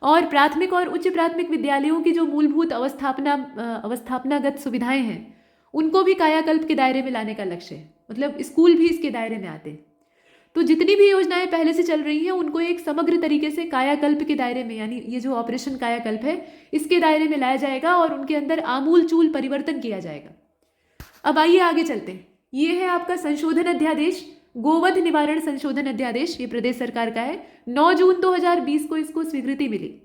और प्राथमिक और उच्च प्राथमिक विद्यालयों की जो मूलभूत अवस्थापनागत सुविधाएं हैं उनको भी कायाकल्प के दायरे में लाने का लक्ष्य है, मतलब स्कूल भी इसके दायरे में आते हैं। तो जितनी भी योजनाएं पहले से चल रही हैं उनको एक समग्र तरीके से कायाकल्प के दायरे में, यानी ये जो ऑपरेशन कायाकल्प है इसके दायरे में लाया जाएगा और उनके अंदर आमूल चूल परिवर्तन किया जाएगा। अब आइए आगे चलते हैं। ये है आपका संशोधन अध्यादेश, गोवध निवारण संशोधन अध्यादेश, ये प्रदेश सरकार का है। 9 जून 2020 को इसको स्वीकृति मिली,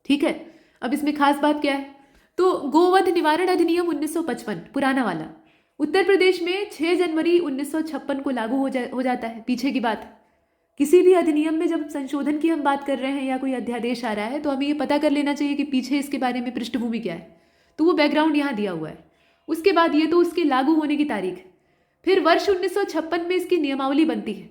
ठीक है। अब इसमें खास बात क्या है? तो गोवध निवारण अधिनियम 1955 पुराना वाला उत्तर प्रदेश में 6 जनवरी 1956 को लागू हो जाता है। पीछे की बात, किसी भी अधिनियम में जब संशोधन की हम बात कर रहे हैं या कोई अध्यादेश आ रहा है तो हमें ये पता कर लेना चाहिए कि पीछे इसके बारे में पृष्ठभूमि क्या है। तो वो बैकग्राउंड यहाँ दिया हुआ है। उसके बाद ये तो उसके लागू होने की तारीख है। फिर वर्ष 1956 में इसकी नियमावली बनती है।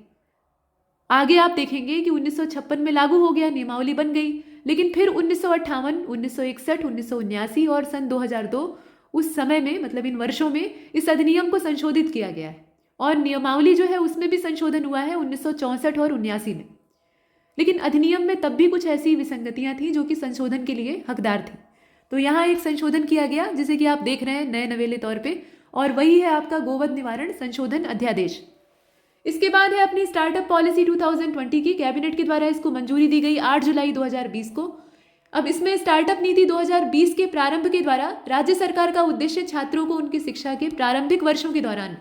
आगे आप देखेंगे कि 1956 में लागू हो गया, नियमावली बन गई, लेकिन फिर 1958, 1961, 1979 और सन 2002 उस समय में, मतलब इन वर्षों में इस अधिनियम को संशोधित किया गया है और नियमावली जो है उसमें भी संशोधन हुआ है 1964 और 79 में। लेकिन अधिनियम में तब भी कुछ ऐसी विसंगतियां थी जो कि संशोधन के लिए हकदार थी। तो यहाँ एक संशोधन किया गया जिसे कि आप देख रहे हैं नए नवेले तौर पे, और वही है आपका गोवध निवारण संशोधन अध्यादेश। इसके बाद है अपनी स्टार्टअप पॉलिसी 2020 की, कैबिनेट के द्वारा इसको मंजूरी दी गई 8 जुलाई 2020 को। अब इसमें स्टार्टअप नीति 2020 के प्रारंभ के द्वारा राज्य सरकार का उद्देश्य छात्रों को उनकी शिक्षा के प्रारंभिक वर्षों के दौरान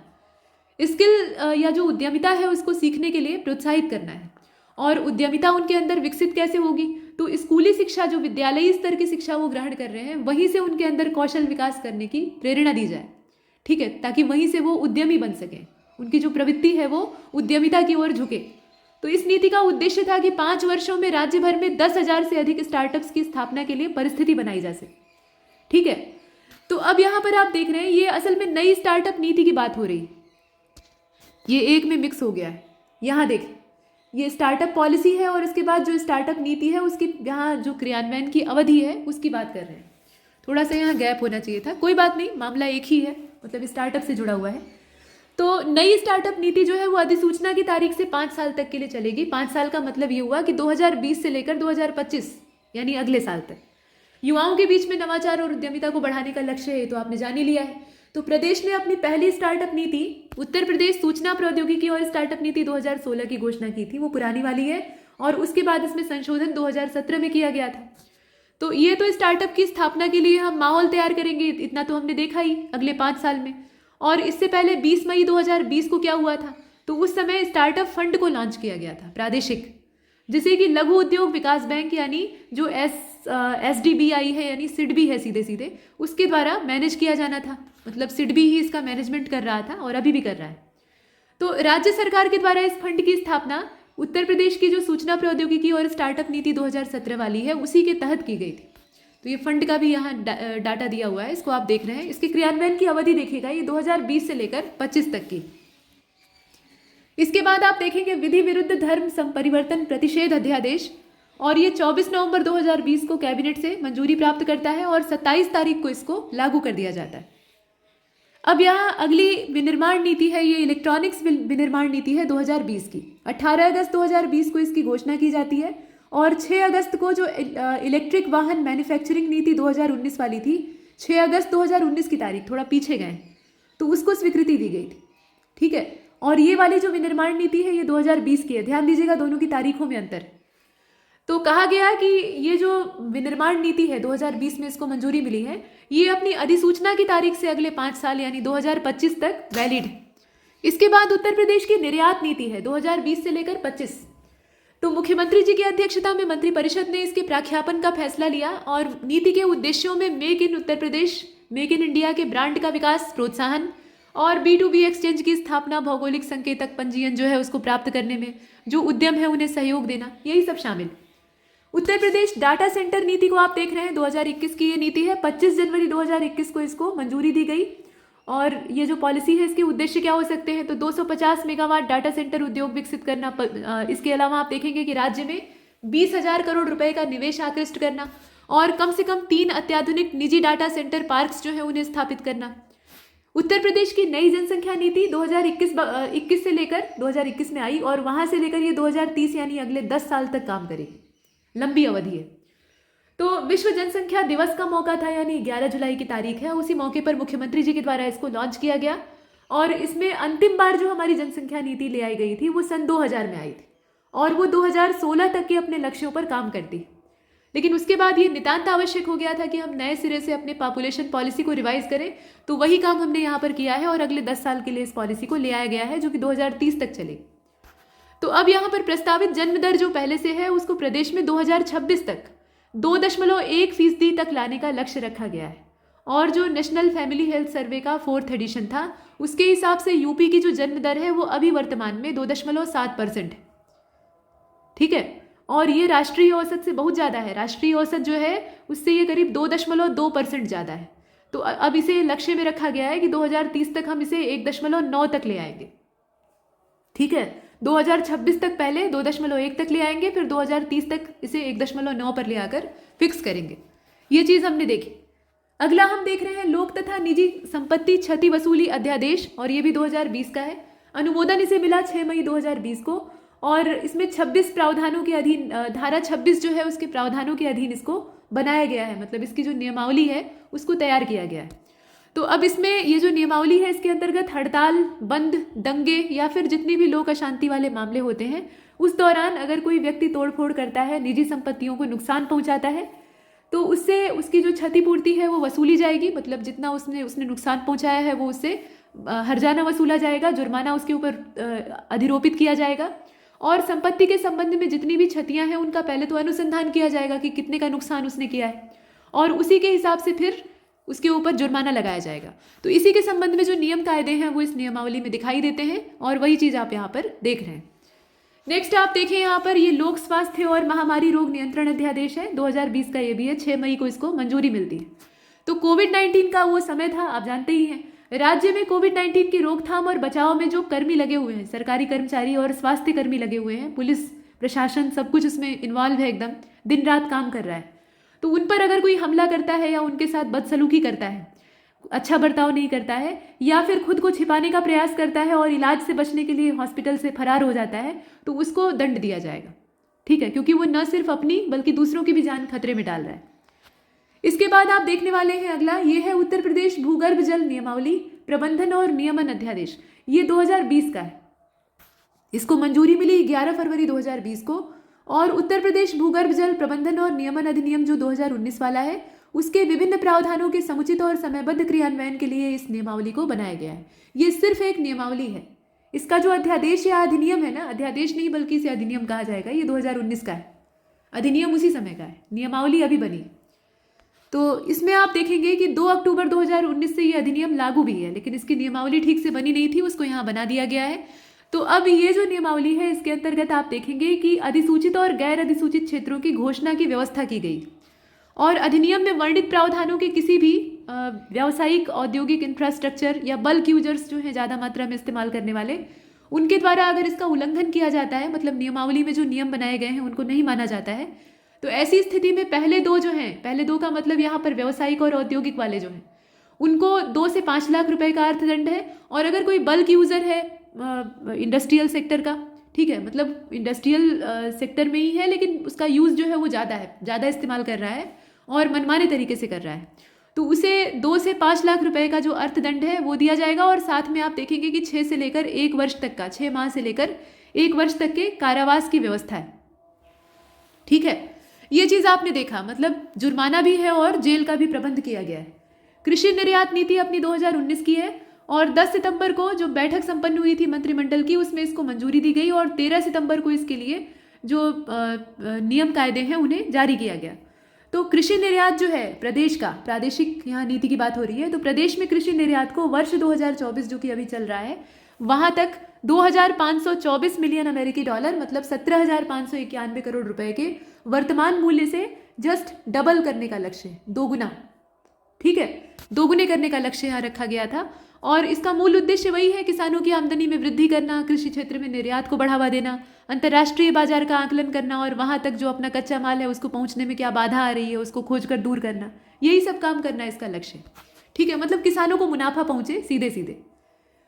स्किल या जो उद्यमिता है उसको सीखने के लिए प्रोत्साहित करना है। और उद्यमिता उनके अंदर विकसित कैसे होगी? तो स्कूली शिक्षा, जो विद्यालयी स्तर की शिक्षा वो ग्रहण कर रहे हैं, वहीं से उनके अंदर कौशल विकास करने की प्रेरणा दी जाए, ठीक है, ताकि वहीं से वो उद्यमी बन सके, उनकी जो प्रवृत्ति है वो उद्यमिता की ओर झुके। तो इस नीति का उद्देश्य था कि 5 वर्षों में राज्य भर में 10,000 से अधिक स्टार्टअप्स की स्थापना के लिए परिस्थिति बनाई जा सके, ठीक है। तो अब यहाँ पर आप देख रहे हैं ये असल में नई स्टार्टअप नीति की बात हो रही है, ये एक में मिक्स हो गया है। यहाँ देखें, ये स्टार्टअप पॉलिसी है और इसके बाद जो स्टार्टअप नीति है उसकी यहाँ जो क्रियान्वयन की अवधि है उसकी बात कर रहे हैं। थोड़ा सा यहाँ गैप होना चाहिए था, कोई बात नहीं, मामला एक ही है, मतलब स्टार्टअप से जुड़ा हुआ है। तो नई स्टार्टअप नीति जो है वो अधिसूचना की तारीख से 5 साल तक के लिए चलेगी। 5 साल का मतलब ये हुआ कि 2020 से लेकर 2025 यानी अगले साल तक युवाओं के बीच में नवाचार और उद्यमिता को बढ़ाने का लक्ष्य है, तो आपने जान ही लिया है। तो प्रदेश ने अपनी पहली स्टार्टअप नीति उत्तर प्रदेश सूचना प्रौद्योगिकी और स्टार्टअप नीति 2016 की घोषणा की थी, वो पुरानी वाली है, और उसके बाद इसमें संशोधन 2017 में किया गया था। तो ये तो स्टार्टअप की स्थापना के लिए हम माहौल तैयार करेंगे, इतना तो हमने देखा ही अगले 5 साल में। और इससे पहले 20 मई 2020 को क्या हुआ था, तो उस समय स्टार्टअप फंड को लॉन्च किया गया था प्रादेशिक, जिसे कि लघु उद्योग विकास बैंक यानी जो SDBI है यानी सिडबी है सीधे सीधे, उसके द्वारा मैनेज किया जाना था। मतलब सिडबी ही इसका मैनेजमेंट कर रहा था और अभी भी कर रहा है। तो राज्य सरकार के द्वारा इस फंड की स्थापना उत्तर प्रदेश की जो सूचना प्रौद्योगिकी और स्टार्टअप नीति 2017 वाली है उसी के तहत की गई थी। तो ये फंड का भी यहाँ डाटा दिया हुआ है, इसको आप देख रहे हैं। इसके क्रियान्वयन की अवधि देखिएगा, ये 2020 से लेकर 25 तक की। इसके बाद आप देखेंगे विधि विरुद्ध धर्म संपरिवर्तन प्रतिषेध अध्यादेश, और ये 24 नवंबर 2020 को कैबिनेट से मंजूरी प्राप्त करता है और 27 तारीख को इसको लागू कर दिया जाता है। अब यहाँ अगली विनिर्माण नीति है, ये इलेक्ट्रॉनिक्स विनिर्माण नीति है 2020 की। 18 अगस्त 2020 को इसकी घोषणा की जाती है और 6 अगस्त को जो इलेक्ट्रिक वाहन मैन्युफैक्चरिंग नीति 2019 वाली थी, 6 अगस्त 2019 की तारीख, थोड़ा पीछे गए, तो उसको स्वीकृति दी गई थी। ठीक है, और ये वाली जो विनिर्माण नीति है ये 2020 की है। ध्यान दीजिएगा दोनों की तारीखों में अंतर। तो कहा गया कि ये जो विनिर्माण नीति है 2020 में इसको मंजूरी मिली है, ये अपनी अधिसूचना की तारीख से अगले 5 साल यानी 2025 तक वैलिड है। इसके बाद उत्तर प्रदेश की निर्यात नीति है 2020 से लेकर 25। तो मुख्यमंत्री जी की अध्यक्षता में मंत्रिपरिषद ने इसके प्राख्यापन का फैसला लिया और नीति के उद्देश्यों में make in Uttar Pradesh, make in India के ब्रांड का विकास प्रोत्साहन और B2B एक्सचेंज की स्थापना, भौगोलिक संकेतक पंजीयन जो है उसको प्राप्त करने में जो उद्यम है उन्हें सहयोग देना, यही सब शामिल। उत्तर प्रदेश डाटा सेंटर नीति को आप देख रहे हैं, 2021 की ये नीति है। 25 जनवरी 2021 को इसको मंजूरी दी गई और ये जो पॉलिसी है इसके उद्देश्य क्या हो सकते हैं, तो 250 मेगावाट डाटा सेंटर उद्योग विकसित करना। इसके अलावा आप देखेंगे कि राज्य में 20,000 करोड़ रुपए का निवेश आकृष्ट करना और कम से कम 3 अत्याधुनिक निजी डाटा सेंटर पार्क्स जो है उन्हें स्थापित करना। उत्तर प्रदेश की नई जनसंख्या नीति 2021 से लेकर 2021 में आई और वहां से लेकर ये 2030 यानी अगले 10 साल तक काम करेगी, लंबी अवधि है। तो विश्व जनसंख्या दिवस का मौका था यानी 11 जुलाई की तारीख है, उसी मौके पर मुख्यमंत्री जी के द्वारा इसको लॉन्च किया गया और इसमें अंतिम बार जो हमारी जनसंख्या नीति ले आई गई थी वो सन 2000 में आई थी और वो 2016 तक के अपने लक्ष्यों पर काम करती। लेकिन उसके बाद ये नितांत आवश्यक हो गया था कि हम नए सिरे से अपने पॉपुलेशन पॉलिसी को रिवाइज करें, तो वही काम हमने यहाँ पर किया है और अगले 10 साल के लिए इस पॉलिसी को ले आया गया है जो कि 2030 तक चलेगी। तो अब यहाँ पर प्रस्तावित जन्म दर जो पहले से है उसको प्रदेश में 2026 तक 2.1% तक लाने का लक्ष्य रखा गया है और जो नेशनल फैमिली हेल्थ सर्वे का 4th एडिशन था उसके हिसाब से यूपी की जो जन्म दर है वो अभी वर्तमान में 2.7% है। ठीक है, और ये राष्ट्रीय औसत से बहुत ज़्यादा है। राष्ट्रीय औसत जो है उससे ये करीब 2.2% ज़्यादा है। तो अब इसे लक्ष्य में रखा गया है कि 2030 तक हम इसे 1.9 तक ले आएंगे। ठीक है, 2026 तक पहले 2.1 तक ले आएंगे, फिर 2030 तक इसे 1.9 पर ले आकर फिक्स करेंगे। ये चीज़ हमने देखी। अगला हम देख रहे हैं लोक तथा निजी संपत्ति क्षति वसूली अध्यादेश और ये भी 2020 का है। अनुमोदन इसे मिला 6 मई 2020 को और इसमें 26 प्रावधानों के अधीन, धारा 26 जो है उसके प्रावधानों के अधीन इसको बनाया गया है, मतलब इसकी जो नियमावली है उसको तैयार किया गया है। तो अब इसमें ये जो नियमावली है इसके अंतर्गत हड़ताल, बंद, दंगे या फिर जितनी भी लोक अशांति वाले मामले होते हैं उस दौरान अगर कोई व्यक्ति तोड़फोड़ करता है, निजी संपत्तियों को नुकसान पहुंचाता है, तो उससे उसकी जो क्षतिपूर्ति है वो वसूली जाएगी। मतलब जितना उसने नुकसान पहुंचाया है वो उससे हर्जाना वसूला जाएगा, जुर्माना उसके ऊपर अधिरोपित किया जाएगा और संपत्ति के संबंध में जितनी भी क्षतियां हैं उनका पहले तो अनुसंधान किया जाएगा कि कितने का नुकसान उसने किया है और उसी के हिसाब से फिर उसके ऊपर जुर्माना लगाया जाएगा। तो इसी के संबंध में जो नियम कायदे हैं वो इस नियमावली में दिखाई देते हैं और वही चीज़ आप यहाँ पर देख रहे हैं। नेक्स्ट आप देखें यहाँ पर ये लोक स्वास्थ्य और महामारी रोग नियंत्रण अध्यादेश है, 2020 का ये भी है। 6 मई को इसको मंजूरी मिलती है। तो कोविड-19 का वो समय था, आप जानते ही हैं। राज्य में कोविड-19 की रोकथाम और बचाव में जो कर्मी लगे हुए हैं, सरकारी कर्मचारी और स्वास्थ्य कर्मी लगे हुए हैं, पुलिस प्रशासन सब कुछ उसमें इन्वॉल्व है, एकदम दिन रात काम कर रहा है। तो उन पर अगर कोई हमला करता है या उनके साथ बदसलूकी करता है, अच्छा बर्ताव नहीं करता है, या फिर खुद को छिपाने का प्रयास करता है और इलाज से बचने के लिए हॉस्पिटल से फरार हो जाता है, तो उसको दंड दिया जाएगा। ठीक है, क्योंकि वो न सिर्फ अपनी बल्कि दूसरों की भी जान खतरे में डाल रहा है। इसके बाद आप देखने वाले हैं अगला, ये है उत्तर प्रदेश भूगर्भ जल नियमावली प्रबंधन और नियमन अध्यादेश। ये 2020 का है। इसको मंजूरी मिली 11 फरवरी 2020 को। और उत्तर प्रदेश भूगर्भ जल प्रबंधन और नियमन अधिनियम जो 2019 वाला है, उसके विभिन्न प्रावधानों के समुचित और समयबद्ध क्रियान्वयन के लिए इस नियमावली को बनाया गया है। ये सिर्फ एक नियमावली है। इसका जो अध्यादेश या अधिनियम है ना, अध्यादेश नहीं बल्कि इसे अधिनियम कहा जाएगा, ये 2019 का है। अधिनियम उसी समय का है, नियमावली अभी बनी। तो इसमें आप देखेंगे कि 2 अक्टूबर 2019 से ये अधिनियम लागू भी है, लेकिन इसकी नियमावली ठीक से बनी नहीं थी, उसको यहाँ बना दिया गया है। तो अब ये जो नियमावली है, इसके अंतर्गत आप देखेंगे कि अधिसूचित और गैर अधिसूचित क्षेत्रों की घोषणा की व्यवस्था की गई और अधिनियम में वर्णित प्रावधानों के किसी भी व्यावसायिक औद्योगिक इंफ्रास्ट्रक्चर या बल्क यूजर्स जो हैं ज़्यादा मात्रा में इस्तेमाल करने वाले, उनके द्वारा अगर इसका उल्लंघन किया जाता है, मतलब नियमावली में जो नियम बनाए गए हैं उनको नहीं माना जाता है, तो ऐसी स्थिति में पहले दो का मतलब यहाँ पर व्यावसायिक और औद्योगिक वाले जो हैं उनको 2 से 5 लाख रुपए का अर्थदंड है। और अगर कोई बल्क यूज़र है इंडस्ट्रियल सेक्टर का, ठीक है, मतलब इंडस्ट्रियल सेक्टर में ही है लेकिन उसका यूज़ जो है वो ज़्यादा इस्तेमाल कर रहा है और मनमाने तरीके से कर रहा है, तो उसे 2 से 5 लाख रुपए का जो अर्थदंड है वो दिया जाएगा। और साथ में आप देखेंगे कि 6 से लेकर 1 वर्ष तक का, 6 माह से लेकर 1 वर्ष तक के कारावास की व्यवस्था है। ठीक है, ये चीज़ आपने देखा, मतलब जुर्माना भी है और जेल का भी प्रबंध किया गया है। कृषि निर्यात नीति अपनी 2019 की है और 10 सितंबर को जो बैठक संपन्न हुई थी मंत्रिमंडल की, उसमें इसको मंजूरी दी गई और 13 सितंबर को इसके लिए जो नियम कायदे हैं उन्हें जारी किया गया। तो कृषि निर्यात जो है प्रदेश का, प्रादेशिक यहाँ नीति की बात हो रही है, तो प्रदेश में कृषि निर्यात को वर्ष 2024 जो कि अभी चल रहा है, वहाँ तक 2524 मिलियन अमेरिकी डॉलर, मतलब 17,591 करोड़ रुपए के वर्तमान मूल्य से जस्ट डबल करने का लक्ष्य है, दोगुना। ठीक है, दोगुने करने का लक्ष्य यहाँ रखा गया था। और इसका मूल उद्देश्य वही है, किसानों की आमदनी में वृद्धि करना, कृषि क्षेत्र में निर्यात को बढ़ावा देना, अंतर्राष्ट्रीय बाजार का आकलन करना और वहाँ तक जो अपना कच्चा माल है उसको पहुँचने में क्या बाधा आ रही है उसको खोजकर दूर करना, यही सब काम करना इसका लक्ष्य है। ठीक है, मतलब किसानों को मुनाफा पहुँचे सीधे सीधे।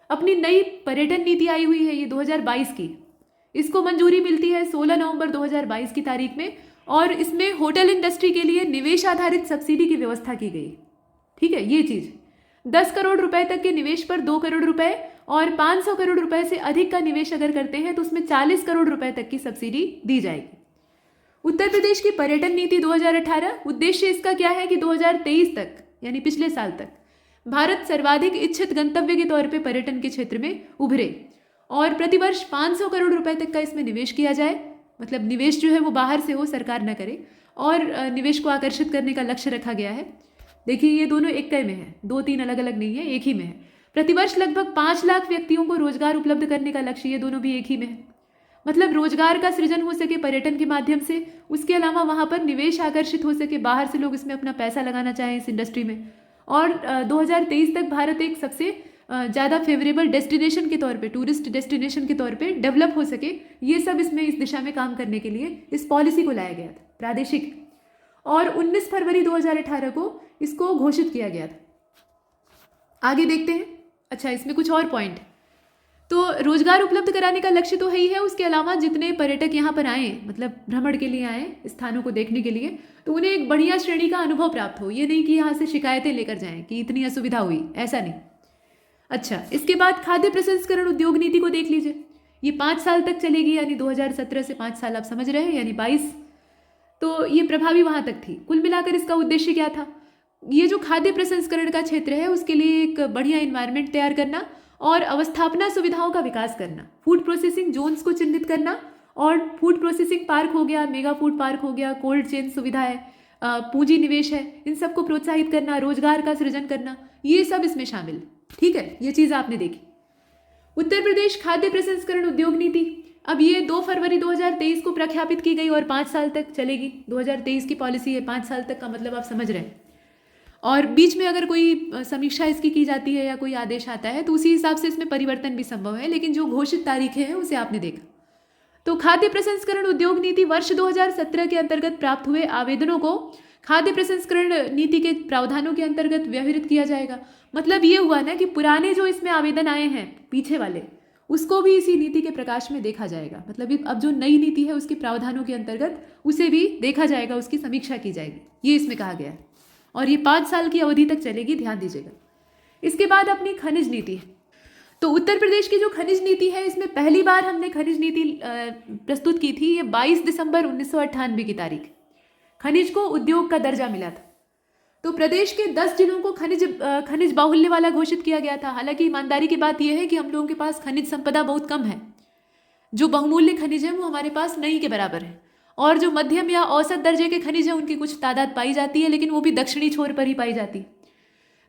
अपनी नई पर्यटन नीति आई हुई है ये 2022 की, इसको मंजूरी मिलती है 16 नवंबर 2022 की तारीख में और इसमें होटल इंडस्ट्री के लिए निवेश आधारित सब्सिडी की व्यवस्था की गई। ठीक है, ये चीज़ 10 करोड़ रुपए तक के निवेश पर 2 करोड़ रुपए और 500 करोड़ रुपए से अधिक का निवेश अगर करते हैं तो उसमें 40 करोड़ रुपए तक की सब्सिडी दी जाएगी। उत्तर प्रदेश की पर्यटन नीति 2018, उद्देश्य इसका क्या है कि 2023 तक यानी पिछले साल तक भारत सर्वाधिक इच्छित गंतव्य के तौर पे पर्यटन के क्षेत्र में उभरे और प्रतिवर्ष 500 करोड़ रुपए तक का इसमें निवेश किया जाए। मतलब निवेश जो है वो बाहर से हो, सरकार न करे, और निवेश को आकर्षित करने का लक्ष्य रखा गया है। देखिए ये दोनों एक में है, 2-3 अलग अलग नहीं है, एक ही में है। प्रतिवर्ष लगभग 5 लाख व्यक्तियों को रोजगार उपलब्ध करने का लक्ष्य, ये दोनों भी एक ही में है। मतलब रोजगार का सृजन हो सके पर्यटन के माध्यम से, उसके अलावा वहाँ पर निवेश आकर्षित हो सके, बाहर से लोग इसमें अपना पैसा लगाना चाहें इस इंडस्ट्री में, और 2023 तक भारत एक सबसे ज़्यादा फेवरेबल डेस्टिनेशन के तौर पे, टूरिस्ट डेस्टिनेशन के तौर पे डेवलप हो सके, ये सब इसमें इस दिशा में काम करने के लिए इस पॉलिसी को लाया गया था प्रादेशिक। और 19 फरवरी 2018 को इसको घोषित किया गया था। आगे देखते हैं। अच्छा, इसमें कुछ और पॉइंट, तो रोजगार उपलब्ध कराने का लक्ष्य तो है ही है, उसके अलावा जितने पर्यटक यहाँ पर आए, मतलब भ्रमण के लिए आए, स्थानों को देखने के लिए, तो उन्हें एक बढ़िया श्रेणी का अनुभव प्राप्त हो। ये नहीं कि यहाँ से शिकायतें लेकर जाएं कि इतनी असुविधा हुई, ऐसा नहीं। अच्छा, इसके बाद खाद्य प्रसंस्करण उद्योग नीति को देख लीजिए। ये 5 साल तक चलेगी, यानी 2017 से 5 साल आप समझ रहे हैं, यानी 22, तो ये प्रभावी वहाँ तक थी। कुल मिलाकर इसका उद्देश्य क्या था? ये जो खाद्य प्रसंस्करण का क्षेत्र है उसके लिए एक बढ़िया इन्वायरमेंट तैयार करना और अवस्थापना सुविधाओं का विकास करना, फूड प्रोसेसिंग जोन्स को चिन्हित करना, और फूड प्रोसेसिंग पार्क हो गया, मेगा फूड पार्क हो गया, कोल्ड चेन सुविधा है, पूंजी निवेश है, इन सबको प्रोत्साहित करना, रोजगार का सृजन करना, ये सब इसमें शामिल। ठीक है, ये चीज़ आपने देखी। उत्तर प्रदेश खाद्य प्रसंस्करण उद्योग नीति, अब ये 2 फरवरी 2023 को प्रख्यापित की गई और 5 साल तक चलेगी। 2023 की पॉलिसी है, 5 साल तक का मतलब आप समझ रहे हैं। और बीच में अगर कोई समीक्षा इसकी की जाती है या कोई आदेश आता है तो उसी हिसाब से इसमें परिवर्तन भी संभव है, लेकिन जो घोषित तारीखें हैं उसे आपने देखा। तो खाद्य प्रसंस्करण उद्योग नीति वर्ष 2017 के अंतर्गत प्राप्त हुए आवेदनों को खाद्य प्रसंस्करण नीति के प्रावधानों के अंतर्गत व्यवहारित किया जाएगा। मतलब ये हुआ ना कि पुराने जो इसमें आवेदन आए हैं पीछे वाले, उसको भी इसी नीति के प्रकाश में देखा जाएगा। मतलब अब जो नई नीति है उसके प्रावधानों के अंतर्गत उसे भी देखा जाएगा, उसकी समीक्षा की जाएगी, ये इसमें कहा गया है। और ये 5 साल की अवधि तक चलेगी, ध्यान दीजिएगा। इसके बाद अपनी खनिज नीति है। तो उत्तर प्रदेश की जो खनिज नीति है, इसमें पहली बार हमने खनिज नीति प्रस्तुत की थी। ये 22 दिसंबर 1998 की तारीख। खनिज को उद्योग का दर्जा मिला था। तो प्रदेश के 10 जिलों को खनिज बाहुल्य वाला घोषित किया गया था। हालांकि ईमानदारी की बात यह है कि हम लोगों के पास खनिज संपदा बहुत कम है। जो बहुमूल्य खनिज है वो हमारे पास नहीं के बराबर है, और जो मध्यम या औसत दर्जे के खनिज हैं उनकी कुछ तादाद पाई जाती है, लेकिन वो भी दक्षिणी छोर पर ही पाई जाती है।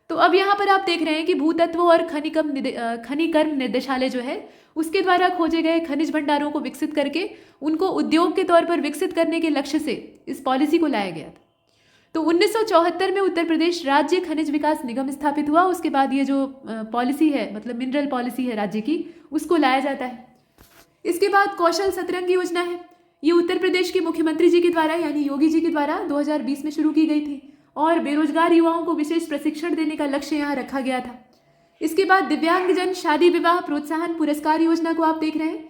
तो अब यहाँ पर आप देख रहे हैं कि भूतत्व और खनिकर्म निर्देशालय जो है उसके द्वारा खोजे गए खनिज भंडारों को विकसित करके उनको उद्योग के तौर पर विकसित करने के लक्ष्य से इस पॉलिसी को लाया गया था। तो 1974 में उत्तर प्रदेश राज्य खनिज विकास निगम स्थापित हुआ। उसके बाद ये जो पॉलिसी है, मतलब मिनरल पॉलिसी है राज्य की, उसको लाया जाता है। इसके बाद कौशल सतरंग योजना है। ये उत्तर प्रदेश के मुख्यमंत्री जी के द्वारा यानी योगी जी के द्वारा 2020 में शुरू की गई थी और बेरोजगार युवाओं को विशेष प्रशिक्षण देने का लक्ष्य यहाँ रखा गया था। इसके बाद दिव्यांगजन शादी विवाह प्रोत्साहन पुरस्कार योजना को आप देख रहे हैं।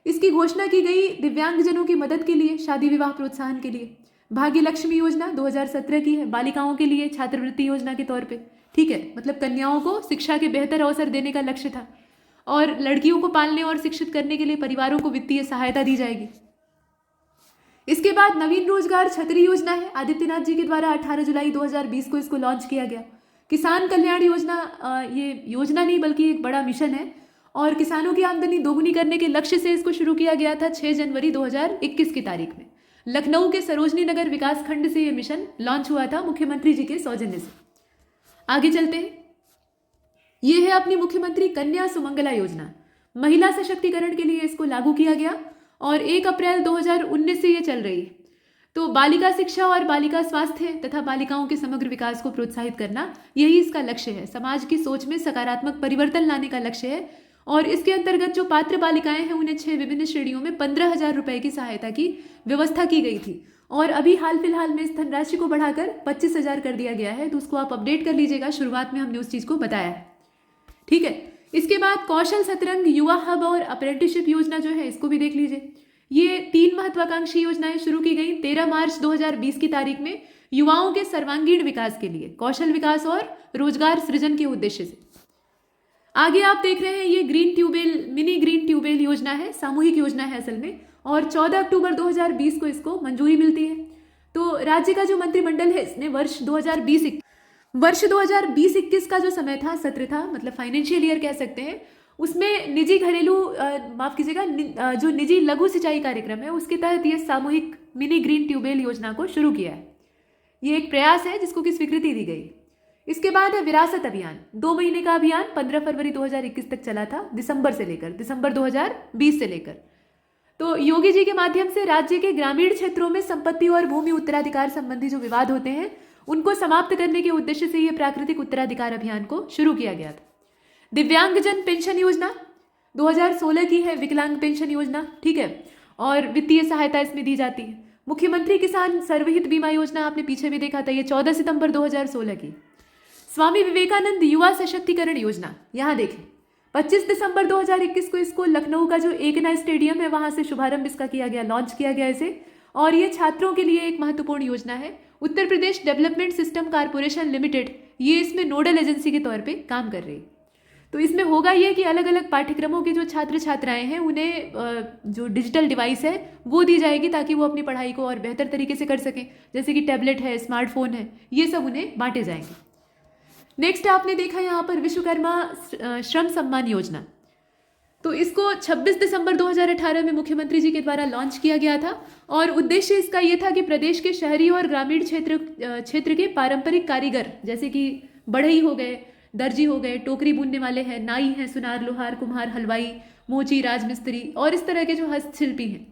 इसकी घोषणा की गई दिव्यांगजनों की मदद के लिए, शादी विवाह प्रोत्साहन के लिए। भाग्य लक्ष्मी योजना 2017 की है, बालिकाओं के लिए छात्रवृत्ति योजना के तौर पे, ठीक है। मतलब कन्याओं को शिक्षा के बेहतर अवसर देने का लक्ष्य था, और लड़कियों को पालने और शिक्षित करने के लिए परिवारों को वित्तीय सहायता दी जाएगी। इसके बाद नवीन रोजगार छतरी योजना है। आदित्यनाथ जी के द्वारा 18 जुलाई 2020 को इसको लॉन्च किया गया। किसान कल्याण योजना, ये योजना नहीं बल्कि एक बड़ा मिशन है, और किसानों की आमदनी दोगुनी करने के लक्ष्य से इसको शुरू किया गया था 6 जनवरी 2021 की तारीख में। लखनऊ के सरोजनी नगर विकास खंड से ये मिशन लॉन्च हुआ था मुख्यमंत्री जी के सौजन्य से। आगे चलते हैं। ये है अपनी मुख्यमंत्री कन्या सुमंगला योजना। महिला सशक्तिकरण के लिए इसको लागू किया गया और 1 अप्रैल 2019 से ये चल रही है। तो बालिका शिक्षा और बालिका स्वास्थ्य तथा बालिकाओं के समग्र विकास को प्रोत्साहित करना, यही इसका लक्ष्य है। समाज की सोच में सकारात्मक परिवर्तन लाने का लक्ष्य है, और इसके अंतर्गत जो पात्र बालिकाएं हैं उन्हें 6 विभिन्न श्रेणियों में 15,000 रुपए की सहायता की व्यवस्था की गई थी, और अभी हाल फिलहाल में इस धनराशि को बढ़ाकर 25,000 कर दिया गया है। तो उसको आप अपडेट कर लीजिएगा, शुरुआत में हमने उस चीज़ को बताया है, ठीक है। इसके बाद कौशल सतरंग युवा हब और अप्रेंटिसशिप योजना जो है इसको भी देख लीजिए। ये 3 महत्वाकांक्षी योजनाएं शुरू की गई 13 मार्च 2020 की तारीख में युवाओं के सर्वांगीण विकास के लिए, कौशल विकास और रोजगार सृजन के उद्देश्य से। आगे आप देख रहे हैं ये मिनी ग्रीन ट्यूबवेल योजना है, सामूहिक योजना है असल में, और 14 अक्टूबर 2020 को इसको मंजूरी मिलती है। तो राज्य का जो मंत्रिमंडल है इसने वर्ष 2020-21 का जो समय था, सत्र था, मतलब फाइनेंशियल ईयर कह सकते हैं, उसमें निजी जो निजी लघु सिंचाई कार्यक्रम है उसके तहत ये सामूहिक मिनी ग्रीन ट्यूबवेल योजना को शुरू किया है। ये एक प्रयास है जिसको की स्वीकृति दी गई। इसके बाद है विरासत अभियान। 2 महीने का अभियान 15 फरवरी 2021 तक चला था, दिसंबर 2020 से लेकर। तो योगी जी के माध्यम से राज्य के ग्रामीण क्षेत्रों में संपत्ति और भूमि उत्तराधिकार संबंधी जो विवाद होते हैं उनको समाप्त करने के उद्देश्य से यह प्राकृतिक उत्तराधिकार अभियान को शुरू किया गया था। दिव्यांगजन पेंशन योजना 2016 की है, विकलांग पेंशन योजना, ठीक है, और वित्तीय सहायता इसमें दी जाती है। मुख्यमंत्री किसान सर्वहित बीमा योजना आपने पीछे भी देखा था, ये 14 सितंबर 2016 की। स्वामी विवेकानंद युवा सशक्तिकरण योजना, यहाँ देखें 25 दिसंबर 2021 को इसको लखनऊ का जो एकता स्टेडियम है वहां से शुभारंभ इसका किया गया, लॉन्च किया गया इसे, और ये छात्रों के लिए एक महत्वपूर्ण योजना है। Uttar Pradesh development system corporation limited ये इसमें नोडल एजेंसी के तौर पे काम कर रही है। तो इसमें होगा ये कि अलग अलग पाठ्यक्रमों के जो छात्र छात्राएं हैं उन्हें जो डिजिटल डिवाइस है वो दी जाएगी ताकि वो अपनी पढ़ाई को और बेहतर तरीके से कर सकें, जैसे कि टैबलेट है, स्मार्टफोन है, ये सब उन्हें बांटे जाएंगे। नेक्स्ट आपने देखा यहाँ पर विश्वकर्मा श्रम सम्मान योजना। तो इसको 26 दिसंबर 2018 में मुख्यमंत्री जी के द्वारा लॉन्च किया गया था, और उद्देश्य इसका ये था कि प्रदेश के शहरी और ग्रामीण क्षेत्र के पारंपरिक कारीगर, जैसे कि बढ़ई हो गए, दर्जी हो गए, टोकरी बुनने वाले हैं, नाई हैं, सुनार, लोहार, कुम्हार, हलवाई, मोची, राजमिस्त्री और इस तरह के जो हस्तशिल्पी हैं,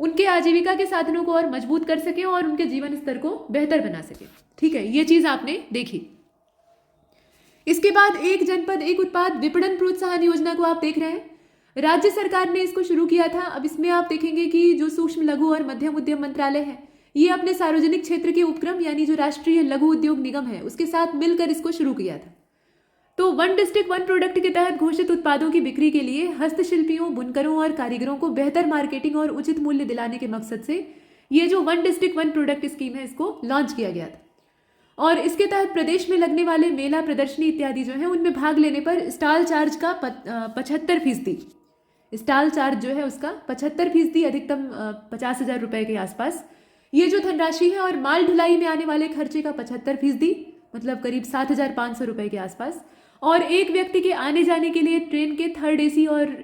उनके आजीविका के साधनों को और मजबूत कर सके और उनके जीवन स्तर को बेहतर बना सके, ठीक है। ये चीज़ आपने देखी। इसके बाद एक जनपद एक उत्पाद विपणन प्रोत्साहन योजना को आप देख रहे हैं। राज्य सरकार ने इसको शुरू किया था। अब इसमें आप देखेंगे कि जो सूक्ष्म लघु और मध्यम उद्यम मंत्रालय है, ये अपने सार्वजनिक क्षेत्र के उपक्रम यानी जो राष्ट्रीय लघु उद्योग निगम है उसके साथ मिलकर इसको शुरू किया था। तो वन डिस्ट्रिक्ट वन प्रोडक्ट के तहत घोषित उत्पादों की बिक्री के लिए हस्तशिल्पियों, बुनकरों और कारीगरों को बेहतर मार्केटिंग और उचित मूल्य दिलाने के मकसद से ये जो one district one product scheme है इसको लॉन्च किया गया था। और इसके तहत प्रदेश में लगने वाले मेला, प्रदर्शनी इत्यादि जो है उनमें भाग लेने पर स्टॉल चार्ज का 75%, स्टॉल चार्ज जो है उसका 75%, अधिकतम 50,000 रुपए के आसपास ये जो धनराशि है, और माल ढुलाई में आने वाले खर्चे का 75%, मतलब करीब 7,500 रुपए के आसपास, और एक व्यक्ति के आने जाने के लिए ट्रेन के थर्ड एसी और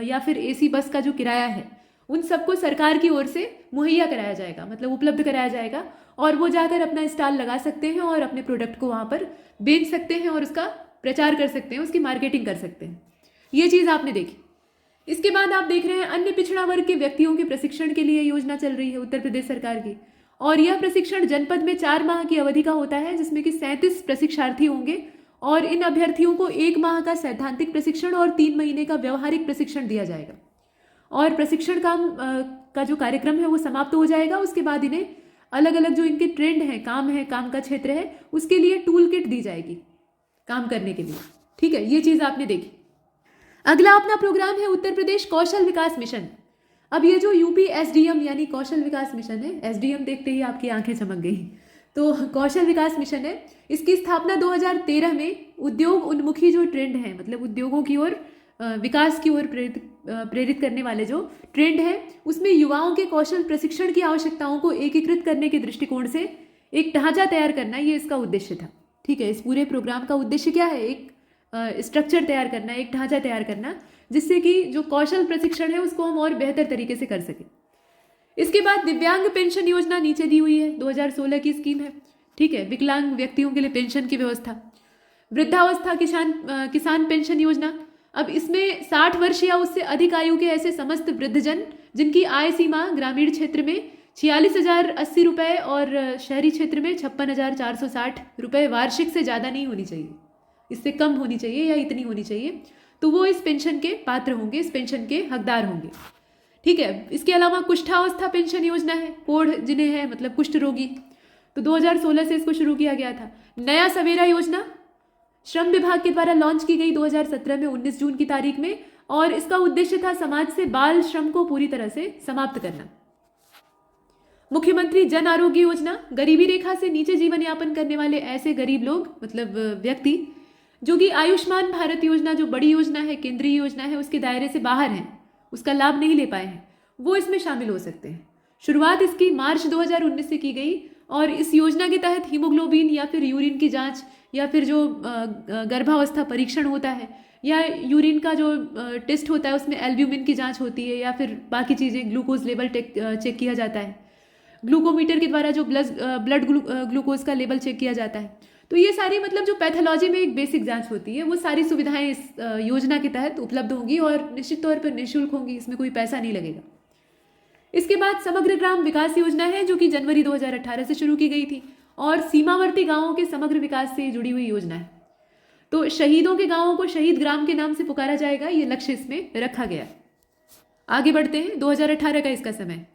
या फिर एसी बस का जो किराया है उन सबको सरकार की ओर से मुहैया कराया जाएगा, मतलब उपलब्ध कराया जाएगा, और वो जाकर अपना स्टॉल लगा सकते हैं और अपने प्रोडक्ट को वहाँ पर बेच सकते हैं और उसका प्रचार कर सकते हैं, उसकी मार्केटिंग कर सकते हैं। ये चीज़ आपने देखी। इसके बाद आप देख रहे हैं अन्य पिछड़ा वर्ग के व्यक्तियों के प्रशिक्षण के लिए योजना चल रही है उत्तर प्रदेश सरकार की, और यह प्रशिक्षण जनपद में 4 माह की अवधि का होता है, जिसमें कि 37 प्रशिक्षार्थी होंगे, और इन अभ्यर्थियों को 1 माह का सैद्धांतिक प्रशिक्षण और 3 महीने का व्यवहारिक प्रशिक्षण दिया जाएगा। और प्रशिक्षण का जो कार्यक्रम है वो समाप्त हो जाएगा। उसके बाद इन्हें अलग अलग जो इनके ट्रेंड है, काम का क्षेत्र है, उसके लिए टूल किट दी जाएगी काम करने के लिए। ठीक है, ये चीज़ आपने देखी। अगला अपना प्रोग्राम है उत्तर प्रदेश कौशल विकास मिशन। अब ये जो यूपी एसडीएम यानी कौशल विकास मिशन है, एसडीएम देखते ही आपकी आंखें चमक गई, तो कौशल विकास मिशन है, इसकी स्थापना 2013 में उद्योग उन्मुखी जो ट्रेंड है, मतलब उद्योगों की ओर विकास की ओर प्रेरित करने वाले जो ट्रेंड है, उसमें युवाओं के कौशल प्रशिक्षण की आवश्यकताओं को एकीकृत करने के दृष्टिकोण से एक ढांचा तैयार करना, ये इसका उद्देश्य था। ठीक है, इस पूरे प्रोग्राम का उद्देश्य क्या है? एक स्ट्रक्चर तैयार करना, एक ढांचा तैयार करना, जिससे कि जो कौशल प्रशिक्षण है उसको हम और बेहतर तरीके से कर सकें। इसके बाद दिव्यांग पेंशन योजना नीचे दी हुई है, 2016 की स्कीम है। ठीक है, विकलांग व्यक्तियों के लिए पेंशन की व्यवस्था। वृद्धावस्था किसान पेंशन योजना। अब इसमें 60 वर्ष या उससे अधिक आयु के ऐसे समस्त वृद्धजन जिनकी आय सीमा ग्रामीण क्षेत्र में 46,080 रुपये और शहरी क्षेत्र में 56,460 रुपये वार्षिक से ज़्यादा नहीं होनी चाहिए, इससे कम होनी चाहिए या इतनी होनी चाहिए, तो वो इस पेंशन के पात्र होंगे, इस पेंशन के हकदार होंगे। ठीक है, इसके अलावा कुष्ठावस्था पेंशन योजना है, कोढ़ जिन्हें है, मतलब कुष्ठ रोगी, तो 2016 से इसको शुरू किया गया था। नया सवेरा योजना श्रम विभाग के द्वारा लॉन्च की गई 2017 में 19 जून की तारीख में, और इसका उद्देश्य था समाज से बाल श्रम को पूरी तरह से समाप्त करना। मुख्यमंत्री जन आरोग्य योजना, गरीबी रेखा से नीचे जीवन यापन करने वाले ऐसे गरीब लोग, मतलब व्यक्ति जो कि आयुष्मान भारत योजना, जो बड़ी योजना है, केंद्रीय योजना है, उसके दायरे से बाहर हैं, उसका लाभ नहीं ले पाए हैं, वो इसमें शामिल हो सकते हैं। शुरुआत इसकी मार्च 2019 से की गई, और इस योजना के तहत हीमोग्लोबिन या फिर यूरिन की जांच, या फिर जो गर्भावस्था परीक्षण होता है, या यूरिन का जो टेस्ट होता है उसमें एल्ब्यूमिन की जांच होती है, या फिर बाकी चीज़ें, ग्लूकोज लेवल चेक किया जाता है, ग्लूकोमीटर के द्वारा जो ब्लड ग्लूकोज का लेवल चेक किया जाता है। तो ये सारी, मतलब जो पैथोलॉजी में एक बेसिक जांच होती है, वो सारी सुविधाएं इस योजना के तहत उपलब्ध होंगी और निश्चित तौर पर निःशुल्क होंगी, इसमें कोई पैसा नहीं लगेगा। इसके बाद समग्र ग्राम विकास योजना है, जो कि जनवरी 2018 से शुरू की गई थी, और सीमावर्ती गांवों के समग्र विकास से जुड़ी हुई योजना है। तो शहीदों के गांवों को शहीद ग्राम के नाम से पुकारा जाएगा, ये लक्ष्य इसमें रखा गया। आगे बढ़ते हैं, 2018 का इसका समय।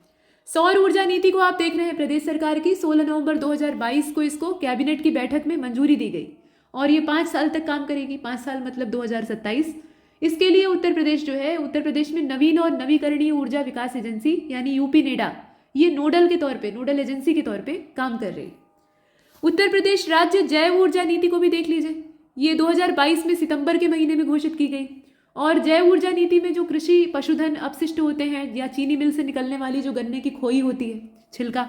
सौर ऊर्जा नीति को आप देख रहे हैं प्रदेश सरकार की, 16 नवंबर 2022 को इसको कैबिनेट की बैठक में मंजूरी दी गई, और ये 5 साल तक काम करेगी। 5 साल मतलब 2027। इसके लिए उत्तर प्रदेश जो है, उत्तर प्रदेश में नवीन और नवीकरणीय ऊर्जा विकास एजेंसी यानी यूपी नेडा, ये नोडल के तौर पे, नोडल एजेंसी के तौर पे काम कर रही। उत्तर प्रदेश राज्य जैव ऊर्जा नीति को भी देख लीजिए, ये 2022 में सितंबर के महीने में घोषित की गई, और जैव ऊर्जा नीति में जो कृषि पशुधन अपशिष्ट होते हैं, या चीनी मिल से निकलने वाली जो गन्ने की खोई होती है, छिलका,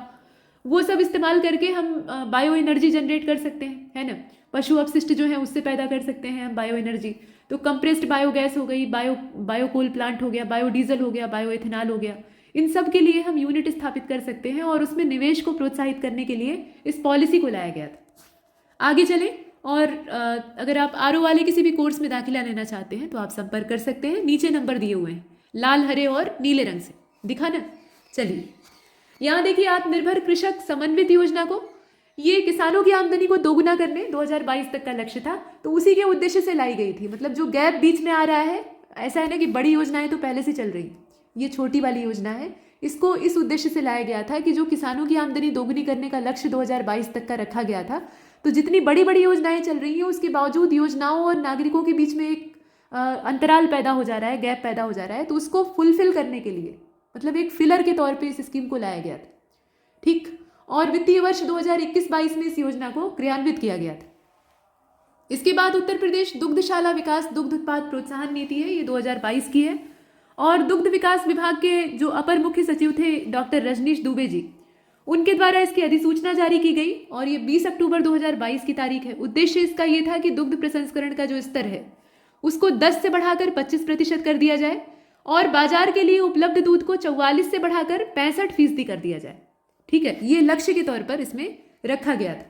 वो सब इस्तेमाल करके हम बायो एनर्जी जनरेट कर सकते हैं, है ना। पशु अपशिष्ट जो है उससे पैदा कर सकते हैं हम बायो एनर्जी। तो कंप्रेस्ड बायोगैस हो गई, बायोकोल प्लांट हो गया, बायोडीजल हो गया, बायोएथेनॉल हो गया, इन सब के लिए हम यूनिट स्थापित कर सकते हैं, और उसमें निवेश को प्रोत्साहित करने के लिए इस पॉलिसी को लाया गया था। आगे चलें, और अगर आप आरओ वाले किसी भी कोर्स में दाखिला लेना चाहते हैं तो आप संपर्क कर सकते हैं, नीचे नंबर दिए हुए हैं लाल, हरे और नीले रंग से, दिखा ना। चलिए यहाँ देखिए आत्मनिर्भर कृषक समन्वित योजना को, ये किसानों की आमदनी को दोगुना करने 2022 तक का लक्ष्य था, तो उसी के उद्देश्य से लाई गई थी। मतलब जो गैप बीच में आ रहा है, ऐसा है ना कि बड़ी योजनाएं तो पहले से चल रही, ये छोटी वाली योजना है, इसको इस उद्देश्य से लाया गया था कि जो किसानों की आमदनी दोगुनी करने का लक्ष्य 2022 तक का रखा गया था, तो जितनी बड़ी बड़ी योजनाएं चल रही हैं उसके बावजूद योजनाओं और नागरिकों के बीच में एक अंतराल पैदा हो जा रहा है, गैप पैदा हो जा रहा है, तो उसको फुलफिल करने के लिए मतलब एक फिलर के तौर पे इस स्कीम को लाया गया था। ठीक, और वित्तीय वर्ष 2021-22 में इस योजना को क्रियान्वित किया गया था। इसके बाद उत्तर प्रदेश दुग्धशाला विकास दुग्ध उत्पाद प्रोत्साहन नीति है, ये 2022 की है, और दुग्ध विकास विभाग के जो अपर मुख्य सचिव थे डॉक्टर रजनीश दुबे जी, उनके द्वारा इसकी अधिसूचना जारी की गई और ये 20 अक्टूबर 2022 की तारीख है। उद्देश्य इसका ये था कि दुग्ध प्रसंस्करण का जो स्तर है उसको 10 से बढ़ाकर 25% कर दिया जाए और बाजार के लिए उपलब्ध दूध को 44 से बढ़ाकर 65% कर दिया जाए। ठीक है, ये लक्ष्य के तौर पर इसमें रखा गया था।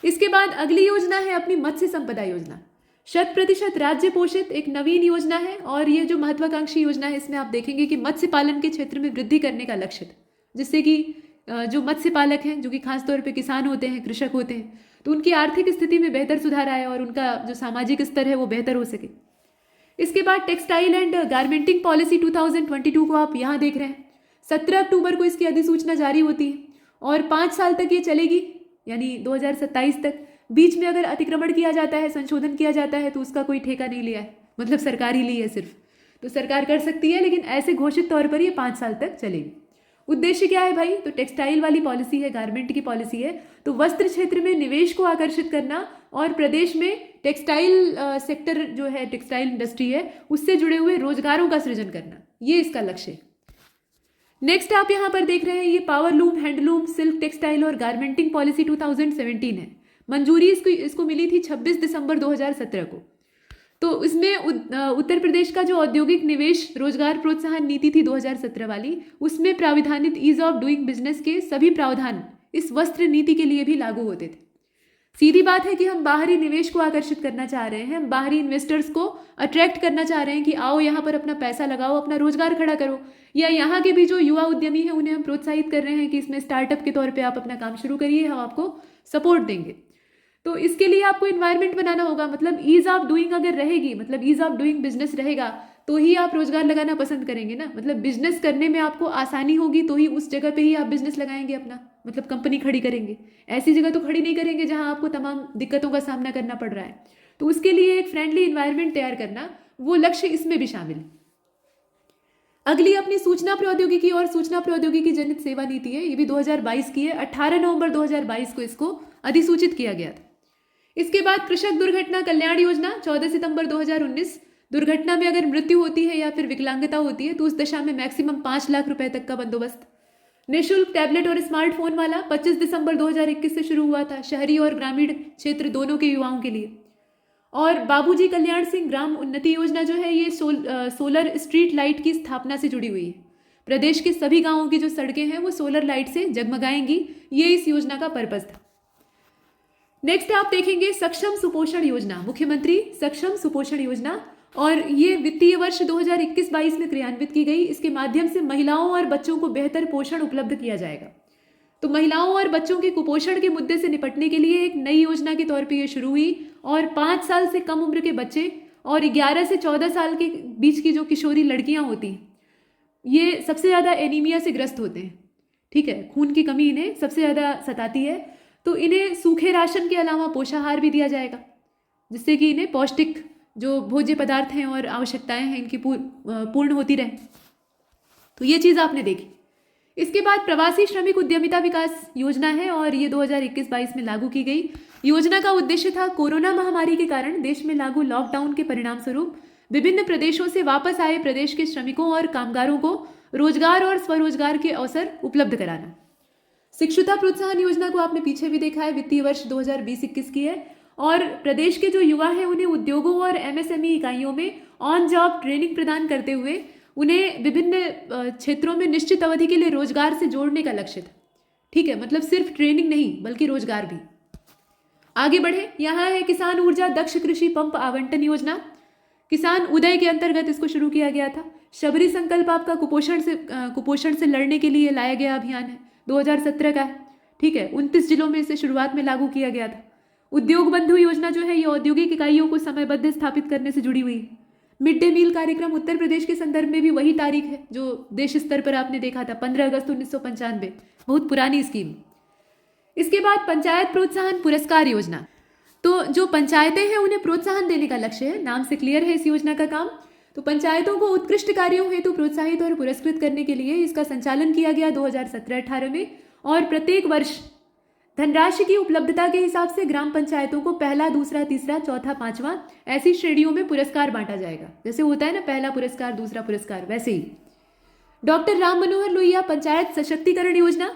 इसके बाद अगली योजना है अपनी मत्स्य संपदा योजना, 100% राज्य पोषित एक नवीन योजना है, और ये जो महत्वाकांक्षी योजना है इसमें आप देखेंगे कि मत्स्य पालन के क्षेत्र में वृद्धि करने का लक्ष्य था, जिससे कि जो मत्स्य पालक हैं, जो कि खासतौर पे किसान होते हैं, कृषक होते हैं, तो उनकी आर्थिक स्थिति में बेहतर सुधार आए और उनका जो सामाजिक स्तर है वो बेहतर हो सके। इसके बाद टेक्सटाइल एंड गारमेंटिंग पॉलिसी 2022 को आप यहाँ देख रहे हैं। 17 अक्टूबर को इसकी अधिसूचना जारी होती है और 5 साल तक ये चलेगी, यानी 2027 तक। बीच में अगर अतिक्रमण किया जाता है, संशोधन किया जाता है, तो उसका कोई ठेका नहीं लिया है, मतलब सरकार ही ली है सिर्फ, तो सरकार कर सकती है, लेकिन ऐसे घोषित तौर पर ये 5 साल तक चलेगी। उद्देश्य क्या है भाई? तो टेक्सटाइल वाली पॉलिसी है, गारमेंट की पॉलिसी है, तो वस्त्र क्षेत्र में निवेश को आकर्षित करना और प्रदेश में टेक्सटाइल सेक्टर जो है, टेक्सटाइल इंडस्ट्री है, उससे जुड़े हुए रोजगारों का सृजन करना, ये इसका लक्ष्य है। नेक्स्ट आप यहाँ पर देख रहे हैं, ये पावरलूम, हैंडलूम, सिल्क, टेक्सटाइल और गारमेंटिंग पॉलिसी 2017 है। मंजूरी इसको मिली थी 26 दिसंबर 2017 को। तो इसमें उत्तर प्रदेश का जो औद्योगिक निवेश रोजगार प्रोत्साहन नीति थी 2017 वाली, उसमें प्राविधानित ईज ऑफ डूइंग बिजनेस के सभी प्रावधान इस वस्त्र नीति के लिए भी लागू होते थे। सीधी बात है कि हम बाहरी निवेश को आकर्षित करना चाह रहे हैं, हम बाहरी इन्वेस्टर्स को अट्रैक्ट करना चाह रहे हैं कि आओ यहाँ पर अपना पैसा लगाओ, अपना रोजगार खड़ा करो, या यहाँ के भी जो युवा उद्यमी हैं उन्हें हम प्रोत्साहित कर रहे हैं कि इसमें स्टार्टअप के तौर पे आप अपना काम शुरू करिए, हम आपको सपोर्ट देंगे। तो इसके लिए आपको इन्वायरमेंट बनाना होगा, मतलब ईज ऑफ डूइंग अगर रहेगी, मतलब ईज ऑफ डूइंग बिजनेस रहेगा, तो ही आप रोजगार लगाना पसंद करेंगे ना। मतलब बिजनेस करने में आपको आसानी होगी तो ही उस जगह पे ही आप बिजनेस लगाएंगे अपना, मतलब कंपनी खड़ी करेंगे। ऐसी जगह तो खड़ी नहीं करेंगे जहां आपको तमाम दिक्कतों का सामना करना पड़ रहा है। तो उसके लिए एक फ्रेंडली इन्वायरमेंट तैयार करना, वो लक्ष्य इसमें भी शामिल है। अगली अपनी सूचना प्रौद्योगिकी और सूचना प्रौद्योगिकी जनित सेवा नीति है, ये भी 2022 की है। 18 नवंबर 2022 को इसको अधिसूचित किया गया था। इसके बाद कृषक दुर्घटना कल्याण योजना 14 सितंबर 2019, दुर्घटना में अगर मृत्यु होती है या फिर विकलांगता होती है तो उस दशा में मैक्सिमम 5 लाख रुपए तक का बंदोबस्त। निःशुल्क टैबलेट और स्मार्टफोन वाला 25 दिसंबर 2021 से शुरू हुआ था, शहरी और ग्रामीण क्षेत्र दोनों के युवाओं के लिए। और बाबूजी कल्याण सिंह ग्राम उन्नति योजना जो है, ये सोलर स्ट्रीट लाइट की स्थापना से जुड़ी हुई है। प्रदेश के सभी गांवों की जो सड़कें हैं वो सोलर लाइट से जगमगाएंगी, ये इस योजना का पर्पज था। नेक्स्ट आप देखेंगे सक्षम सुपोषण योजना, मुख्यमंत्री सक्षम सुपोषण योजना, और ये वित्तीय वर्ष 2021-22 में क्रियान्वित की गई। इसके माध्यम से महिलाओं और बच्चों को बेहतर पोषण उपलब्ध किया जाएगा। तो महिलाओं और बच्चों के कुपोषण के मुद्दे से निपटने के लिए एक नई योजना के तौर पे ये शुरू हुई, और 5 साल से कम उम्र के बच्चे और 11 से 14 साल के बीच की जो किशोरी लड़कियां होती हैं, ये सबसे ज़्यादा एनीमिया से ग्रस्त होते हैं। ठीक है, खून की कमी इन्हें सबसे ज़्यादा सताती है, तो इन्हें सूखे राशन के अलावा पोषाहार भी दिया जाएगा, जिससे कि इन्हें पौष्टिक जो भोज्य पदार्थ हैं और आवश्यकताएं हैं इनकी पूर्ण होती रहे। तो ये चीज़ आपने देखी। इसके बाद प्रवासी श्रमिक उद्यमिता विकास योजना है, और ये 2021-22 में लागू की गई। योजना का उद्देश्य था कोरोना महामारी के कारण देश में लागू लॉकडाउन के परिणाम स्वरूप विभिन्न प्रदेशों से वापस आए प्रदेश के श्रमिकों और कामगारों को रोजगार और स्वरोजगार के अवसर उपलब्ध कराना। शिक्षुता प्रोत्साहन योजना को आपने पीछे भी देखा है, वित्तीय वर्ष 2020-21 की है, और प्रदेश के जो युवा हैं उन्हें उद्योगों और एमएसएमई इकाइयों में ऑन जॉब ट्रेनिंग प्रदान करते हुए उन्हें विभिन्न क्षेत्रों में निश्चित अवधि के लिए रोजगार से जोड़ने का लक्ष्य था। ठीक है, मतलब सिर्फ ट्रेनिंग नहीं बल्कि रोजगार भी। आगे बढ़े, यहाँ है किसान ऊर्जा दक्ष कृषि पंप आवंटन योजना, किसान उदय के अंतर्गत इसको शुरू किया गया था। शबरी संकल्प आपका कुपोषण से लड़ने के लिए लाया गया अभियान है, 2017 का है। ठीक है, 29 जिलों में इसे शुरुआत में लागू किया गया था। उद्योग बंधु योजना जो है ये औद्योगिक इकाइयों को समयबद्ध स्थापित करने से जुड़ी हुई है। मिड डे मील कार्यक्रम उत्तर प्रदेश के संदर्भ में भी वही तारीख है जो देश स्तर पर आपने देखा था, 15 अगस्त 1995, बहुत पुरानी स्कीम। इसके बाद पंचायत प्रोत्साहन पुरस्कार योजना। तो जो पंचायतें हैं उन्हें प्रोत्साहन देने का लक्ष्य है, नाम से क्लियर है इस योजना का काम। तो पंचायतों को उत्कृष्ट कार्यों हेतु प्रोत्साहित और पुरस्कृत करने के लिए इसका संचालन किया गया 2017-18 में, और प्रत्येक वर्ष धनराशि की उपलब्धता के हिसाब से ग्राम पंचायतों को पहला, दूसरा, तीसरा, चौथा, पांचवा ऐसी श्रेणियों में पुरस्कार बांटा जाएगा। जैसे होता है ना पहला पुरस्कार, दूसरा पुरस्कार, वैसे ही। डॉक्टर राम मनोहर लोहिया पंचायत सशक्तिकरण योजना,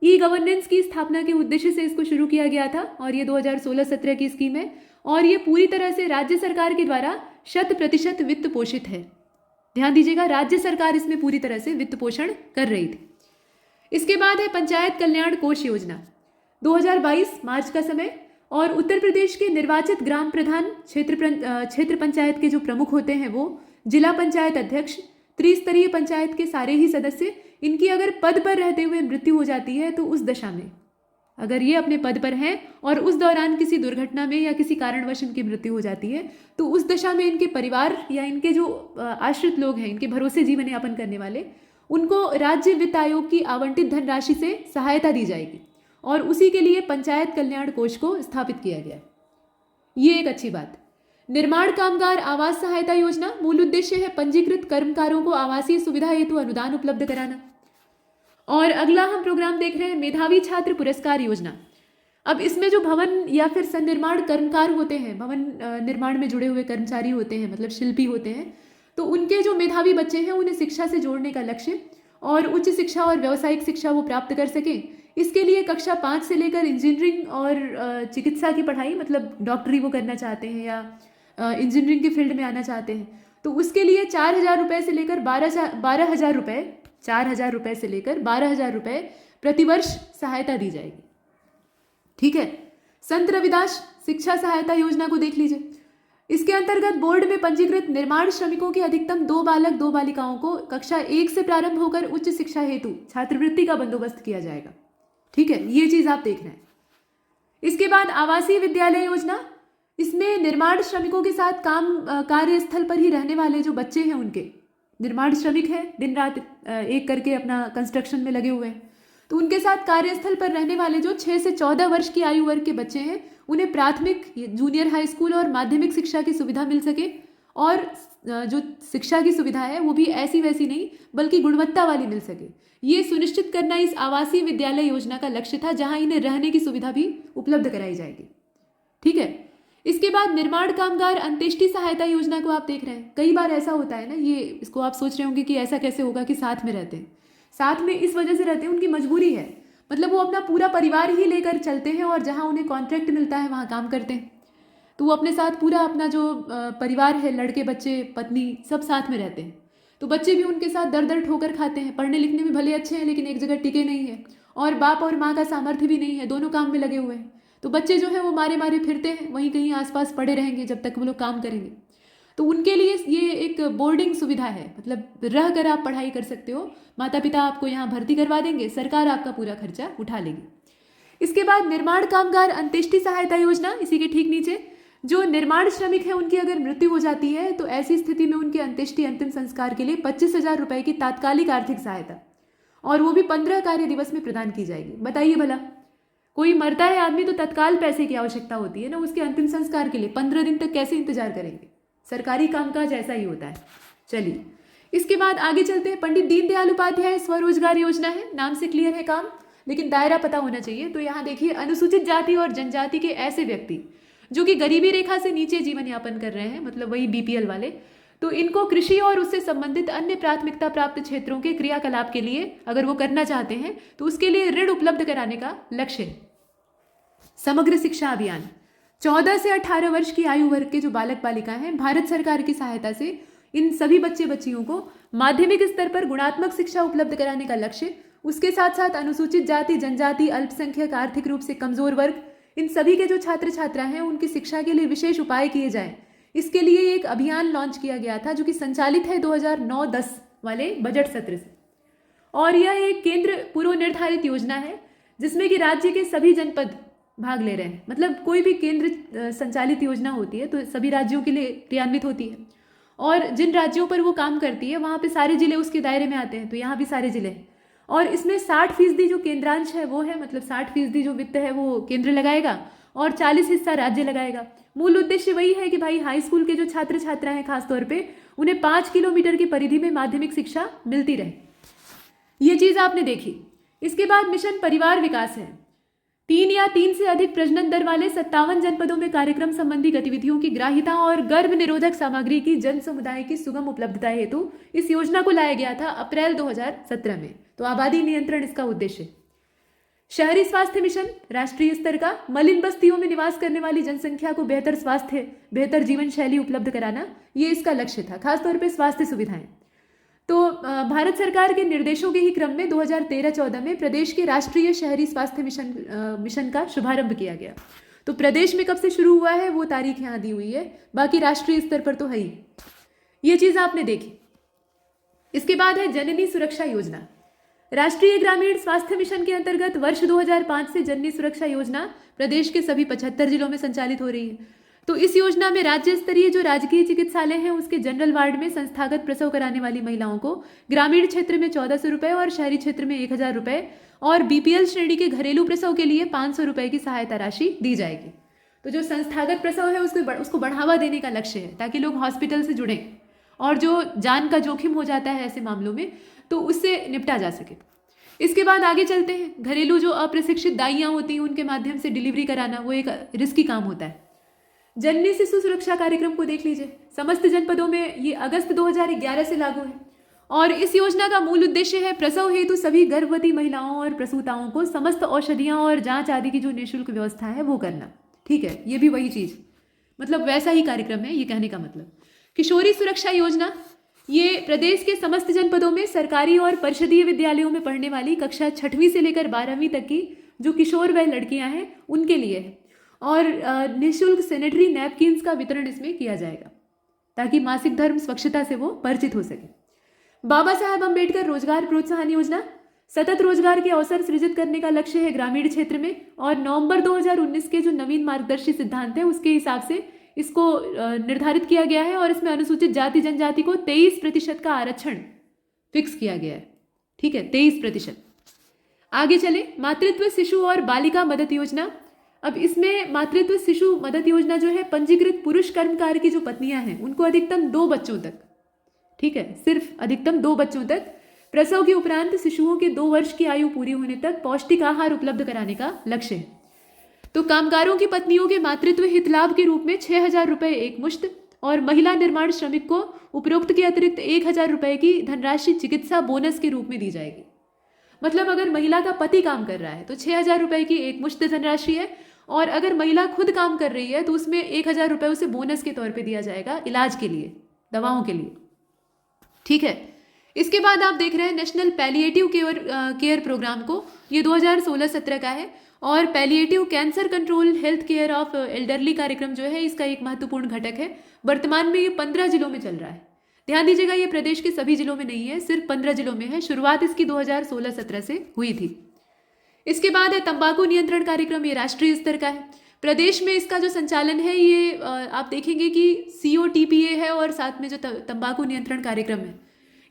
ई गवर्नेंस की स्थापना के उद्देश्य से इसको शुरू किया गया था और ये 2016-17 की स्कीम है और ये पूरी तरह से राज्य सरकार के द्वारा 100% वित्त पोषित है। ध्यान दीजिएगा, राज्य सरकार इसमें पूरी तरह से वित्त पोषण कर रही थी। इसके बाद है पंचायत कल्याण कोष योजना, 2022 मार्च का समय, और उत्तर प्रदेश के निर्वाचित ग्राम प्रधान, क्षेत्र पंचायत के जो प्रमुख होते हैं वो, जिला पंचायत अध्यक्ष, त्रिस्तरीय पंचायत के सारे ही सदस्य, इनकी अगर पद पर रहते हुए मृत्यु हो जाती है तो उस दशा में, अगर ये अपने पद पर हैं और उस दौरान किसी दुर्घटना में या किसी कारणवश इनकी मृत्यु हो जाती है तो उस दशा में इनके परिवार या इनके जो आश्रित लोग हैं, इनके भरोसे जीवन यापन करने वाले, उनको राज्य वित्त आयोग की आवंटित धनराशि से सहायता दी जाएगी और उसी के लिए पंचायत कल्याण कोष को स्थापित किया गया। ये एक अच्छी बात। निर्माण कामगार आवास सहायता योजना, मूल उद्देश्य है पंजीकृत कर्मकारों को आवासीय सुविधा हेतु अनुदान उपलब्ध कराना। और अगला हम प्रोग्राम देख रहे हैं मेधावी छात्र पुरस्कार योजना। अब इसमें जो भवन या फिर सन्निर्माण कर्मकार होते हैं, भवन निर्माण में जुड़े हुए कर्मचारी होते हैं, मतलब शिल्पी होते हैं, तो उनके जो मेधावी बच्चे हैं उन्हें शिक्षा से जोड़ने का लक्ष्य और उच्च शिक्षा और व्यावसायिक शिक्षा वो प्राप्त कर सकें, इसके लिए कक्षा 5 से लेकर इंजीनियरिंग और चिकित्सा की पढ़ाई, मतलब डॉक्टरी वो करना चाहते हैं या इंजीनियरिंग की फील्ड में आना चाहते हैं, तो उसके लिए 4,000 रुपये से लेकर 12,000 रुपये, 4,000 रुपये से लेकर 12,000 रुपये प्रतिवर्ष सहायता दी जाएगी। ठीक है। संत रविदास शिक्षा सहायता योजना को देख लीजिए। इसके अंतर्गत बोर्ड में पंजीकृत निर्माण श्रमिकों के अधिकतम 2 बालक 2 बालिकाओं को कक्षा 1 से प्रारंभ होकर उच्च शिक्षा हेतु छात्रवृत्ति का बंदोबस्त किया जाएगा। ठीक है, ये चीज आप देख रहे हैं। इसके बाद आवासीय विद्यालय योजना, इसमें निर्माण श्रमिकों के साथ कार्यस्थल पर ही रहने वाले जो बच्चे हैं, उनके निर्माण श्रमिक हैं, दिन रात एक करके अपना कंस्ट्रक्शन में लगे हुए हैं, तो उनके साथ कार्यस्थल पर रहने वाले जो 6 से 14 वर्ष की आयु वर्ग के बच्चे हैं, उन्हें प्राथमिक, जूनियर हाई स्कूल और माध्यमिक शिक्षा की सुविधा मिल सके और जो शिक्षा की सुविधा है वो भी ऐसी वैसी नहीं बल्कि गुणवत्ता वाली मिल सके, ये सुनिश्चित करना इस आवासीय विद्यालय योजना का लक्ष्य था, जहां इन्हें रहने की सुविधा भी उपलब्ध कराई जाएगी। ठीक है। इसके बाद निर्माण कामगार अंत्येष्टि सहायता योजना को आप देख रहे हैं। कई बार ऐसा होता है ना, ये इसको आप सोच रहे होंगे कि ऐसा कैसे होगा कि साथ में रहते हैं। साथ में इस वजह से रहते हैं, उनकी मजबूरी है, मतलब वो अपना पूरा परिवार ही लेकर चलते हैं और जहाँ उन्हें कॉन्ट्रैक्ट मिलता है वहाँ काम करते हैं, तो वो अपने साथ पूरा अपना जो परिवार है, लड़के बच्चे पत्नी सब साथ में रहते हैं। तो बच्चे भी उनके साथ दर दर ठोकर खाते हैं, पढ़ने लिखने में भले अच्छे हैं लेकिन एक जगह टिके नहीं है, और बाप और माँ का सामर्थ्य भी नहीं है, दोनों काम में लगे हुए हैं। तो बच्चे जो है वो मारे मारे फिरते हैं, वहीं कहीं आसपास पड़े रहेंगे जब तक वो लोग काम करेंगे। तो उनके लिए ये एक बोर्डिंग सुविधा है, मतलब रह कर आप पढ़ाई कर सकते हो, माता पिता आपको यहाँ भर्ती करवा देंगे, सरकार आपका पूरा खर्चा उठा लेगी। इसके बाद निर्माण कामगार अंत्येष्टि सहायता योजना, इसी के ठीक नीचे जो निर्माण श्रमिक है उनकी अगर मृत्यु हो जाती है तो ऐसी स्थिति में उनके अंत्येष्टि अंतिम संस्कार के लिए 25,000 रुपये की तात्कालिक आर्थिक सहायता, और वो भी 15 कार्य दिवस में प्रदान की जाएगी। बताइए भला, कोई मरता है आदमी तो तत्काल पैसे की आवश्यकता होती है ना, उसके अंतिम संस्कार के लिए 15 दिन तक कैसे इंतजार करेंगे? सरकारी कामकाज ऐसा ही होता है। चलिए, इसके बाद आगे चलते हैं। पंडित दीनदयाल उपाध्याय स्वरोजगार योजना है, नाम से क्लियर है काम, लेकिन दायरा पता होना चाहिए। तो यहाँ देखिए, अनुसूचित जाति और जनजाति के ऐसे व्यक्ति जो कि गरीबी रेखा से नीचे जीवन यापन कर रहे हैं, मतलब वही BPL वाले, तो इनको कृषि और उससे संबंधित अन्य प्राथमिकता प्राप्त क्षेत्रों के क्रियाकलाप के लिए अगर वो करना चाहते हैं तो उसके लिए ऋण उपलब्ध कराने का लक्ष्य है। समग्र शिक्षा अभियान, 14 से 18 वर्ष की आयु वर्ग के जो बालक बालिका हैं, भारत सरकार की सहायता से इन सभी बच्चे बच्चियों को माध्यमिक स्तर पर गुणात्मक शिक्षा उपलब्ध कराने का लक्ष्य। उसके साथ साथ अनुसूचित जाति, जनजाति, अल्पसंख्यक, आर्थिक रूप से कमजोर वर्ग, इन सभी के जो छात्र छात्रा हैं उनकी शिक्षा के लिए विशेष उपाय किए जाएं। इसके लिए एक अभियान लॉन्च किया गया था जो कि संचालित है 2009-10 वाले बजट सत्र से, और यह एक केंद्र पूर्व निर्धारित योजना है जिसमें कि राज्य के सभी जनपद भाग ले रहे हैं। मतलब कोई भी केंद्र संचालित योजना होती है तो सभी राज्यों के लिए क्रियान्वित होती है, और जिन राज्यों पर वो काम करती है वहाँ पे सारे जिले उसके दायरे में आते हैं। तो यहाँ भी सारे जिले हैं, और इसमें 60% जो केंद्रांश है वो है, मतलब 60% जो वित्त है वो केंद्र लगाएगा और 40 हिस्सा राज्य लगाएगा। मूल उद्देश्य वही है कि भाई हाई स्कूल के जो छात्र छात्राएं हैं खासतौर पे, उन्हें 5 किलोमीटर की परिधि में माध्यमिक शिक्षा मिलती रहे। ये चीज़ आपने देखी। इसके बाद मिशन परिवार विकास है। 3 या 3 से अधिक प्रजनन दर वाले 57 जनपदों में कार्यक्रम संबंधी गतिविधियों की ग्राह्यता और गर्भ निरोधक सामग्री की जन समुदाय की सुगम उपलब्धता हेतु इस योजना को लाया गया था अप्रैल 2017 में। तो आबादी नियंत्रण इसका उद्देश्य। शहरी स्वास्थ्य मिशन राष्ट्रीय स्तर का, मलिन बस्तियों में निवास करने वाली जनसंख्या को बेहतर स्वास्थ्य, बेहतर जीवन शैली उपलब्ध कराना, ये इसका लक्ष्य था, खासतौर पर स्वास्थ्य सुविधाएं। तो भारत सरकार के निर्देशों के ही क्रम में 2013-14 में प्रदेश के राष्ट्रीय शहरी स्वास्थ्य मिशन का शुभारंभ किया गया। तो प्रदेश में कब से शुरू हुआ है वो तारीख यहाँ दी हुई है, बाकी राष्ट्रीय स्तर पर तो है ही। ये चीज़ आपने देखी। इसके बाद है जननी सुरक्षा योजना। राष्ट्रीय ग्रामीण स्वास्थ्य मिशन के अंतर्गत वर्ष 2005 से जननी सुरक्षा योजना प्रदेश के सभी 75 जिलों में संचालित हो रही है। तो इस योजना में राज्य स्तरीय जो राजकीय चिकित्सालय हैं उसके जनरल वार्ड में संस्थागत प्रसव कराने वाली महिलाओं को ग्रामीण क्षेत्र में 1400 रुपये और शहरी क्षेत्र में 1000 रुपये, और बीपीएल श्रेणी के घरेलू प्रसव के लिए 500 रुपये की सहायता राशि दी जाएगी। तो जो संस्थागत प्रसव है उसको बढ़ावा देने का लक्ष्य है, ताकि लोग हॉस्पिटल से जुड़ें और जो जान का जोखिम हो जाता है ऐसे मामलों में तो उससे निपटा जा सके। इसके बाद आगे चलते हैं। घरेलू जो अप्रशिक्षित दाइयाँ होती हैं उनके माध्यम से डिलीवरी कराना वो एक रिस्की काम होता है। जननी शिशु सुरक्षा कार्यक्रम को देख लीजिए। समस्त जनपदों में ये अगस्त 2011 से लागू है, और इस योजना का मूल उद्देश्य है प्रसव हेतु सभी गर्भवती महिलाओं और प्रसूताओं को समस्त औषधियाँ और जांच आदि की जो निःशुल्क व्यवस्था है वो करना। ठीक है, ये भी वही चीज़, मतलब वैसा ही कार्यक्रम है, ये कहने का मतलब। किशोरी सुरक्षा योजना, ये प्रदेश के समस्त जनपदों में सरकारी और परिषदीय विद्यालयों में पढ़ने वाली कक्षा 6वीं से लेकर 12वीं तक की जो किशोर व लड़कियां हैं उनके लिए है, और निःशुल्क सैनिटरी नैपकिन्स का वितरण इसमें किया जाएगा ताकि मासिक धर्म स्वच्छता से वो परिचित हो सके। बाबा साहब अम्बेडकर रोजगार प्रोत्साहन योजना, सतत रोजगार के अवसर सृजित करने का लक्ष्य है ग्रामीण क्षेत्र में, और नवंबर 2019 के जो नवीन मार्गदर्शी सिद्धांत है उसके हिसाब से इसको निर्धारित किया गया है, और इसमें अनुसूचित जाति जनजाति को 23% का आरक्षण फिक्स किया गया है। ठीक है, 23%। आगे चले, मातृत्व शिशु और बालिका मदद योजना। अब इसमें मातृत्व शिशु मदद योजना जो है पंजीकृत पुरुष कर्मकार की जो पत्नियां हैं उनको अधिकतम 2 बच्चों तक, ठीक है, सिर्फ अधिकतम 2 बच्चों तक, प्रसव के उपरांत शिशुओं के 2 वर्ष की आयु पूरी होने तक पौष्टिक आहार उपलब्ध कराने का लक्ष्य है। तो कामगारों की पत्नियों के मातृत्व हित लाभ के रूप में 6000 रुपये एक मुश्त, और महिला निर्माण श्रमिक को उपरोक्त के अतिरिक्त 1000 रुपये की धनराशि चिकित्सा बोनस के रूप में दी जाएगी। मतलब अगर महिला का पति काम कर रहा है तो 6000 रुपये की एक मुश्त धनराशि है, और अगर महिला खुद काम कर रही है तो उसमें 1000 रुपये उसे बोनस के तौर पे दिया जाएगा इलाज के लिए, दवाओं के लिए। ठीक है, इसके बाद आप देख रहे हैं नेशनल पैलिएटिव केयर प्रोग्राम को। ये 2016-17 का है, और palliative cancer control health care of elderly कार्यक्रम जो है इसका एक महत्वपूर्ण घटक है। वर्तमान में ये 15 जिलों में चल रहा है। ध्यान दीजिएगा, ये प्रदेश के सभी जिलों में नहीं है, सिर्फ 15 जिलों में है। शुरुआत इसकी 2016-17 से हुई थी। इसके बाद है तंबाकू नियंत्रण कार्यक्रम, ये राष्ट्रीय स्तर का है। प्रदेश में इसका जो संचालन है ये आप देखेंगे कि COTPA है, और साथ में जो तंबाकू नियंत्रण कार्यक्रम है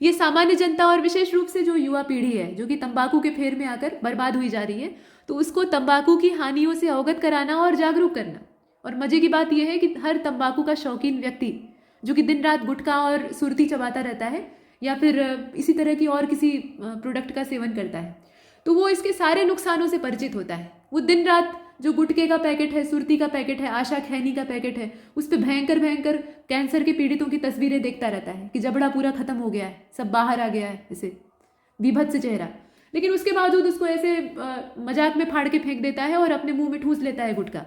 ये सामान्य जनता और विशेष रूप से जो युवा पीढ़ी है जो कि तंबाकू के फेर में आकर बर्बाद हुई जा रही है, तो उसको तंबाकू की हानियों से अवगत कराना और जागरूक करना। और मजे की बात यह है कि हर तंबाकू का शौकीन व्यक्ति जो कि दिन रात गुटखा और सुरती चबाता रहता है या फिर इसी तरह की और किसी प्रोडक्ट का सेवन करता है, तो वो इसके सारे नुकसानों से परिचित होता है। वो दिन रात जो गुटखे का पैकेट है, सुरती का पैकेट है, आशा खैनी का पैकेट है, उस पर भयंकर भयंकर कैंसर के पीड़ितों की तस्वीरें देखता रहता है कि जबड़ा पूरा खत्म हो गया है, सब बाहर आ गया है, ऐसे विभत्स चेहरा। लेकिन उसके बावजूद उसको ऐसे मजाक में फाड़ के फेंक देता है और अपने मुंह में ठूस लेता है गुटखा।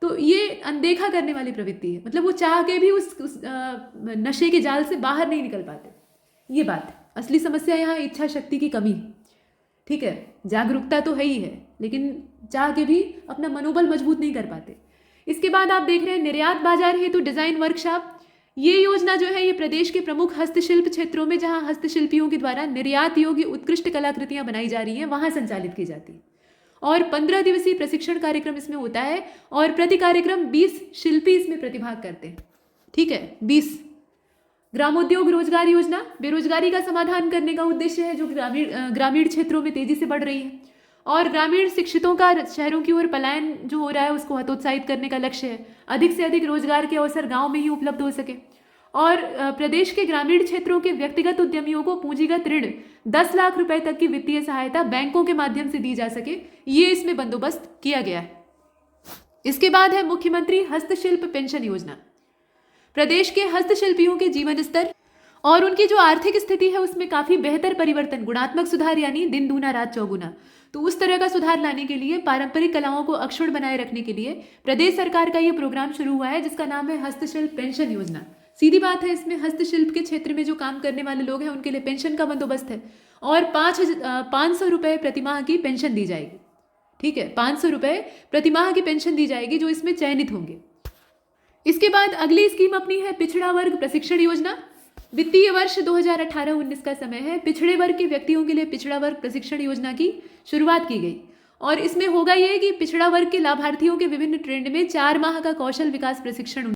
तो ये अनदेखा करने वाली प्रवृत्ति है। मतलब वो चाह के भी उस नशे के जाल से बाहर नहीं निकल पाते। ये बात है। असली समस्या यहाँ इच्छा शक्ति की कमी है। ठीक है, जागरूकता तो है ही है, लेकिन चाह के भी अपना मनोबल मजबूत नहीं कर पाते। इसके बाद आप देख रहे हैं निर्यात बाजार हेतु डिजाइन वर्कशॉप। ये योजना जो है ये प्रदेश के प्रमुख हस्तशिल्प क्षेत्रों में जहां हस्तशिल्पियों के द्वारा निर्यात योग्य उत्कृष्ट कलाकृतियां बनाई जा रही हैं वहां संचालित की जाती है। और 15 दिवसीय प्रशिक्षण कार्यक्रम इसमें होता है और प्रति कार्यक्रम 20 शिल्पी इसमें प्रतिभाग करते हैं। ठीक है, 20। ग्रामोद्योग रोजगार योजना बेरोजगारी का समाधान करने का उद्देश्य है जो ग्रामीण क्षेत्रों में तेजी से बढ़ रही है, और ग्रामीण शिक्षितों का शहरों की ओर पलायन जो हो रहा है उसको हतोत्साहित करने का लक्ष्य है। अधिक से अधिक रोजगार के अवसर गांव में ही उपलब्ध हो सके, और प्रदेश के ग्रामीण क्षेत्रों के व्यक्तिगत उद्यमियों को पूंजीगत ऋण 10 लाख रुपए तक की वित्तीय सहायता बैंकों के माध्यम से दी जा सके, ये इसमें बंदोबस्त किया गया है। इसके बाद है मुख्यमंत्री हस्तशिल्प पेंशन योजना। प्रदेश के हस्तशिल्पियों के जीवन स्तर और उनकी जो आर्थिक स्थिति है उसमें काफी बेहतर परिवर्तन, गुणात्मक सुधार यानी दिन दूना रात चौगुना, तो उस तरह का सुधार लाने के लिए पारंपरिक कलाओं को अक्षुण्ण बनाए रखने के लिए प्रदेश सरकार का ये प्रोग्राम शुरू हुआ है जिसका नाम है हस्तशिल्प पेंशन योजना। सीधी बात है, इसमें हस्तशिल्प के क्षेत्र में जो काम करने वाले लोग हैं उनके लिए पेंशन का बंदोबस्त है और 500 रुपये प्रतिमाह की पेंशन दी जाएगी। ठीक है, 500 रुपये प्रतिमाह की पेंशन दी जाएगी जो इसमें चयनित होंगे। इसके बाद अगली स्कीम अपनी है पिछड़ा वर्ग प्रशिक्षण योजना। वित्तीय वर्ष 2018-19 का समय है। पिछड़े वर्ग के व्यक्तियों के लिए पिछड़ा वर्ग प्रशिक्षण योजना की शुरुआत की गई और इसमें होगा ये कि पिछड़ा वर्ग के लाभार्थियों के विभिन्न ट्रेंड में 4 माह का कौशल विकास प्रशिक्षण